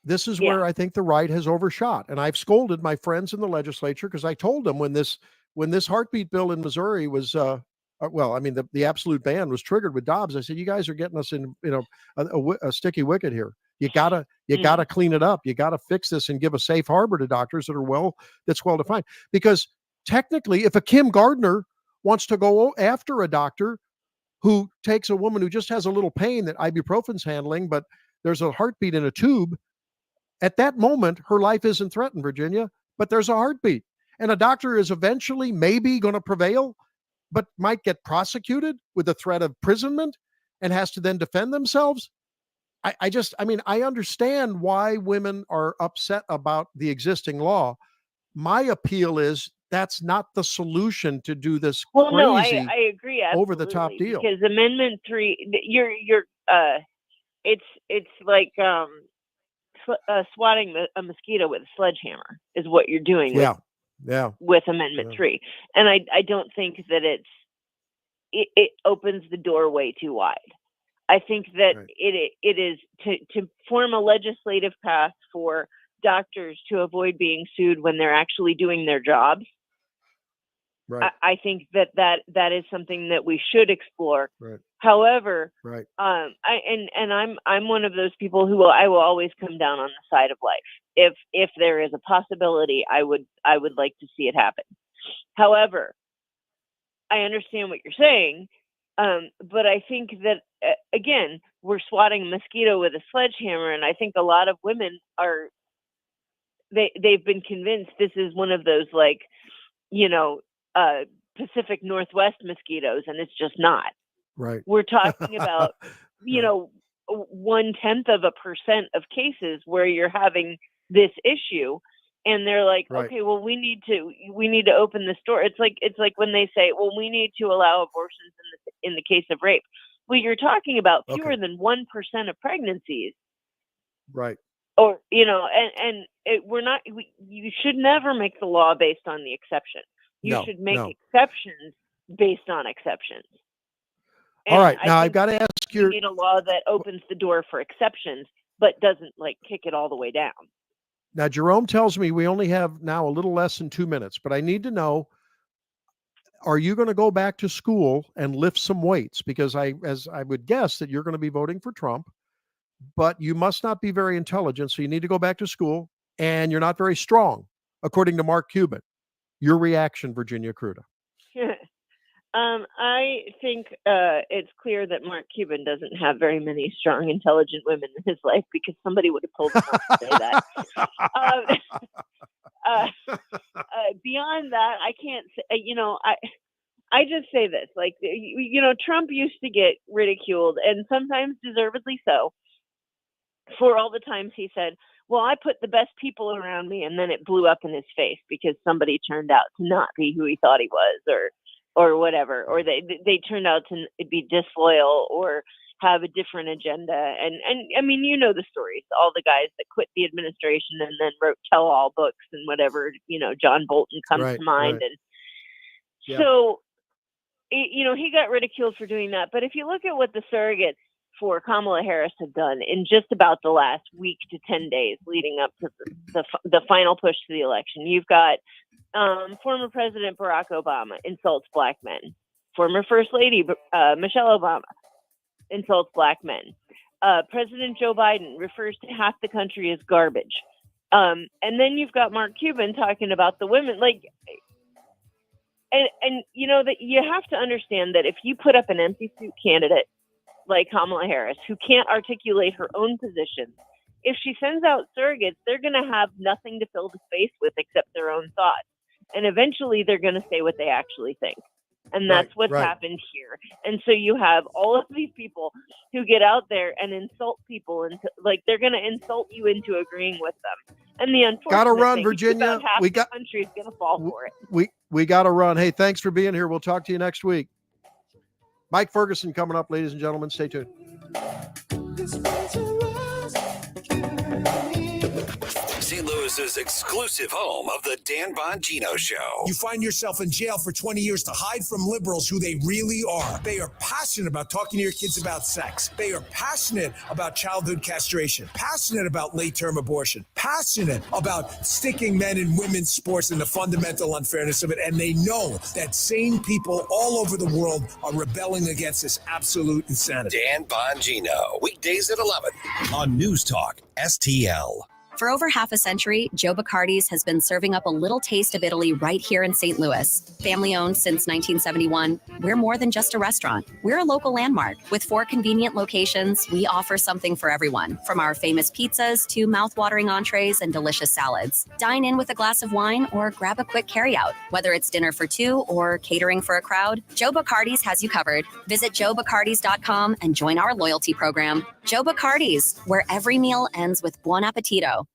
This is where I think the right has overshot. And I've scolded my friends in the legislature because I told them when this heartbeat bill in Missouri was, the absolute ban was triggered with Dobbs. I said, you guys are getting us in, a sticky wicket here. You gotta clean it up. You gotta fix this and give a safe harbor to doctors that's well defined. Because technically, if a Kim Gardner wants to go after a doctor who takes a woman who just has a little pain that ibuprofen's handling, but there's a heartbeat in a tube, at that moment, her life isn't threatened, Virginia, but there's a heartbeat. And a doctor is eventually maybe going to prevail, but might get prosecuted with the threat of imprisonment and has to then defend themselves. I understand why women are upset about the existing law. My appeal is that's not the solution to do this crazy, no, I agree, over the top deal. Because Amendment 3, it's like swatting a mosquito with a sledgehammer is what you're doing. With Amendment 3, and I don't think that it opens the door way too wide. I think that it is to form a legislative path for doctors to avoid being sued when they're actually doing their jobs. Right. I think that is something that we should explore. Right. However, I'm one of those people who I will always come down on the side of life. If there is a possibility, I would like to see it happen. However, I understand what you're saying, but I think that again, we're swatting a mosquito with a sledgehammer, and I think a lot of women they've been convinced this is one of those Pacific Northwest mosquitoes, and it's just not. Right. We're talking about, 0.1% of cases where you're having this issue, and they're like, okay, well, we need to open this door. It's like when they say, well, we need to allow abortions in the case of rape. Well, you're talking about fewer than 1% of pregnancies. Right. Or, you should never make the law based on the exception. You should make exceptions based on exceptions. And all right. Now I've got to ask you. We need a law that opens the door for exceptions, but doesn't kick it all the way down. Now, Jerome tells me we only have now a little less than 2 minutes, but I need to know, are you going to go back to school and lift some weights? Because as I would guess that you're going to be voting for Trump, but you must not be very intelligent. So you need to go back to school, and you're not very strong, according to Mark Cuban. Your reaction, Virginia Kruta? I think it's clear that Mark Cuban doesn't have very many strong, intelligent women in his life, because somebody would have told him not to say that. Beyond that, I can't say, I just say this, Trump used to get ridiculed, and sometimes deservedly so, for all the times he said, well, I put the best people around me, and then it blew up in his face because somebody turned out to not be who he thought he was, or whatever, or they turned out to be disloyal or have a different agenda. And I mean, the stories, all the guys that quit the administration and then wrote tell-all books and whatever, John Bolton comes to mind. And so he got ridiculed for doing that. But if you look at what the surrogates for Kamala Harris have done in just about the last week to 10 days leading up to the final push to the election, you've got former President Barack Obama insults black men. Former First Lady Michelle Obama insults black men. President Joe Biden refers to half the country as garbage. And then you've got Mark Cuban talking about the women. And that you have to understand that if you put up an empty suit candidate like Kamala Harris, who can't articulate her own position, if she sends out surrogates, they're going to have nothing to fill the space with except their own thoughts. And eventually they're going to say what they actually think. And that's what's happened here. And so you have all of these people who get out there and insult people into, they're going to insult you into agreeing with them. And the unfortunate gotta run, thing Virginia. is about half the country is going to fall for it. We got to run. Hey, thanks for being here. We'll talk to you next week. Mike Ferguson coming up, ladies and gentlemen. Stay tuned. St. Louis's exclusive home of the Dan Bongino Show. You find yourself in jail for 20 years to hide from liberals who they really are. They are passionate about talking to your kids about sex. They are passionate about childhood castration, passionate about late-term abortion, passionate about sticking men in women's sports and the fundamental unfairness of it. And they know that sane people all over the world are rebelling against this absolute insanity. Dan Bongino, weekdays at 11 on News Talk STL. For over half a century, Joe Bacardi's has been serving up a little taste of Italy right here in St. Louis. Family owned since 1971, we're more than just a restaurant. We're a local landmark. With 4 convenient locations, we offer something for everyone, from our famous pizzas to mouth-watering entrees and delicious salads. Dine in with a glass of wine or grab a quick carryout. Whether it's dinner for 2 or catering for a crowd, Joe Bacardi's has you covered. Visit joebacardis.com and join our loyalty program. Joe Bacardi's, where every meal ends with buon appetito.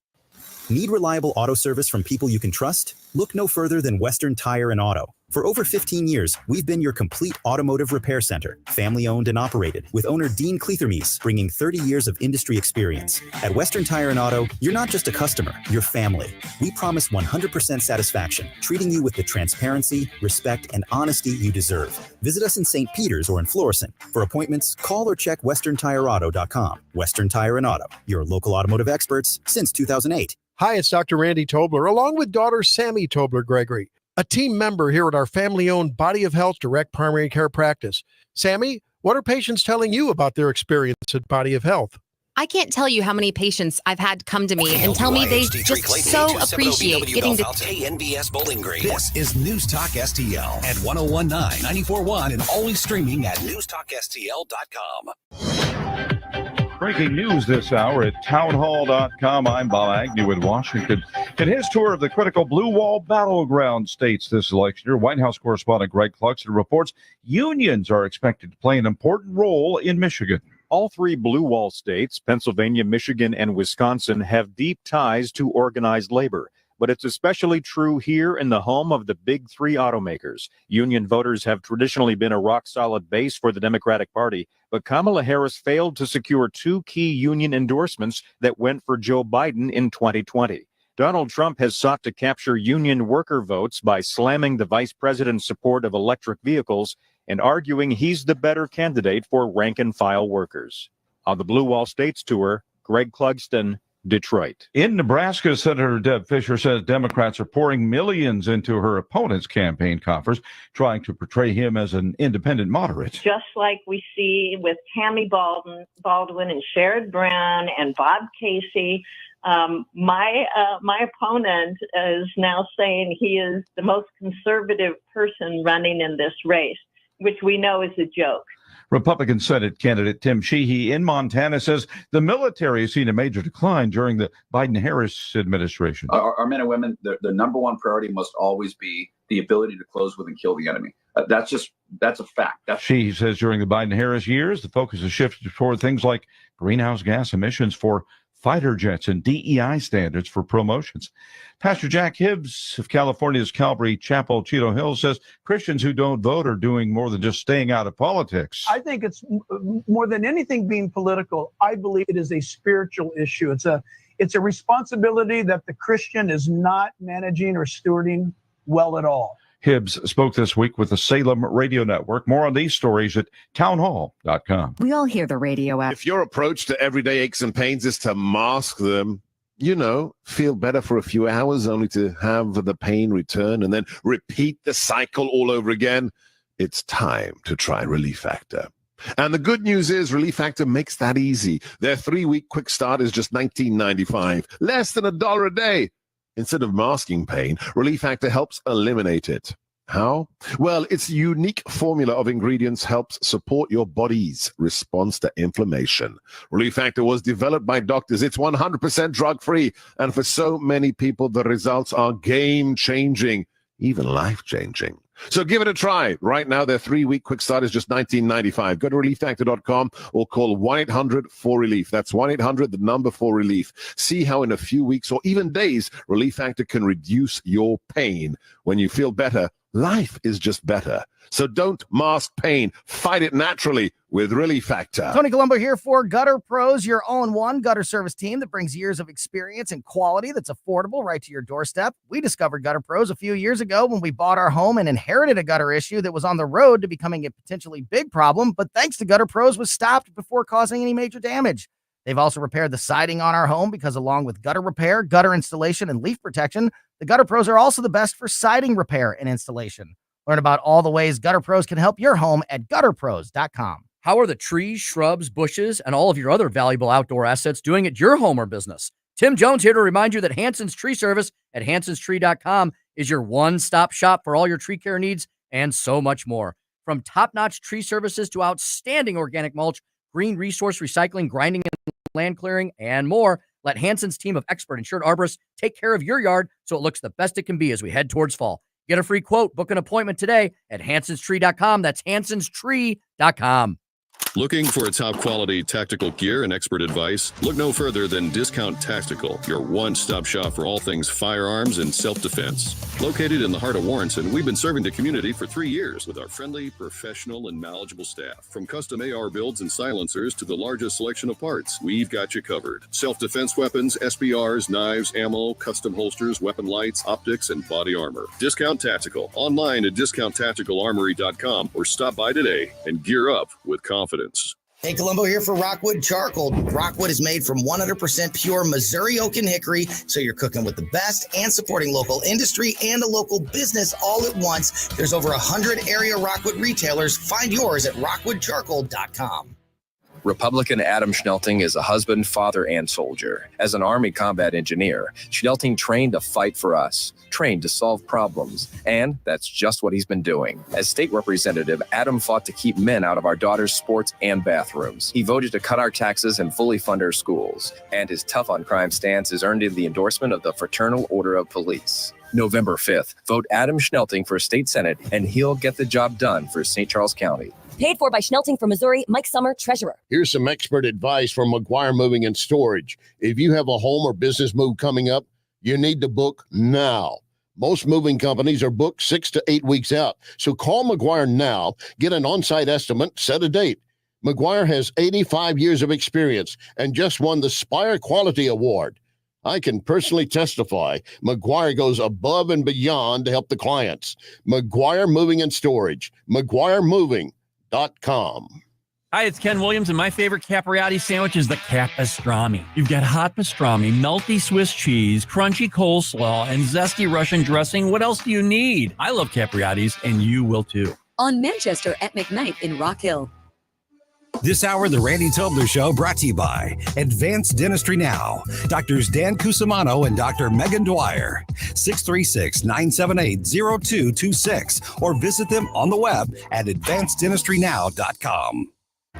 Need reliable auto service from people you can trust? Look no further than Western Tire and Auto. For over 15 years, we've been your complete automotive repair center, family owned and operated, with owner Dean Cleathermes bringing 30 years of industry experience. At Western Tire and Auto, you're not just a customer, you're family. We promise 100% satisfaction, treating you with the transparency, respect, and honesty you deserve. Visit us in St. Peters or in Florissant. For appointments, call or check westerntireauto.com. Western Tire and Auto, your local automotive experts since 2008. Hi, it's Dr. Randy Tobler, along with daughter Sammy Tobler Gregory, a team member here at our family-owned Body of Health Direct Primary Care Practice. Sammy, what are patients telling you about their experience at Body of Health? I can't tell you how many patients I've had come to me and tell me they just so appreciate getting to KNBS Bowling Green. This is News Talk STL at 1019, 94.1, and always streaming at newstalkstl.com. Breaking news this hour at townhall.com. I'm Bob Agnew in Washington. In his tour of the critical Blue Wall battleground states this election year, White House correspondent Greg Clugston reports unions are expected to play an important role in Michigan. All 3 Blue Wall states, Pennsylvania, Michigan, and Wisconsin, have deep ties to organized labor. But it's especially true here in the home of the big 3 automakers. Union voters have traditionally been a rock-solid base for the Democratic Party, but Kamala Harris failed to secure 2 key union endorsements that went for Joe Biden in 2020. Donald Trump has sought to capture union worker votes by slamming the vice president's support of electric vehicles and arguing he's the better candidate for rank-and-file workers. On the Blue Wall States tour, Greg Clugston, Detroit. In Nebraska, Senator Deb Fischer says Democrats are pouring millions into her opponent's campaign coffers, trying to portray him as an independent moderate. Just like we see with Tammy Baldwin and Sherrod Brown and Bob Casey, my opponent is now saying he is the most conservative person running in this race, which we know is a joke. Republican Senate candidate Tim Sheehy in Montana says the military has seen a major decline during the Biden-Harris administration. Our men and women, their number one priority must always be the ability to close with and kill the enemy. That's a fact. Sheehy says during the Biden-Harris years, the focus has shifted toward things like greenhouse gas emissions for fighter jets and DEI standards for promotions. Pastor Jack Hibbs of California's Calvary Chapel, Cheeto Hill, says Christians who don't vote are doing more than just staying out of politics. I think it's more than anything being political. I believe it is a spiritual issue. It's a responsibility that the Christian is not managing or stewarding well at all. Hibbs spoke this week with the Salem Radio Network. More on these stories at townhall.com. We all hear the radio app. If your approach to everyday aches and pains is to mask them, feel better for a few hours only to have the pain return and then repeat the cycle all over again, it's time to try Relief Factor. And the good news is Relief Factor makes that easy. Their 3-week quick start is just $19.95, less than $1 a day. Instead of masking pain, Relief Factor helps eliminate it. How? Well, its unique formula of ingredients helps support your body's response to inflammation. Relief Factor was developed by doctors. It's 100% drug-free. And for so many people, the results are game-changing, even life-changing. So give it a try. Right now, their 3-week quick start is just $19.95. Go to relieffactor.com or call 1-800-4RELIEF. That's 1-800-4RELIEF. See how in a few weeks or even days, Relief Factor can reduce your pain. When you feel better, life is just better. So don't mask pain. Fight it naturally with Relief Factor. Tony Colombo here for Gutter Pros, your all-in-one gutter service team that brings years of experience and quality that's affordable right to your doorstep. We discovered Gutter Pros a few years ago when we bought our home and inherited a gutter issue that was on the road to becoming a potentially big problem, but thanks to Gutter Pros was stopped before causing any major damage. They've also repaired the siding on our home because along with gutter repair, gutter installation, and leaf protection, the Gutter Pros are also the best for siding repair and installation. Learn about all the ways Gutter Pros can help your home at gutterpros.com. How are the trees, shrubs, bushes, and all of your other valuable outdoor assets doing at your home or business? Tim Jones here to remind you that Hanson's Tree Service at hansonstree.com is your one-stop shop for all your tree care needs and so much more. From top-notch tree services to outstanding organic mulch, green resource recycling, grinding and land clearing, and more, let Hanson's team of expert insured arborists take care of your yard so it looks the best it can be as we head towards fall. Get a free quote. Book an appointment today at hansonstree.com. That's hansonstree.com. Looking for a top-quality tactical gear and expert advice? Look no further than Discount Tactical, your one-stop shop for all things firearms and self-defense. Located in the heart of Warrenton, we've been serving the community for 3 years with our friendly, professional, and knowledgeable staff. From custom AR builds and silencers to the largest selection of parts, we've got you covered. Self-defense weapons, SBRs, knives, ammo, custom holsters, weapon lights, optics, and body armor. Discount Tactical, online at discounttacticalarmory.com or stop by today and gear up with confidence. Hey, Colombo here for Rockwood Charcoal. Rockwood is made from 100% pure Missouri oak and hickory, so you're cooking with the best and supporting local industry and a local business all at once. There's over 100 area Rockwood retailers. Find yours at rockwoodcharcoal.com. Republican Adam Schnelting is a husband, father, and soldier. As an Army combat engineer, Schnelting trained to fight for us, trained to solve problems, and that's just what he's been doing. As state representative, Adam fought to keep men out of our daughters' sports and bathrooms. He voted to cut our taxes and fully fund our schools. And his tough on crime stance has earned him the endorsement of the Fraternal Order of Police. November 5th, vote Adam Schnelting for state senate, and he'll get the job done for St. Charles County. Paid for by Schnelting for Missouri, Mike Summer, Treasurer. Here's some expert advice from McGuire Moving and Storage. If you have a home or business move coming up, you need to book now. Most moving companies are booked 6 to 8 weeks out. So call McGuire now, get an on-site estimate, set a date. McGuire has 85 years of experience and just won the Spire Quality Award. I can personally testify McGuire goes above and beyond to help the clients. McGuire Moving and Storage, McGuireMoving.com. Hi, it's Ken Williams, and my favorite Capriati sandwich is the Cap Pastrami. You've got hot pastrami, melty Swiss cheese, crunchy coleslaw, and zesty Russian dressing. What else do you need? I love Capriati's, and you will too. On Manchester at McKnight in Rock Hill. This hour, The Randy Tobler Show, brought to you by Advanced Dentistry Now. Doctors Dan Cusimano and Dr. Megan Dwyer. 636-978-0226. Or visit them on the web at advanceddentistrynow.com.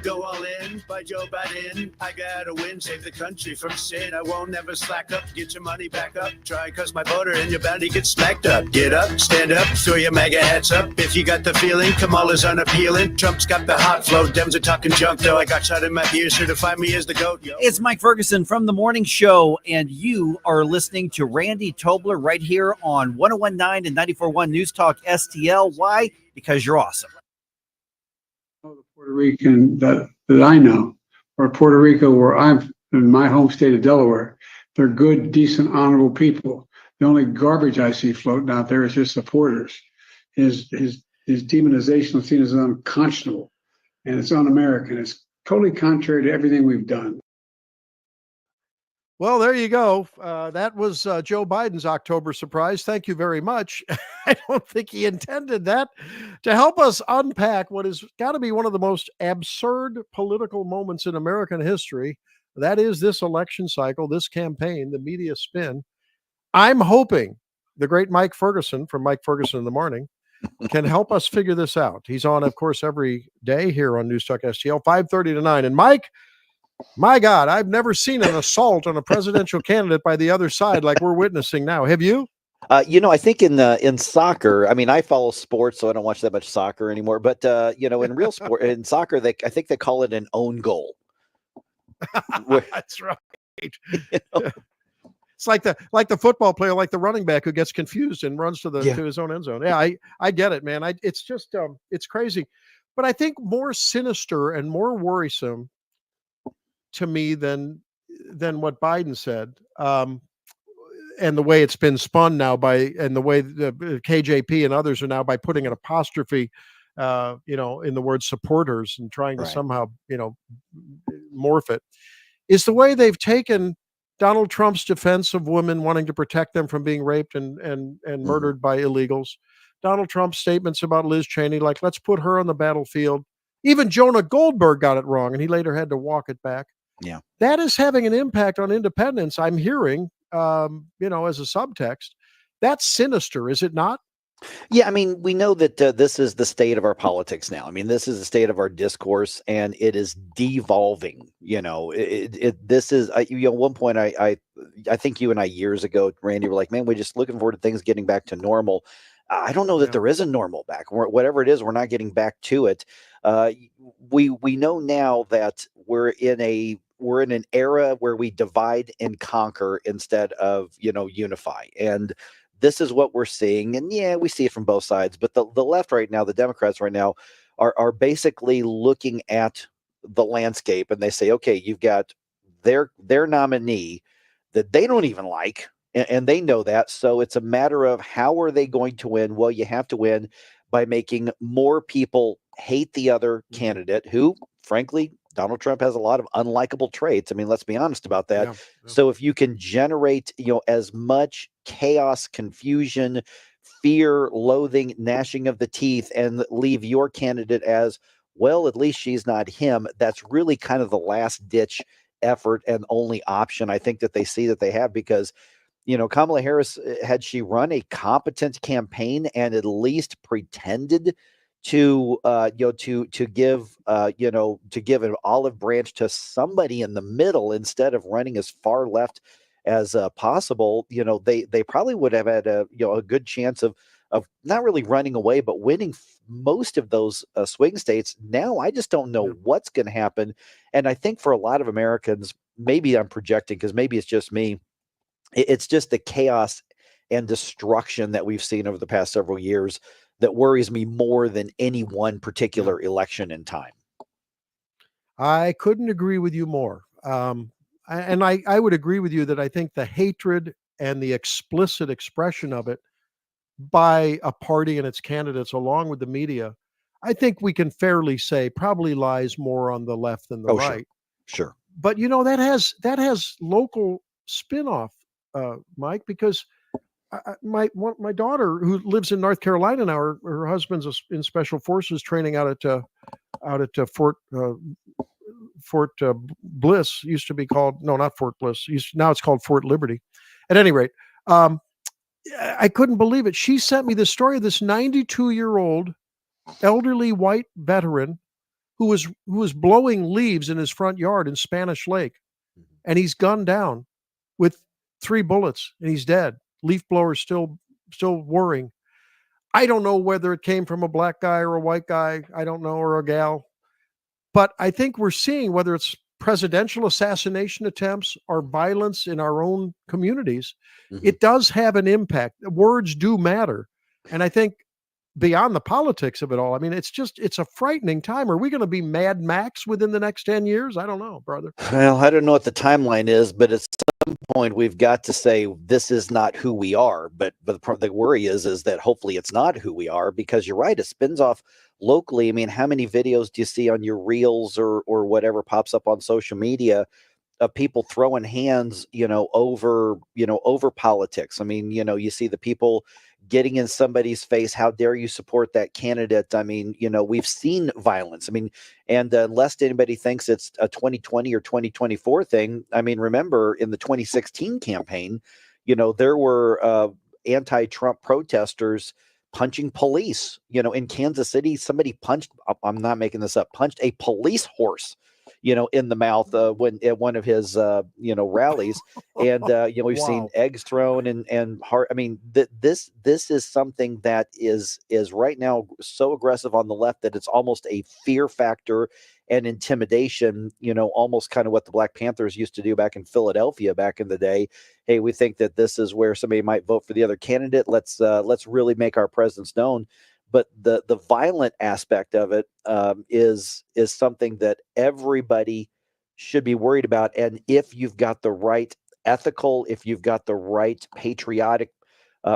Go all in, by Joe Biden. I gotta win, save the country from sin. I won't never slack up, get your money back up. Try cause my voter and your bounty gets smacked up. Get up, stand up, throw your MAGA hats up. If you got the feeling, Kamala's unappealing. Trump's got the hot flow, Dems are talking junk though. I got shot in my ear, certify me as the GOAT, yo. It's Mike Ferguson from The Morning Show, and you are listening to Randy Tobler right here on 101.9 and 94.1 News Talk STL. Why? Because you're awesome. Puerto Rican that I know, or Puerto Rico, where I'm in my home state of Delaware, they're good, decent, honorable people. The only garbage I see floating out there is just supporters. his demonization is seen as unconscionable, and it's un-American. It's totally contrary to everything we've done. Well, there you go. That was Joe Biden's October surprise. Thank you very much. I don't think he intended that. To help us unpack what has got to be one of the most absurd political moments in American history, that is this election cycle, this campaign, the media spin. I'm hoping the great Mike Ferguson from Mike Ferguson in the Morning can help us figure this out. He's on, of course, every day here on News Talk STL, 5:30 to 9. And Mike, my God, I've never seen an assault on a presidential candidate by the other side like we're witnessing now. Have you? I think in soccer, I mean, I follow sports, so I don't watch that much soccer anymore. But in real sport, in soccer, I think they call it an own goal. That's right. It's like the football player, like the running back who gets confused and runs to his own end zone. Yeah, I get it, man. It's just it's crazy, but I think more sinister and more worrisome to me than what Biden said, and the way it's been spun now and the way the KJP and others are now by putting an apostrophe, in the word supporters and trying to somehow, morph it, is the way they've taken Donald Trump's defense of women, wanting to protect them from being raped and murdered by illegals. Donald Trump's statements about Liz Cheney, like, let's put her on the battlefield. Even Jonah Goldberg got it wrong, and he later had to walk it back. Yeah. That is having an impact on independence, I'm hearing, as a subtext. That's sinister, is it not? Yeah, I mean, we know that this is the state of our politics now. I mean, this is the state of our discourse, and it is devolving. This is, one point I think you and I years ago, Randy, were like, man, we're just looking forward to things getting back to normal. I don't know that there is a normal back. Whatever it is, we're not getting back to it. We know now that we're in an era where we divide and conquer instead of, unify. And this is what we're seeing. And yeah, we see it from both sides. But the left right now, the Democrats right now, are basically looking at the landscape, and they say, okay, you've got their nominee that they don't even like, and they know that. So it's a matter of how are they going to win? Well, you have to win by making more people hate the other candidate, who, frankly, Donald Trump has a lot of unlikable traits. I mean, let's be honest about that. Yeah. So if you can generate, as much chaos, confusion, fear, loathing, gnashing of the teeth, and leave your candidate as, well, at least she's not him, that's really kind of the last ditch effort and only option I think that they see that they have, because Kamala Harris, had she run a competent campaign and at least pretended to give an olive branch to somebody in the middle instead of running as far left as possible, they probably would have had a good chance of not really running away, but winning most of those swing states. Now, I just don't know what's going to happen. And I think for a lot of Americans, maybe I'm projecting because maybe it's just me, it's just the chaos and destruction that we've seen over the past several years that worries me more than any one particular election in time. I couldn't agree with you more. And I would agree with you that I think the hatred and the explicit expression of it by a party and its candidates, along with the media, I think we can fairly say probably lies more on the left than the right. Sure. But that has local spin-off, Mike, because my daughter, who lives in North Carolina now, her husband's in special forces training out at Fort Bliss. Used to be called, no, not Fort Bliss. Now it's called Fort Liberty. At any rate, I couldn't believe it. She sent me the story of this 92-year-old elderly white veteran who was blowing leaves in his front yard in Spanish Lake, and he's gunned down with 3 bullets, and he's dead. Leaf blower still whirring. I don't know whether it came from a black guy or a white guy. I don't know, or a gal. But I think we're seeing, whether it's presidential assassination attempts or violence in our own communities, it does have an impact. Words do matter. And I think beyond the politics of it all, I mean, it's a frightening time. Are we going to be Mad Max within the next 10 years? I don't know, brother. Well, I don't know what the timeline is, but it's point we've got to say this is not who we are. But the worry is that hopefully it's not who we are, because you're right, it spins off locally. I mean, how many videos do you see on your reels or whatever pops up on social media of people throwing hands, over politics? I mean, you see the people getting in somebody's face. How dare you support that candidate? I mean, we've seen violence. I mean, and lest anybody thinks it's a 2020 or 2024 thing, I mean, remember in the 2016 campaign, there were anti-Trump protesters punching police. In Kansas City, somebody punched, I'm not making this up, punched a police horse, in the mouth when at one of his rallies. And we've seen eggs thrown and heart. I mean, this is something that is right now so aggressive on the left that it's almost a fear factor and intimidation, almost kind of what the Black Panthers used to do back in Philadelphia back in the day. Hey, we think that this is where somebody might vote for the other candidate. Let's really make our presence known. But the violent aspect of it is something that everybody should be worried about. And if you've got the right ethical, if you've got the right patriotic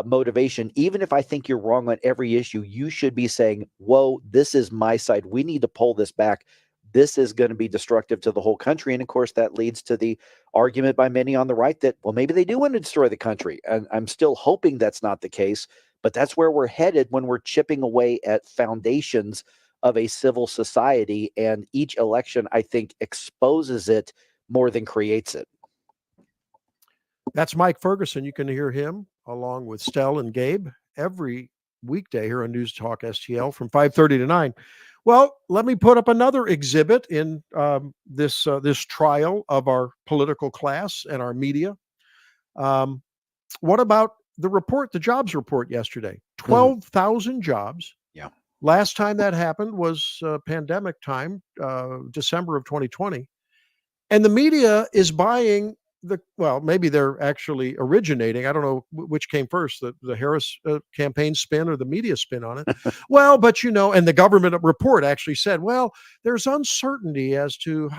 motivation, even if I think you're wrong on every issue, you should be saying, whoa, this is my side. We need to pull this back. This is going to be destructive to the whole country. And of course, that leads to the argument by many on the right that, well, maybe they do want to destroy the country. And I'm still hoping that's not the case. But that's where we're headed when we're chipping away at foundations of a civil society. And each election, I think, exposes it more than creates it. That's Mike Ferguson. You can hear him along with Stell and Gabe every weekday here on News Talk STL from 5:30 to 9. Well, let me put up another exhibit in this trial of our political class and our media. What about the jobs report yesterday? 12,000 jobs. Yeah. Last time that happened was pandemic time, December of 2020. And the media is buying maybe they're actually originating. I don't know which came first, the Harris campaign spin or the media spin on it. Well, but and the government report actually said, well, there's uncertainty as to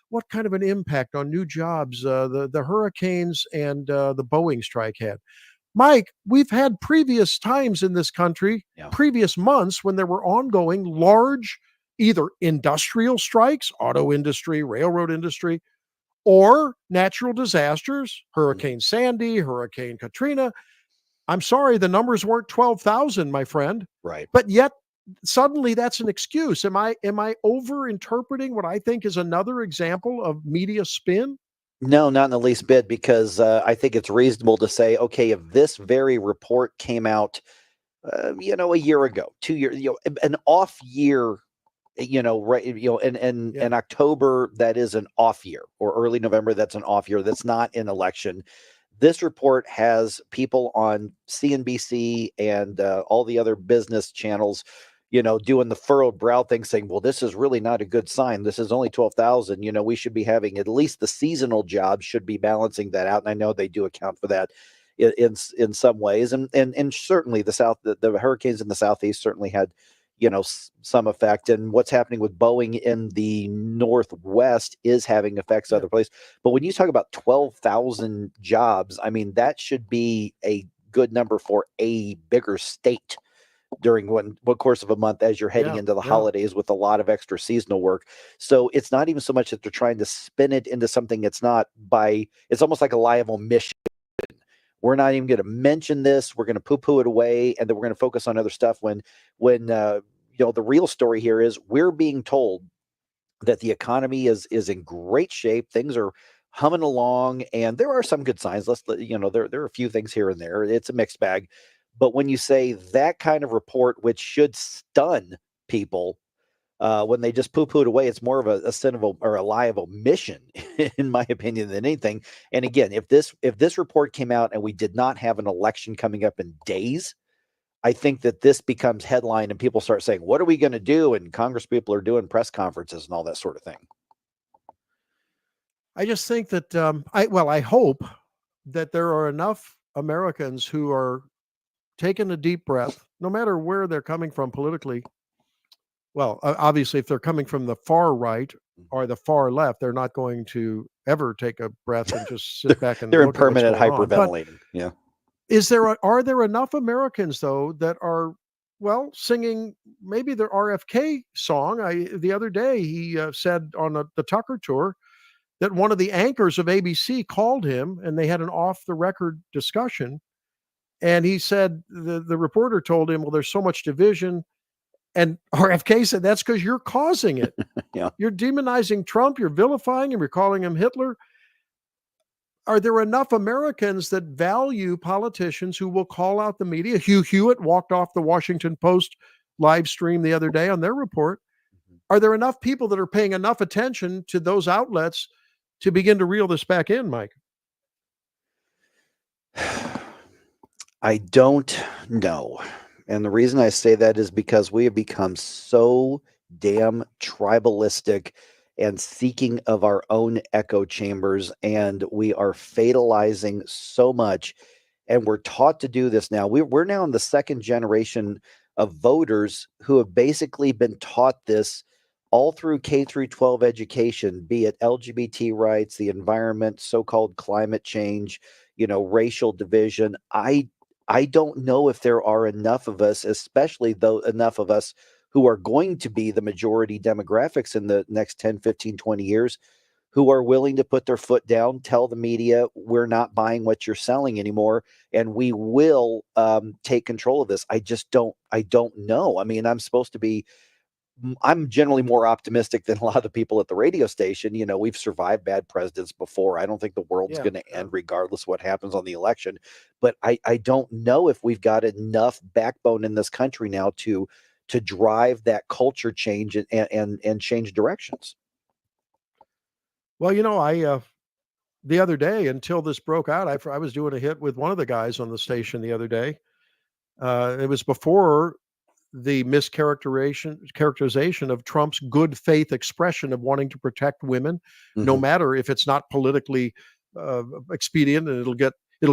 what kind of an impact on new jobs the hurricanes and the Boeing strike had. Mike, we've had previous times in this country, previous months, when there were ongoing large either industrial strikes, auto industry, railroad industry, or natural disasters, Hurricane Sandy, Hurricane Katrina. I'm sorry, the numbers weren't 12,000, my friend. Right. But yet suddenly that's an excuse. Am I over-interpreting what I think is another example of media spin? No, not in the least bit, because I think it's reasonable to say, okay, if this very report came out, a year ago, 2 years, an off year, right, in October, that is an off year, or early November, that's an off year. That's not an election. This report has people on CNBC and all the other business channels, doing the furrowed brow thing, saying, well, this is really not a good sign. This is only 12,000. We should be having at least the seasonal jobs should be balancing that out. And I know they do account for that in some ways. And certainly the hurricanes in the Southeast certainly had, some effect. And what's happening with Boeing in the Northwest is having effects other places. But when you talk about 12,000 jobs, I mean, that should be a good number for a bigger state during one course of a month as you're heading into the holidays with a lot of extra seasonal work. So it's not even so much that they're trying to spin it into something it's not it's almost like a lie of omission. We're not even going to mention this. We're going to poo-poo it away, and then we're going to focus on other stuff when the real story here is we're being told that the economy is in great shape. Things are humming along, and there are some good signs. There are a few things here and there. It's a mixed bag. But when you say that kind of report, which should stun people, when they just poo-poo it away, it's more of a sin of or a lie of omission, in my opinion, than anything. And again, if this report came out and we did not have an election coming up in days, I think that this becomes headline and people start saying, what are we going to do? And Congress people are doing press conferences and all that sort of thing. I just think that I hope that there are enough Americans who are taking a deep breath, no matter where they're coming from politically. Well, obviously, if they're coming from the far right are the far left. They're not going to ever take a breath and just sit back and They're in look at what's permanent going on. But hyperventilating. Yeah. are there enough Americans though that are singing maybe their RFK song? The other day he said on the Tucker tour that one of the anchors of ABC called him and they had an off the record discussion, and he said the reporter told him, well, there's so much division, and RFK said that's because you're causing it. Yeah. You're demonizing Trump, you're vilifying him, you're calling him Hitler. Are there enough Americans that value politicians who will call out the media? Hugh Hewitt walked off the Washington Post live stream the other day on their report. Are there enough people that are paying enough attention to those outlets to begin to reel this back in, Mike? I don't know. And the reason I say that is because we have become so damn tribalistic and seeking of our own echo chambers, and we are fatalizing so much, and we're taught to do this now. We're now in the second generation of voters who have basically been taught this all through K through 12 education, be it LGBT rights, the environment, so-called climate change, racial division. I don't know if there are enough of us, especially though enough of us who are going to be the majority demographics in the next 10, 15, 20 years, who are willing to put their foot down, tell the media, we're not buying what you're selling anymore, and we will take control of this. I don't know. I mean, I'm generally more optimistic than a lot of the people at the radio station. We've survived bad presidents before. I don't think the world's going to end regardless of what happens on the election. But I don't know if we've got enough backbone in this country now to drive that culture change and change directions. Well, the other day, until this broke out, I was doing a hit with one of the guys on the station the other day. It was before the mischaracterization of Trump's good faith expression of wanting to protect women, no matter if it's not politically expedient, and it'll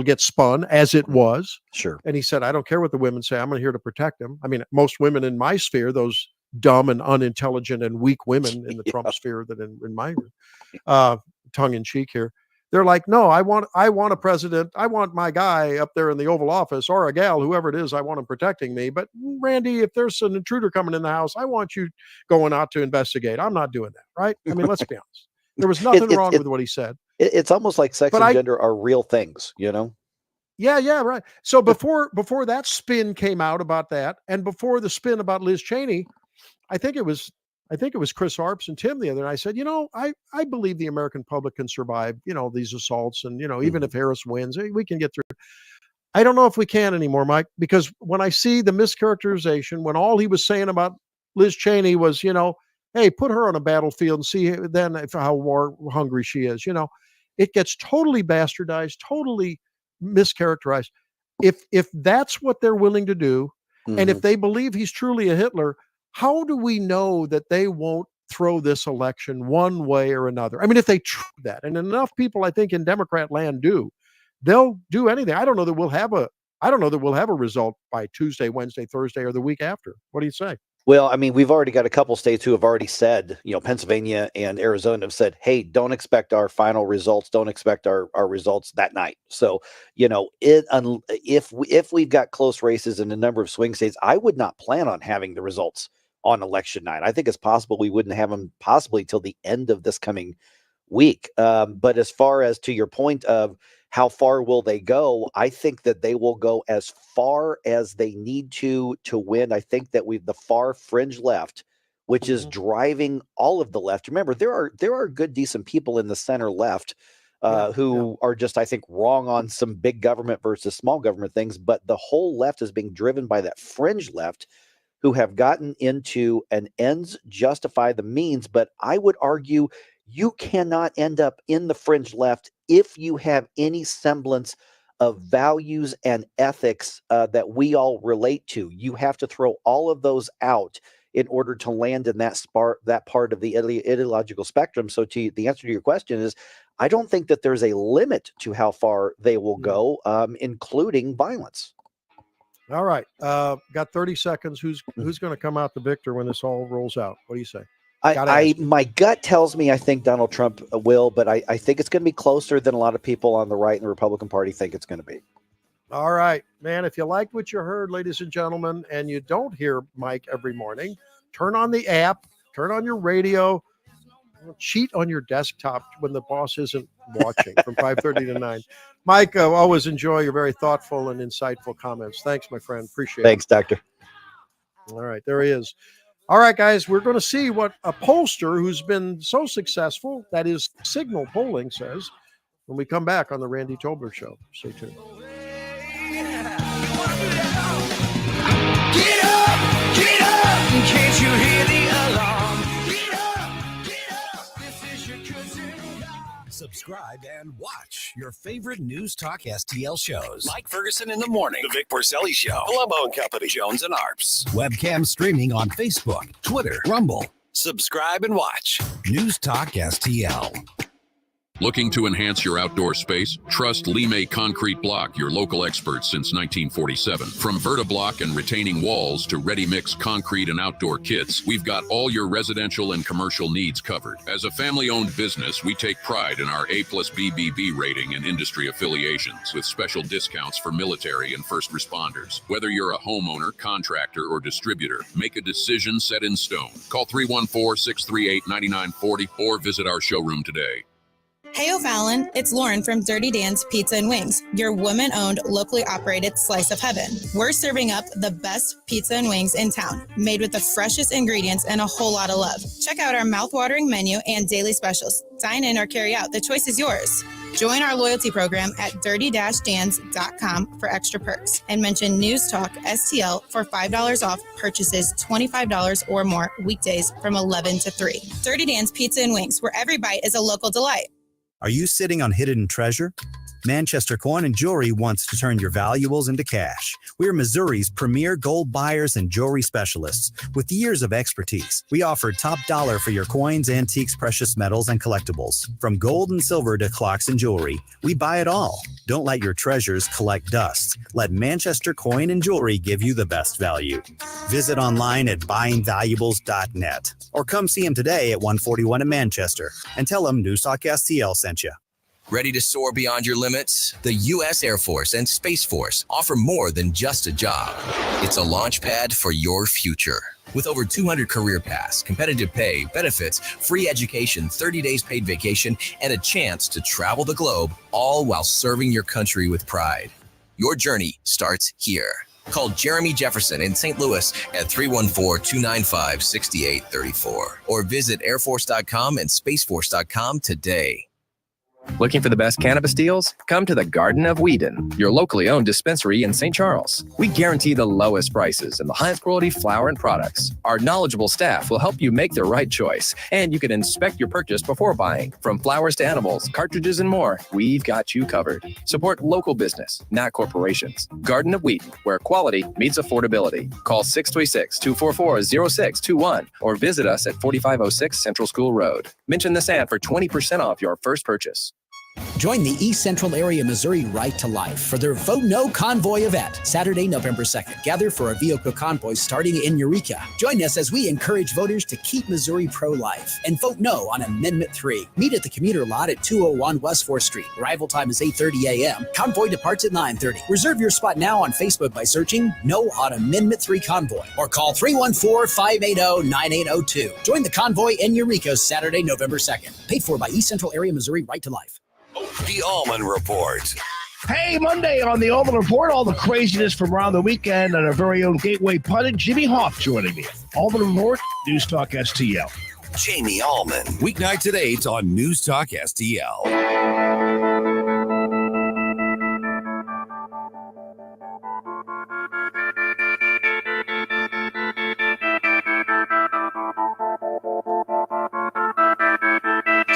get spun as it was. Sure. And he said, I don't care what the women say. I'm here to protect them. I mean, most women in my sphere, those dumb and unintelligent and weak women in the Trump sphere that in my tongue in cheek here, they're like, no, I want a president. I want my guy up there in the Oval Office, or a gal, whoever it is, I want him protecting me. But Randy, if there's an intruder coming in the house, I want you going out to investigate. I'm not doing that, right? I mean, let's be honest. There was nothing wrong with what he said. It's almost like sex and gender are real things, Yeah, right. So before that spin came out about that, and before the spin about Liz Cheney, I think it was Chris Arps and Tim the other night. I said, I believe the American public can survive, these assaults, and even if Harris wins, we can get through. I don't know if we can anymore, Mike, because when I see the mischaracterization, when all he was saying about Liz Cheney was, hey, put her on a battlefield and see then how war hungry she is, it gets totally bastardized, totally mischaracterized. If that's what they're willing to do, and if they believe he's truly a Hitler, how do we know that they won't throw this election one way or another? I mean, if they try that, and enough people, I think, in Democrat land they'll do anything. I don't know that we'll have a result by Tuesday, Wednesday, Thursday, or the week after. What do you say? Well, I mean, we've already got a couple states who have already said, Pennsylvania and Arizona have said, hey, don't expect our final results. Don't expect our results that night. So, if we've got close races in a number of swing states, I would not plan on having the results on election night. I think it's possible we wouldn't have them possibly till the end of this coming week. But as far as to your point of how far will they go, I think that they will go as far as they need to win. I think that the far fringe left, which is driving all of the left. Remember, there are good, decent people in the center left who are just, I think, wrong on some big government versus small government things. But the whole left is being driven by that fringe left, who have gotten into an ends justify the means. But I would argue you cannot end up in the fringe left if you have any semblance of values and ethics that we all relate to. You have to throw all of those out in order to land in that part of the ideological spectrum. So the answer to your question is, I don't think that there's a limit to how far they will go, including violence. All right. Got 30 seconds. Who's going to come out the victor when this all rolls out? What do you say? My gut tells me I think Donald Trump will, but I think it's going to be closer than a lot of people on the right in the Republican Party think it's going to be. All right, man. If you liked what you heard, ladies and gentlemen, and you don't hear Mike every morning, turn on the app, turn on your radio, cheat on your desktop when the boss isn't watching from 5:30 to 9. Mike, always enjoy your very thoughtful and insightful comments. Thanks, my friend. Appreciate it. Thanks, Doctor. All right, there he is. All right, guys, we're going to see what a pollster who's been so successful, that is Signal Polling, says when we come back on the Randy Tobler Show. Stay tuned. Get up, can't you hear the alarm? Get up, this is your cousin. Subscribe and watch your favorite News Talk STL shows. Mike Ferguson in the morning, The Vic Porcelli Show, Columbo and Company, Jones and Arps. Webcam streaming on Facebook, Twitter, Rumble. Subscribe and watch News Talk STL. Looking to enhance your outdoor space? Trust Lime Concrete Block, your local expert since 1947. From Vertiblock and retaining walls to ready-mix concrete and outdoor kits, we've got all your residential and commercial needs covered. As a family-owned business, we take pride in our A+ BBB rating and industry affiliations, with special discounts for military and first responders. Whether you're a homeowner, contractor, or distributor, make a decision set in stone. Call 314-638-9940 or visit our showroom today. Hey O'Fallon, it's Lauren from Dirty Dan's Pizza and Wings, your woman-owned, locally operated slice of heaven. We're serving up the best pizza and wings in town, made with the freshest ingredients and a whole lot of love. Check out our mouth-watering menu and daily specials. Dine in or carry out, the choice is yours. Join our loyalty program at dirty-dans.com for extra perks and mention News Talk STL for $5 off purchases $25 or more weekdays from 11 to 3. Dirty Dan's Pizza and Wings, where every bite is a local delight. Are you sitting on hidden treasure? Manchester Coin and Jewelry wants to turn your valuables into cash. We're Missouri's premier gold buyers and jewelry specialists with years of expertise. We offer top dollar for your coins, antiques, precious metals, and collectibles. From gold and silver to clocks and jewelry, we buy it all. Don't let your treasures collect dust. Let Manchester Coin and Jewelry give you the best value. Visit online at buyingvaluables.net or come see him today at 141 in Manchester and tell him News Talk STL sent you. Ready to soar beyond your limits? The U.S. Air Force and Space Force offer more than just a job. It's a launch pad for your future. With over 200 career paths, competitive pay, benefits, free education, 30 days paid vacation, and a chance to travel the globe, all while serving your country with pride. Your journey starts here. Call Jeremy Jefferson in St. Louis at 314-295-6834 or visit airforce.com and spaceforce.com today. Looking for the best cannabis deals? Come to the Garden of Whedon, your locally owned dispensary in St. Charles. We guarantee the lowest prices and the highest quality flower and products. Our knowledgeable staff will help you make the right choice, and you can inspect your purchase before buying. From flowers to animals, cartridges, and more, we've got you covered. Support local business, not corporations. Garden of Whedon, where quality meets affordability. Call 636-244-0621 or visit us at 4506 Central School Road. Mention this ad for 20% off your first purchase. Join the East Central Area Missouri Right to Life for their Vote No Convoy event, Saturday, November 2nd. Gather for a vehicle convoy starting in Eureka. Join us as we encourage voters to keep Missouri pro-life and vote no on Amendment 3. Meet at the commuter lot at 201 West 4th Street. Arrival time is 8:30 a.m. Convoy departs at 9:30. Reserve your spot now on Facebook by searching No on Amendment 3 Convoy or call 314-580-9802. Join the convoy in Eureka Saturday, November 2nd. Paid for by East Central Area Missouri Right to Life. The Allman Report. Hey, Monday on the Allman Report, all the craziness from around the weekend and our very own Gateway pundit, Jimmy Hoff, joining me. Allman Report, News Talk STL. Jamie Allman. Weeknights at 8 on News Talk STL.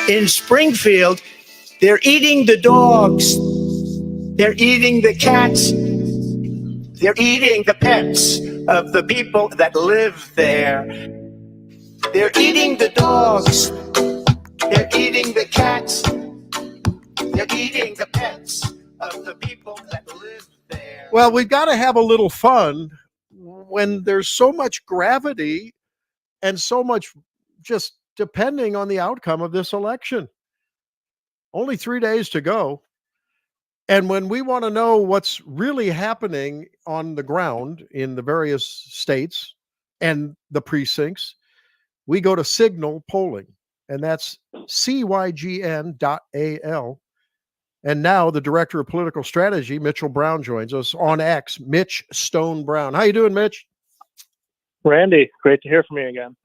In Springfield, they're eating the dogs. They're eating the cats. They're eating the pets of the people that live there. They're eating the dogs. They're eating the cats. They're eating the pets of the people that live there. Well, we've got to have a little fun when there's so much gravity and so much just depending on the outcome of this election. Only 3 days to go. And when we want to know what's really happening on the ground in the various states and the precincts, we go to Signal Polling, and that's cygn.al. And now the director of political strategy, Mitchell Brown, joins us on X. Mitch Stone Brown. How you doing, Mitch? Randy, great to hear from you again.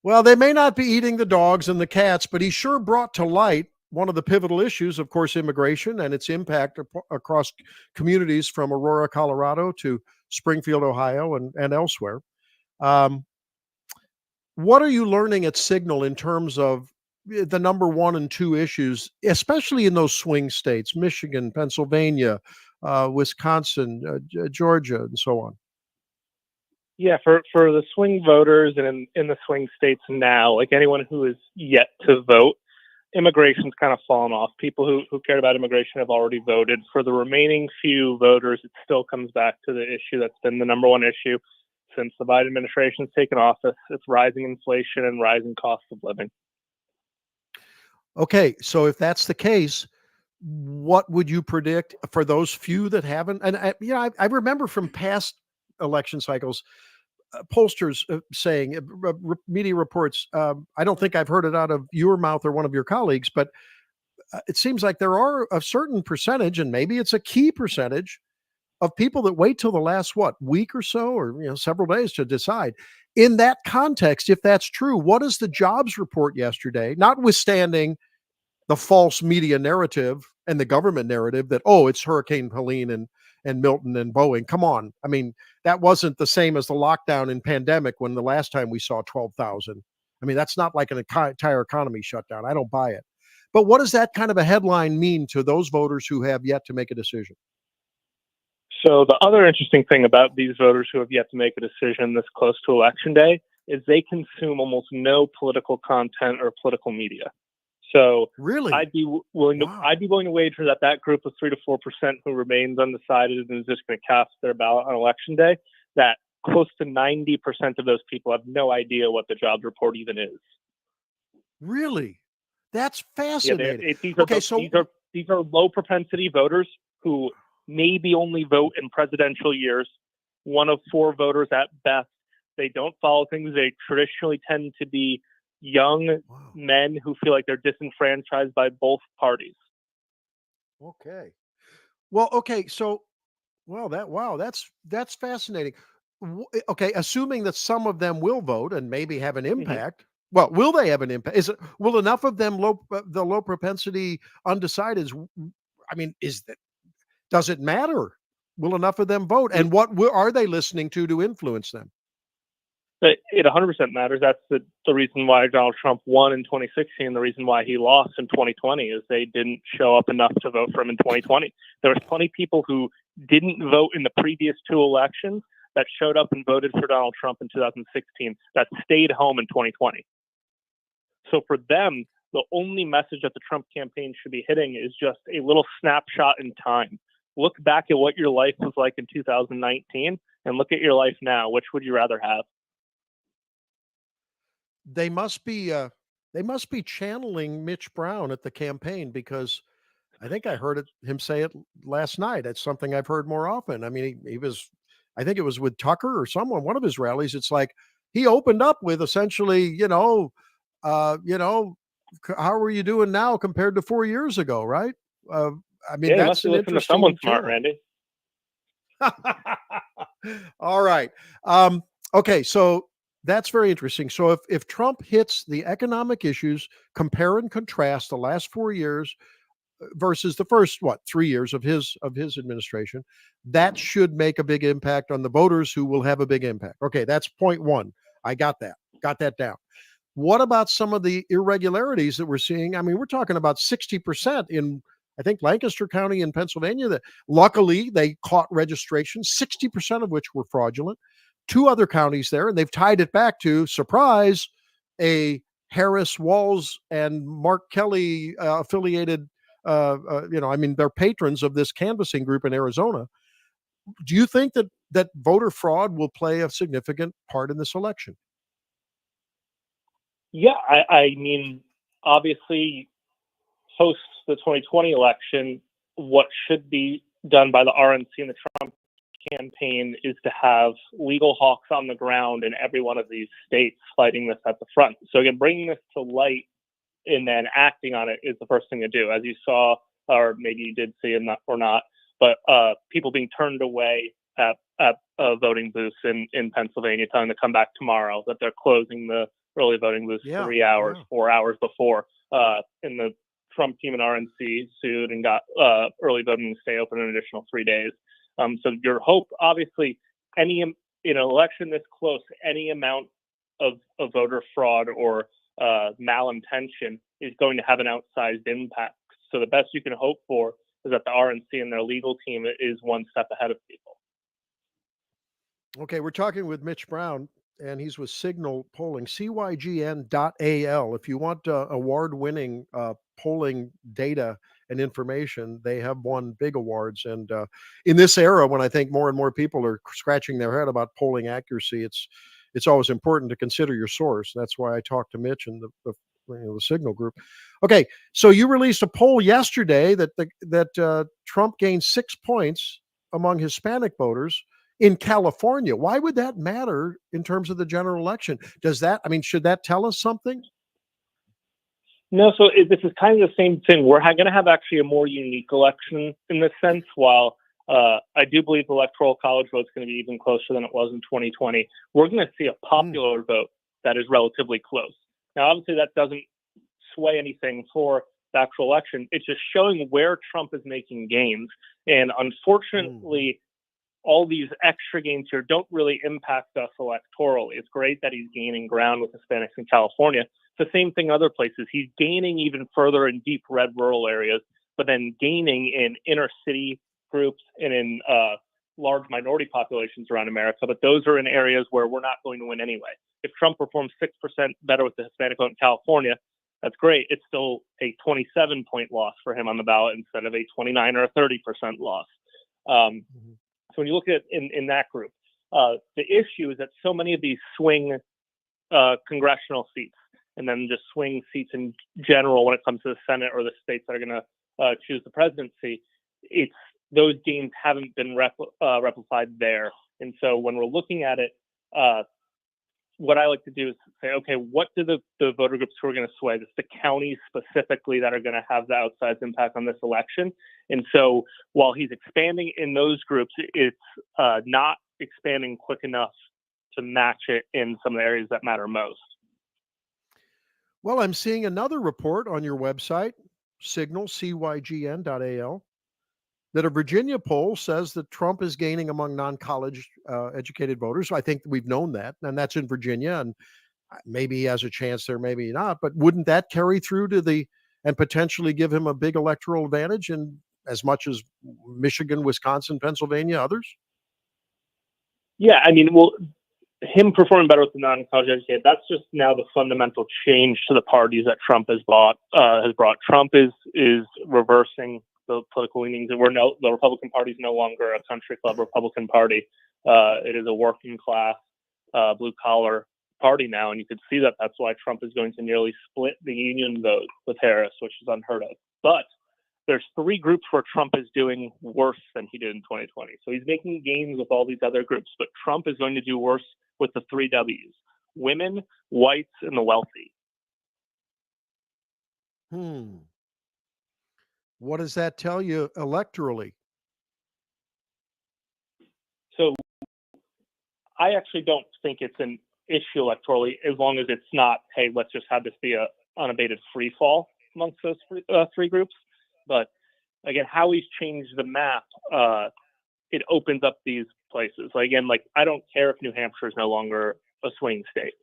Well, they may not be eating the dogs and the cats, but he sure brought to light one of the pivotal issues, of course, immigration and its impact across communities from Aurora, Colorado to Springfield, Ohio, and elsewhere. What are you learning at Signal in terms of the number 1 and 2 issues, especially in those swing states, Michigan, Pennsylvania, Wisconsin, Georgia, and so on? Yeah, for the swing voters and in the swing states now, like anyone who is yet to vote, immigration's kind of fallen off. People who cared about immigration have already voted. For the remaining few voters, it still comes back to the issue that's been the number one issue since the Biden administration's taken office. It's rising inflation and rising cost of living. Okay, so if that's the case, what would you predict for those few that haven't? And I remember from past election cycles, pollsters saying, media reports, I don't think I've heard it out of your mouth or one of your colleagues, but it seems like there are a certain percentage, and maybe it's a key percentage, of people that wait till the last, week or so, or several days to decide. In that context, if that's true, what is the jobs report yesterday, notwithstanding the false media narrative and the government narrative that, it's Hurricane Helene and Milton and Boeing. Come on. I mean, that wasn't the same as the lockdown and pandemic when the last time we saw 12,000. I mean, that's not like an entire economy shut down. I don't buy it. But what does that kind of a headline mean to those voters who have yet to make a decision? So the other interesting thing about these voters who have yet to make a decision this close to Election Day is they consume almost no political content or political media. So really, I'd be willing to wager that group of 3 to 4% who remains undecided and is just going to cast their ballot on Election Day, that close to 90% of those people have no idea what the jobs report even is. Really? That's fascinating. Yeah, these are low propensity voters who maybe only vote in presidential years, one of 4 voters at best. They don't follow things. They traditionally tend to be young men who feel like they're disenfranchised by both parties. Okay. Well, okay. So, that's fascinating. Okay. Assuming that some of them will vote and maybe have an impact. Well, will they have an impact? Will enough of them the low propensity undecideds? I mean, does it matter? Will enough of them vote? And what are they listening to influence them? It 100% matters. That's the reason why Donald Trump won in 2016. The reason why he lost in 2020 is they didn't show up enough to vote for him in 2020. There was plenty of people who didn't vote in the previous 2 elections that showed up and voted for Donald Trump in 2016 that stayed home in 2020. So for them, the only message that the Trump campaign should be hitting is just a little snapshot in time. Look back at what your life was like in 2019 and look at your life now. Which would you rather have? They must be channeling Mitch Brown at the campaign, because I think I heard him say it last night. It's something I've heard more often. I mean, he was, I think it was with Tucker or someone, one of his rallies. It's like he opened up with essentially, how are you doing now compared to 4 years ago, right? I mean, that's an interesting to someone smart, Randy. All right. Okay, so that's very interesting. So if Trump hits the economic issues, compare and contrast the last 4 years versus the first 3 years of his administration, that should make a big impact on the voters who will have a big impact. Okay, that's point 1. I got that down. What about some of the irregularities that we're seeing? I mean, we're talking about 60% in, I think, Lancaster County in Pennsylvania, that luckily they caught registration, 60% of which were fraudulent. 2 other counties there, and they've tied it back to, surprise, a Harris, Walz, and Mark Kelly affiliated, they're patrons of this canvassing group in Arizona. Do you think that voter fraud will play a significant part in this election? Yeah, I mean, obviously, post the 2020 election, what should be done by the RNC and the Trump campaign is to have legal hawks on the ground in every one of these states fighting this at the front. So again, bringing this to light and then acting on it is the first thing to do. As you saw, or maybe you did see it or not, but people being turned away at voting booths in Pennsylvania, telling them to come back tomorrow, that they're closing the early voting booths 3 hours, 4 hours before. And the Trump team and RNC sued and got early voting to stay open an additional 3 days. So your hope, obviously, any in an election this close, any amount of voter fraud or malintention is going to have an outsized impact. So the best you can hope for is that the RNC and their legal team is one step ahead of people. Okay, we're talking with Mitch Brown, and he's with Signal Polling, cygn.al. If you want award-winning polling data and information, they have won big awards. And in this era, when I think more and more people are scratching their head about polling accuracy, it's always important to consider your source. That's why I talked to Mitch and the Signal group. Okay, so you released a poll yesterday that Trump gained 6 points among Hispanic voters in California. Why would that matter in terms of the general election? Should that tell us something? No, so this is kind of the same thing. We're going to have actually a more unique election in this sense. While I do believe the Electoral College vote is going to be even closer than it was in 2020, we're going to see a popular vote that is relatively close. Now, obviously, that doesn't sway anything for the actual election. It's just showing where Trump is making gains. And unfortunately, all these extra gains here don't really impact us electorally. It's great that he's gaining ground with Hispanics in California. It's the same thing other places. He's gaining even further in deep red rural areas, but then gaining in inner city groups and in large minority populations around America. But those are in areas where we're not going to win anyway. If Trump performs 6% better with the Hispanic vote in California, that's great. It's still a 27-point loss for him on the ballot instead of a 29 or a 30% loss. So when you look at in that group, the issue is that so many of these swing congressional seats and then just swing seats in general when it comes to the Senate or the states that are going to choose the presidency, those gains haven't been replicated there. And so when we're looking at it, what I like to do is say, okay, what do the voter groups who are going to sway this, the counties specifically that are going to have the outsized impact on this election? And so while he's expanding in those groups, it's not expanding quick enough to match it in some of the areas that matter most. Well, I'm seeing another report on your website, Signal, cygn.al, that a Virginia poll says that Trump is gaining among non-college educated voters. I think we've known that, and that's in Virginia, and maybe he has a chance there, maybe not. But wouldn't that carry through to and potentially give him a big electoral advantage in as much as Michigan, Wisconsin, Pennsylvania, others? Yeah, I mean, well, him performing better with the non-college educated, that's just now the fundamental change to the parties that Trump has brought. Trump is reversing the political leanings, and the Republican Party is no longer a country club Republican Party. It is a working class, blue collar party now, and you could see that that's why Trump is going to nearly split the union vote with Harris, which is unheard of. But there's 3 groups where Trump is doing worse than he did in 2020. So he's making gains with all these other groups, but Trump is going to do worse with the 3 W's: women, whites, and the wealthy. What does that tell you electorally? So I actually don't think it's an issue electorally, as long as it's not, hey, let's just have this be a unabated free fall amongst those 3 groups. But again, how he's changed the map, it opens up these places. I don't care if New Hampshire is no longer a swing state.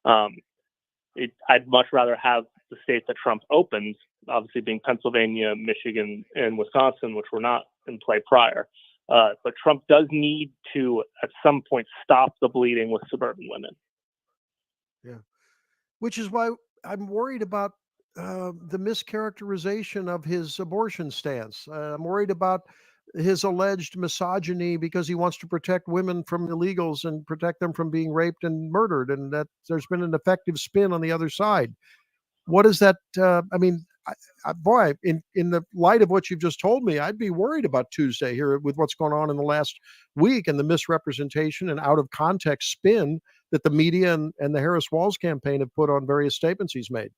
I'd much rather have the states that Trump opens, obviously being Pennsylvania, Michigan, and Wisconsin, which were not in play prior. But Trump does need to, at some point, stop the bleeding with suburban women. Yeah, which is why I'm worried about the mischaracterization of his abortion stance. I'm worried about his alleged misogyny because he wants to protect women from illegals and protect them from being raped and murdered, and that there's been an effective spin on the other side. What is that? Boy, in the light of what you've just told me, I'd be worried about Tuesday here with what's going on in the last week and the misrepresentation and out of context spin that the media and the Harris-Walz campaign have put on various statements he's made.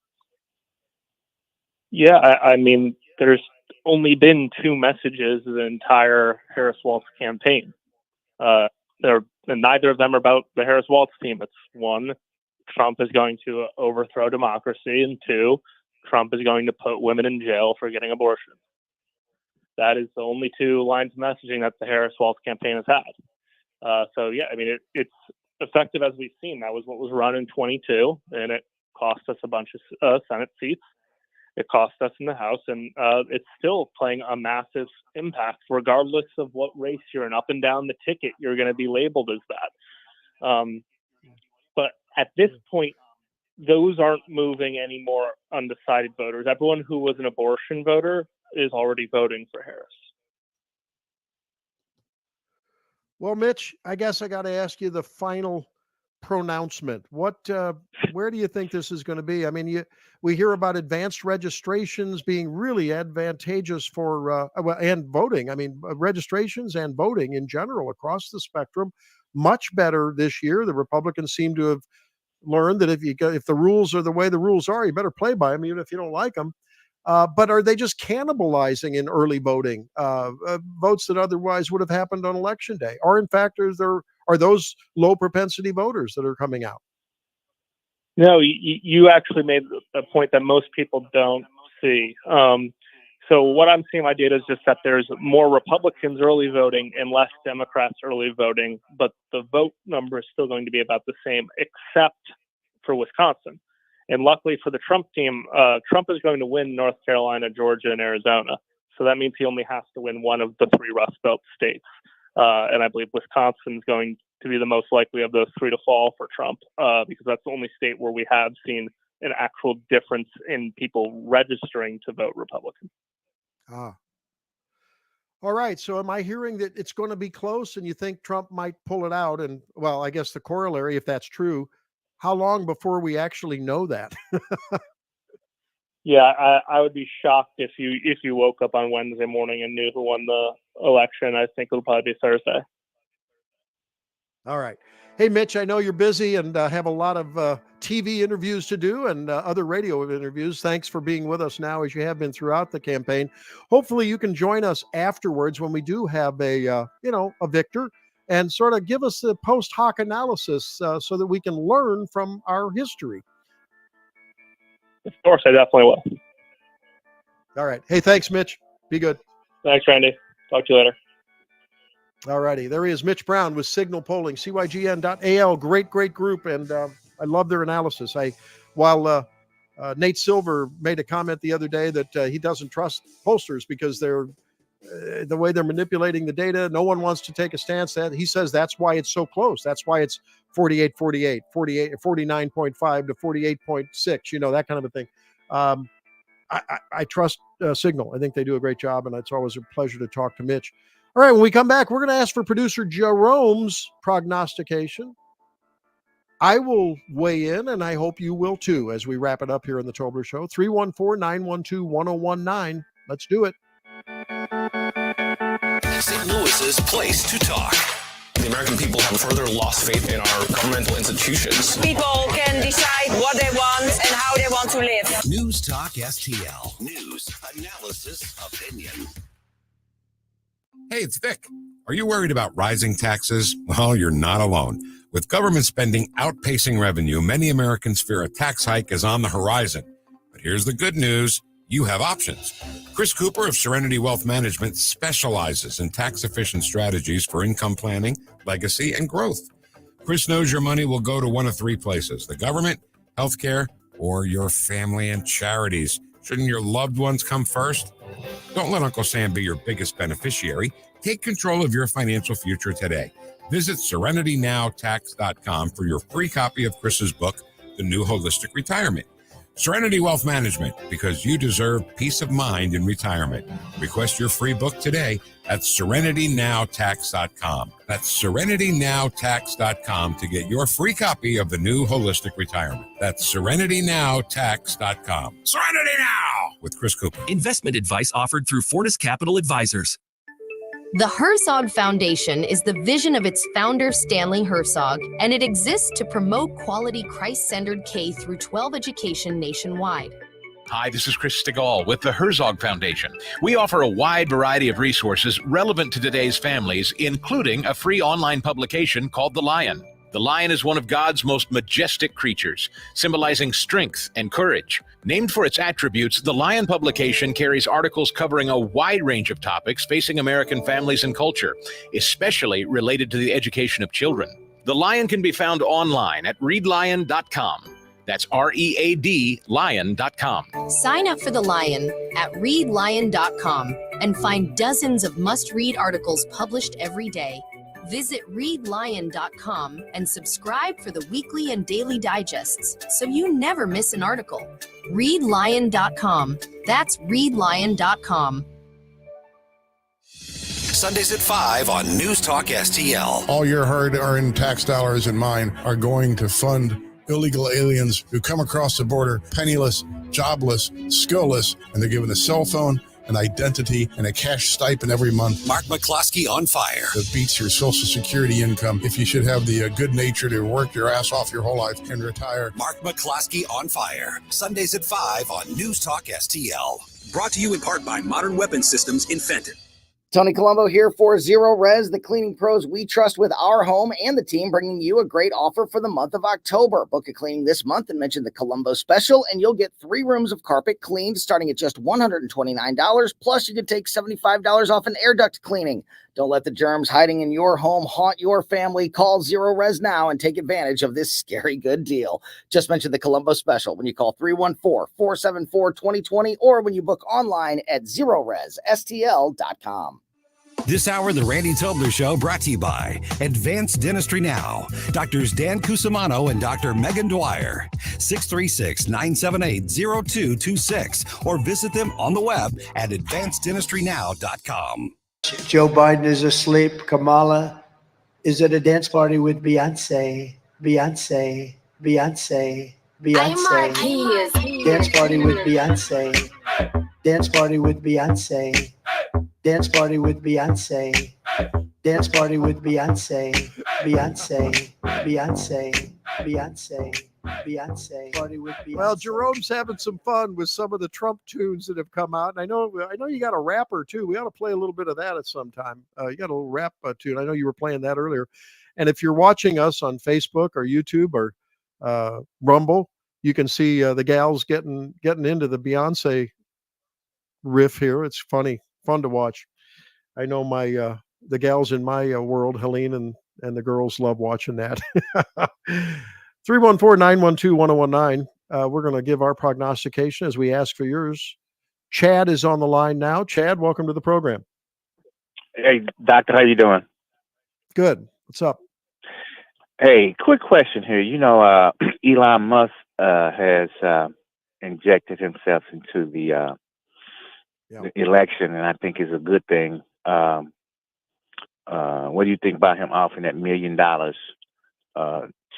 Yeah, I mean, there's only been two messages the entire Harris-Walz campaign. And neither of them are about the Harris-Walz team. It's one, Trump is going to overthrow democracy, and two, Trump is going to put women in jail for getting abortion. That is the only two lines of messaging that the Harris-Walz campaign has had. So yeah, I mean, it's effective as we've seen. That was what was run in 22, and it cost us a bunch of Senate seats. It cost us in the House, and it's still playing a massive impact, regardless of what race you're in. Up and down the ticket, you're going to be labeled as that. But at this point, those aren't moving any more undecided voters. Everyone who was an abortion voter is already voting for Harris. Well, Mitch, I guess I got to ask you the final pronouncement. Where do you think this is going to be? I mean, we hear about advanced registrations being really advantageous for and voting. I mean, registrations and voting in general across the spectrum much better this year. The Republicans seem to have learned that if the rules are the way the rules are, you better play by them, even if you don't like them. But are they just cannibalizing in early voting votes that otherwise would have happened on election day? Or in fact, are those low propensity voters that are coming out? No, you actually made a point that most people don't see. So what I'm seeing in my data is just that there's more Republicans early voting and less Democrats early voting, but the vote number is still going to be about the same, except for Wisconsin. And luckily for the Trump team, Trump is going to win North Carolina, Georgia, and Arizona. So that means he only has to win one of the three Rust Belt states. And I believe Wisconsin is going to be the most likely of those three to fall for Trump, because that's the only state where we have seen an actual difference in people registering to vote Republican. All right. So am I hearing that it's going to be close and you think Trump might pull it out? And well, I guess the corollary, if that's true, how long before we actually know that? Yeah, I would be shocked if you woke up on Wednesday morning and knew who won the election. I think it'll probably be Thursday. All right. Hey, Mitch, I know you're busy and have a lot of TV interviews to do and other radio interviews. Thanks for being with us now, as you have been throughout the campaign. Hopefully you can join us afterwards when we do have a victor, and sort of give us a post hoc analysis so that we can learn from our history. Of course, I definitely will. All right. Hey, thanks, Mitch. Be good. Thanks, Randy. Talk to you later. All righty. There he is, Mitch Brown with Signal Polling, cygn.al. Great group. And I love their analysis. While Nate Silver made a comment the other day that he doesn't trust pollsters because they're the way they're manipulating the data. No one wants to take a stance. That he says that's why it's so close. That's why it's 48-48, 49.5 to 48.6, that kind of a thing. I trust Signal. I think they do a great job, and it's always a pleasure to talk to Mitch. All right, when we come back, we're going to ask for producer Jerome's prognostication. I will weigh in, and I hope you will too, as we wrap it up here in the Tobler Show. 314-912-1019. Let's do it. St. Louis's place to talk. The American people have further lost faith in our governmental institutions. People can decide what they want and how they want to live. News Talk STL. News, analysis, opinion. Hey, it's Vic. Are you worried about rising taxes? Well, you're not alone. With government spending outpacing revenue, many Americans fear a tax hike is on the horizon. But here's the good news. You have options. Chris Cooper of Serenity Wealth Management specializes in tax-efficient strategies for income planning, legacy, and growth. Chris knows your money will go to one of three places: the government, healthcare, or your family and charities. Shouldn't your loved ones come first? Don't let Uncle Sam be your biggest beneficiary. Take control of your financial future today. Visit SerenityNowTax.com for your free copy of Chris's book, The New Holistic Retirement. Serenity Wealth Management, because you deserve peace of mind in retirement. Request your free book today at serenitynowtax.com. That's serenitynowtax.com to get your free copy of the new Holistic Retirement. That's serenitynowtax.com. Serenity Now with Chris Cooper. Investment advice offered through Fortis Capital Advisors. The Herzog Foundation is the vision of its founder, Stanley Herzog, and it exists to promote quality Christ-centered K-12 education nationwide. Hi, this is Chris Stegall with the Herzog Foundation. We offer a wide variety of resources relevant to today's families, including a free online publication called The Lion. The lion is one of God's most majestic creatures, symbolizing strength and courage. Named for its attributes, the Lion publication carries articles covering a wide range of topics facing American families and culture, especially related to the education of children. The Lion can be found online at readlion.com. That's READ lion.com. Sign up for The Lion at readlion.com and find dozens of must-read articles published every day. Visit readlion.com and subscribe for the weekly and daily digests so you never miss an article. Readlion.com. That's readlion.com. Sundays at 5 on News Talk STL. All your hard-earned tax dollars and mine are going to fund illegal aliens who come across the border penniless, jobless, skillless, and they're given a cell phone, an identity, and a cash stipend every month. Mark McCloskey on fire. That beats your Social Security income if you should have the good nature to work your ass off your whole life and retire. Mark McCloskey on fire. Sundays at 5 on News Talk STL. Brought to you in part by Modern Weapon Systems in Fenton. Tony Colombo here for Zero Res, the cleaning pros we trust with our home, and the team bringing you a great offer for the month of October. Book a cleaning this month and mention the Colombo special, and you'll get 3 rooms of carpet cleaned starting at just $129. Plus, you can take $75 off an air duct cleaning. Don't let the germs hiding in your home haunt your family. Call Zero Res now and take advantage of this scary good deal. Just mention the Colombo special when you call 314-474-2020 or when you book online at ZeroResSTL.com. This hour, the Randy Tobler Show, brought to you by Advanced Dentistry Now. Doctors Dan Cusimano and Dr. Megan Dwyer. 636-978-0226 or visit them on the web at advanceddentistrynow.com. Joe Biden is asleep. Kamala is at a dance party with Beyonce. Beyonce. Dance party with Beyonce. Dance party with Beyonce. Dance party with Beyonce. Dance party with Beyonce. Beyonce. Party with Beyonce. Well, Jerome's having some fun with some of the Trump tunes that have come out. And I know you got a rapper too. We ought to play a little bit of that at some time. You got a little rap tune. I know you were playing that earlier. And if you're watching us on Facebook or YouTube or Rumble, you can see the gals getting into the Beyonce riff here. It's fun to watch. I know my the gals in my world, Helene and the girls love watching that. 314-912-1019. We're going to give our prognostication as we ask for yours. Chad is on the line now. Chad, welcome to the program. Hey, doctor, how you doing? Good. What's up? Hey, quick question here. You know, Elon Musk has injected himself into the election, and I think is a good thing. What do you think about him offering that $1 million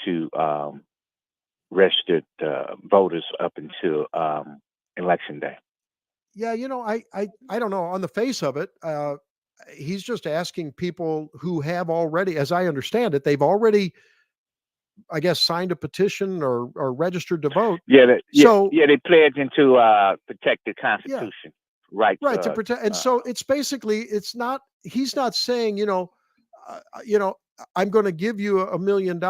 to registered voters up until election day? Yeah, you know, I don't know. On the face of it, he's just asking people who have already, as I understand it, they've already, I guess, signed a petition or registered to vote. Yeah, they pledged into protect the Constitution. Yeah. Right to protect. And so it's basically, he's not saying, I'm going to give you $1 million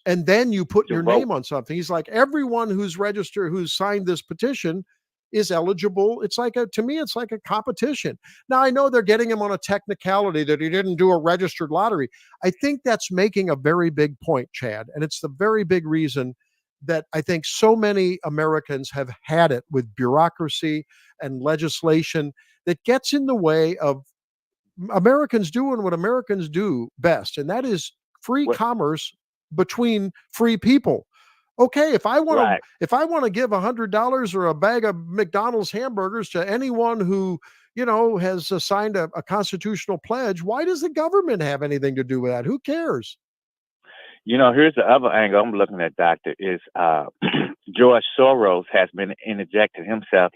and then you put your name on something. He's like, everyone who's registered, who's signed this petition is eligible. It's like to me, it's like a competition. Now I know they're getting him on a technicality that he didn't do a registered lottery. I think that's making a very big point, Chad. And it's the very big reason that I think so many Americans have had it with bureaucracy and legislation that gets in the way of Americans doing what Americans do best, and that is free commerce between free people. Okay, if I want Right. to give $100 or a bag of McDonald's hamburgers to anyone who, has signed a constitutional pledge, why does the government have anything to do with that? Who cares? Here's the other angle I'm looking at, Doctor, is George Soros has been interjecting himself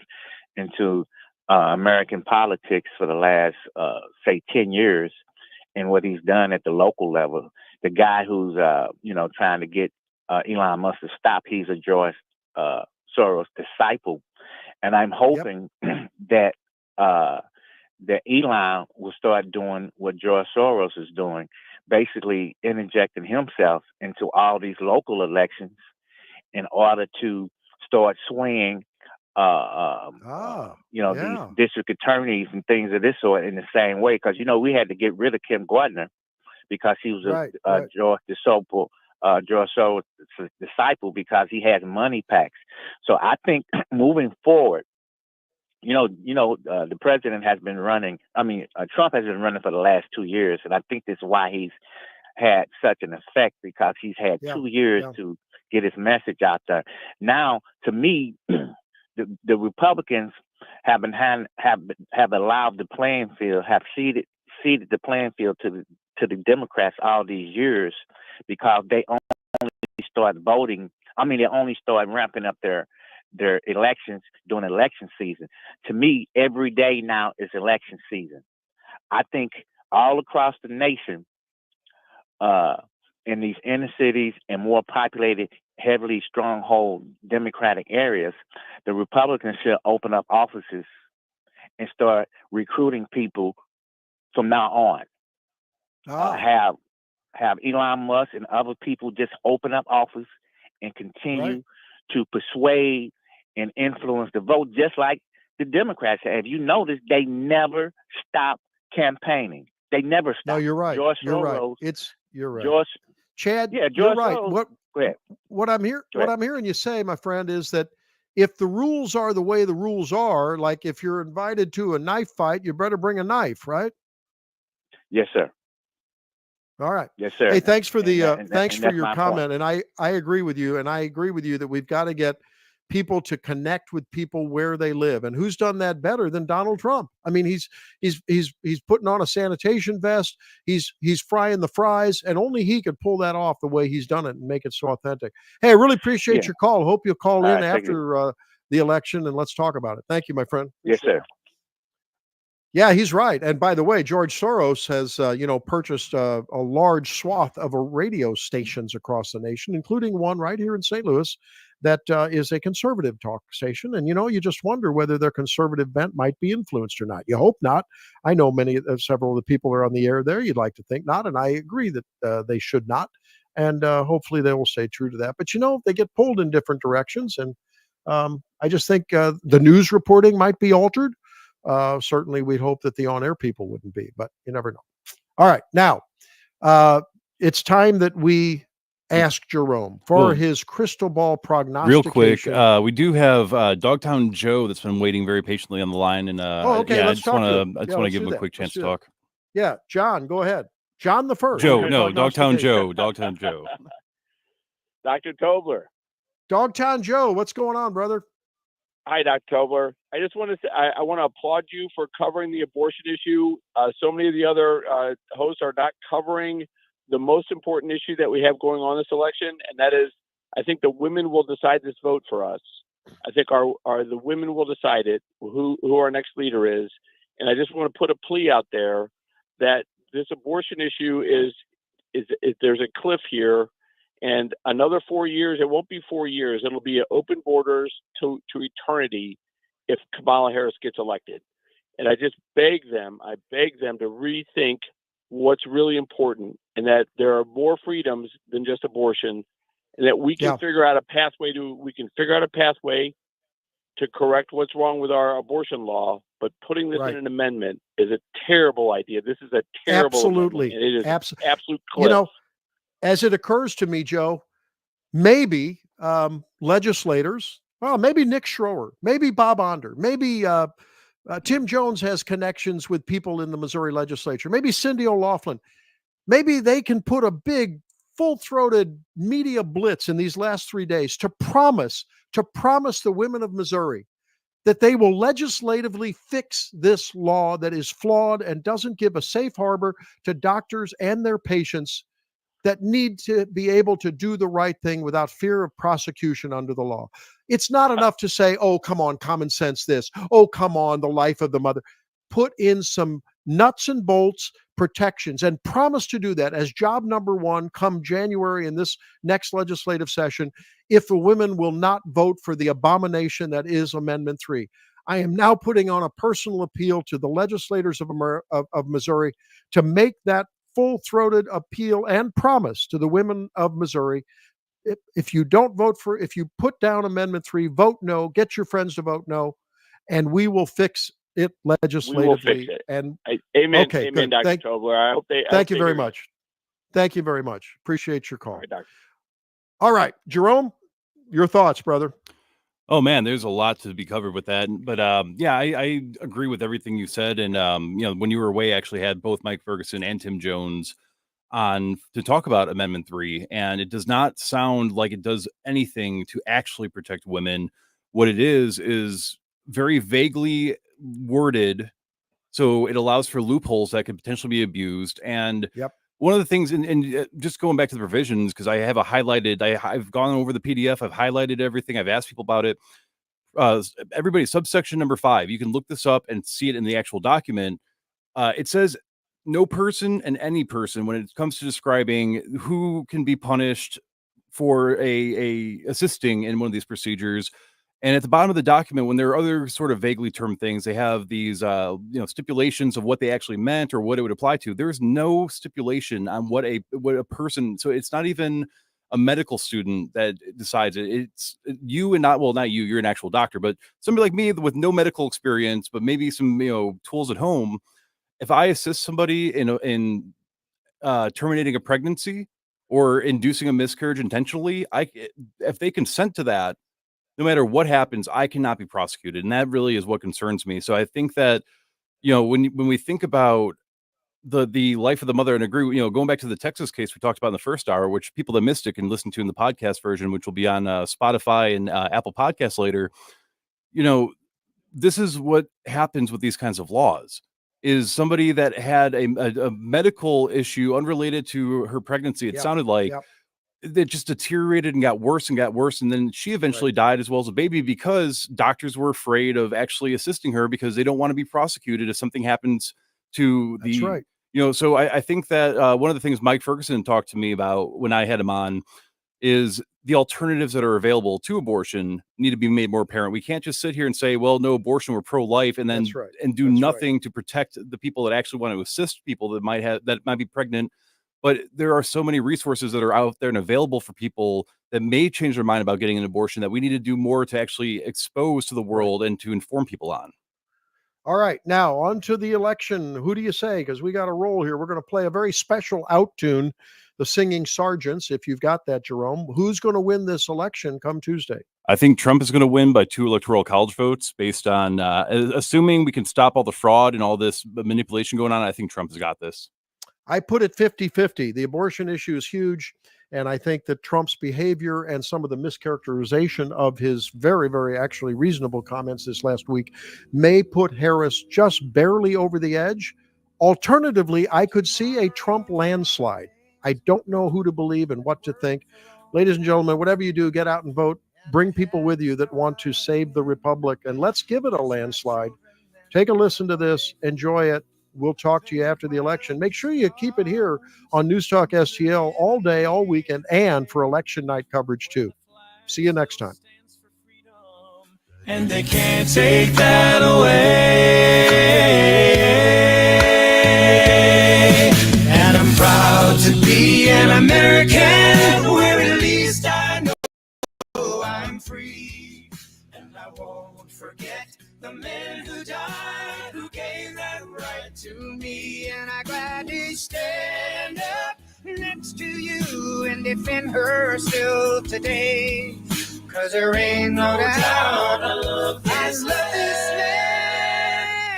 into American politics for the last, say, 10 years, and what he's done at the local level. The guy who's, trying to get Elon Musk to stop, he's a George Soros disciple. And I'm hoping that that Elon will start doing what George Soros is doing, basically interjecting himself into all these local elections in order to start swaying, these district attorneys and things of this sort in the same way. Because, we had to get rid of Kim Gardner because he was George Soros' disciple, because he has money packs. So I think moving forward, the president has been running. Trump has been running for the last 2 years, and I think that's why he's had such an effect, because he's had 2 years to get his message out there. Now, to me, the Republicans have allowed the playing field, have ceded the playing field to the Democrats all these years, because they only start voting. They only start ramping up their elections during election season. To me, every day now is election season. I think all across the nation, in these inner cities and more populated, heavily stronghold Democratic areas, the Republicans should open up offices and start recruiting people from now on. Have Elon Musk and other people just open up office and continue to persuade and influence the vote, just like the Democrats have. You notice they never stop campaigning. They never stop. No, you're right. George you're Soros, right. You're right. George, Chad, George you're right. Soros, go ahead. What I'm hearing you say, my friend, is that if the rules are the way the rules are, like if you're invited to a knife fight, you better bring a knife, right? Yes, sir. All right. Yes, sir. Hey, thanks for the and thanks for that's your my comment, point. and I agree with you, and I agree with you that we've got to get people to connect with people where they live, and who's done that better than Donald Trump? He's putting on a sanitation vest, he's frying the fries, and only he could pull that off the way he's done it and make it so authentic. Hey, I really appreciate your call. Hope you'll call in after the election, and let's talk about it. Thank you, my friend. Yes, sir. Yeah, he's right. And by the way, George Soros has, purchased a large swath of radio stations across the nation, including one right here in St. Louis that is a conservative talk station. And, you just wonder whether their conservative bent might be influenced or not. You hope not. I know several of the people are on the air there. You'd like to think not. And I agree that they should not. And hopefully they will stay true to that. But, they get pulled in different directions. And I just think the news reporting might be altered. Certainly we'd hope that the on-air people wouldn't be, but you never know. All right. Now, it's time that we ask Jerome for his crystal ball prognostication. Real quick, we do have Dogtown Joe that's been waiting very patiently on the line. And okay, I let's just want to do give him a that. quick chance to Let's do talk. Yeah, John, go ahead. John the first. Joe, no, Dogtown Joe. Dogtown Joe. Dr. Tobler. Dogtown Joe, what's going on, brother? Hi, Dr. Tobler. I just want to say I want to applaud you for covering the abortion issue. So many of the other hosts are not covering the most important issue that we have going on this election, and that is, I think the women will decide this vote for us. I think the women will decide it, who our next leader is. And I just want to put a plea out there that this abortion issue is there's a cliff here. And another 4 years, it won't be 4 years. It'll be open borders to eternity if Kamala Harris gets elected. And I beg them to rethink what's really important, and that there are more freedoms than just abortion, and that we can figure out a pathway to correct what's wrong with our abortion law. But putting this in an amendment is a terrible idea. This is a terrible Absolutely. amendment. It is absolute cliff. As it occurs to me, Joe, maybe legislators, maybe Nick Schroer, maybe Bob Onder, maybe Tim Jones has connections with people in the Missouri legislature, maybe Cindy O'Loughlin, maybe they can put a big full-throated media blitz in these last 3 days to promise the women of Missouri that they will legislatively fix this law that is flawed and doesn't give a safe harbor to doctors and their patients that need to be able to do the right thing without fear of prosecution under the law. It's not enough to say, oh, come on, common sense this. Oh, come on, the life of the mother. Put in some nuts and bolts protections and promise to do that as job number one come January in this next legislative session if the women will not vote for the abomination that is Amendment 3. I am now putting on a personal appeal to the legislators of Missouri to make that full-throated appeal and promise to the women of Missouri. If you don't vote for, if you put down Amendment 3, vote no, get your friends to vote no, and we will fix it legislatively. We will fix it. And amen, okay, amen, good. Dr. Tobler. I hope they. Thank you very much. Thank you very much. Appreciate your call. All right, Doctor. All right, Jerome, your thoughts, brother. Oh man, there's a lot to be covered with that. But yeah, I agree with everything you said. And when you were away, I actually had both Mike Ferguson and Tim Jones on to talk about Amendment 3, and it does not sound like it does anything to actually protect women. What it is very vaguely worded, so it allows for loopholes that could potentially be abused. And one of the things, and just going back to the provisions, because I have I've gone over the PDF, I've highlighted everything, I've asked people about it. Everybody, subsection number 5, you can look this up and see it in the actual document. It says no person and any person, when it comes to describing who can be punished for a assisting in one of these procedures. And at the bottom of the document, when there are other sort of vaguely termed things, they have these stipulations of what they actually meant or what it would apply to. There's no stipulation on what a person. So it's not even a medical student that decides it. It's you, and not you. You're an actual doctor, but somebody like me with no medical experience, but maybe some tools at home. If I assist somebody in terminating a pregnancy or inducing a miscarriage intentionally, if they consent to that, no matter what happens, I cannot be prosecuted. And that really is what concerns me. So I think that, when we think about the life of the mother, and agree, going back to the Texas case we talked about in the first hour, which people that missed it can listen to in the podcast version, which will be on Spotify and Apple Podcasts later. This is what happens with these kinds of laws. Is somebody that had a medical issue unrelated to her pregnancy, it sounded like, that just deteriorated and got worse. And then she eventually died, as well as a baby, because doctors were afraid of actually assisting her because they don't want to be prosecuted if something happens to the, That's right. So I think that one of the things Mike Ferguson talked to me about when I had him on is the alternatives that are available to abortion need to be made more apparent. We can't just sit here and say, well, no abortion, we're pro-life, and then and do nothing to protect the people that actually want to assist people that might be pregnant. But there are so many resources that are out there and available for people that may change their mind about getting an abortion that we need to do more to actually expose to the world and to inform people on. All right, now on to the election. Who do you say? Because we got a roll here. We're going to play a very special out tune, the Singing Sergeants, if you've got that, Jerome. Who's going to win this election come Tuesday? I think Trump is going to win by 2 electoral college votes based on, assuming we can stop all the fraud and all this manipulation going on. I think Trump has got this. I put it 50-50. The abortion issue is huge, and I think that Trump's behavior and some of the mischaracterization of his very, very actually reasonable comments this last week may put Harris just barely over the edge. Alternatively, I could see a Trump landslide. I don't know who to believe and what to think. Ladies and gentlemen, whatever you do, get out and vote. Bring people with you that want to save the republic, and let's give it a landslide. Take a listen to this. Enjoy it. We'll talk to you after the election. Make sure you keep it here on News Talk STL all day, all weekend, and for election night coverage too. See you next time. And they can't take that away. And I'm proud to be an American, where at least I know I'm free. And I won't forget the men who died, who gave that right to me. And I gladly stand up next to you and defend her still today. 'Cause there ain't no doubt I love this land.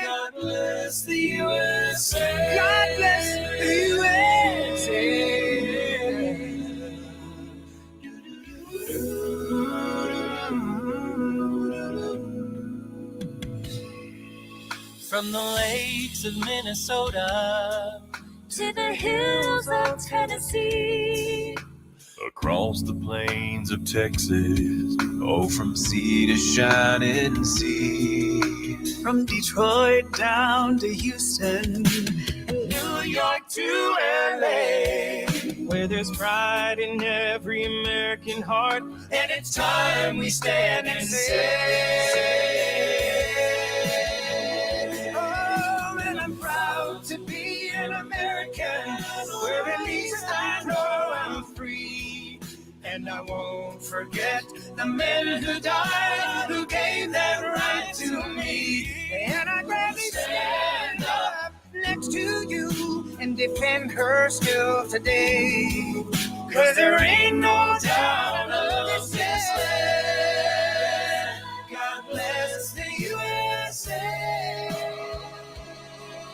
God bless the USA. God bless the USA. From the lakes of Minnesota to the hills of Tennessee, across the plains of Texas, oh, from sea to shining sea. from Detroit down to Houston, New York to LA, where there's pride in every American heart, and it's time we stand and say, oh, and I'm proud to be an American, where at least I know I'm free, and I won't forget the men who died, who gave that right to me, and I gladly stand up next to you and defend her still today, 'cause there ain't no doubt of this land. God bless the USA.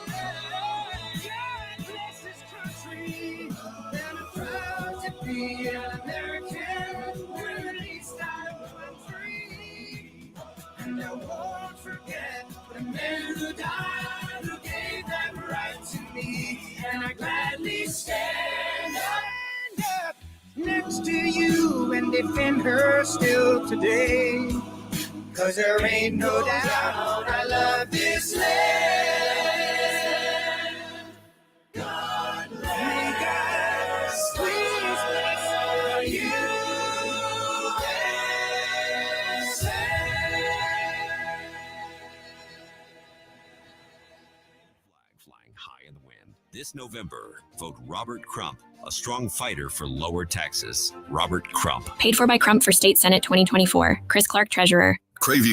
God bless this country, and I'm proud to be an American, where at least I know I'm free, and I won't forget the men who died, who gave that right to me, and I gladly stand up next to you and defend her still today, 'cause there ain't no doubt I love this land. God bless, please bless you. This November, vote Robert Crump, a strong fighter for lower taxes. Robert Crump. Paid for by Crump for State Senate 2024. Chris Clark, Treasurer. Craving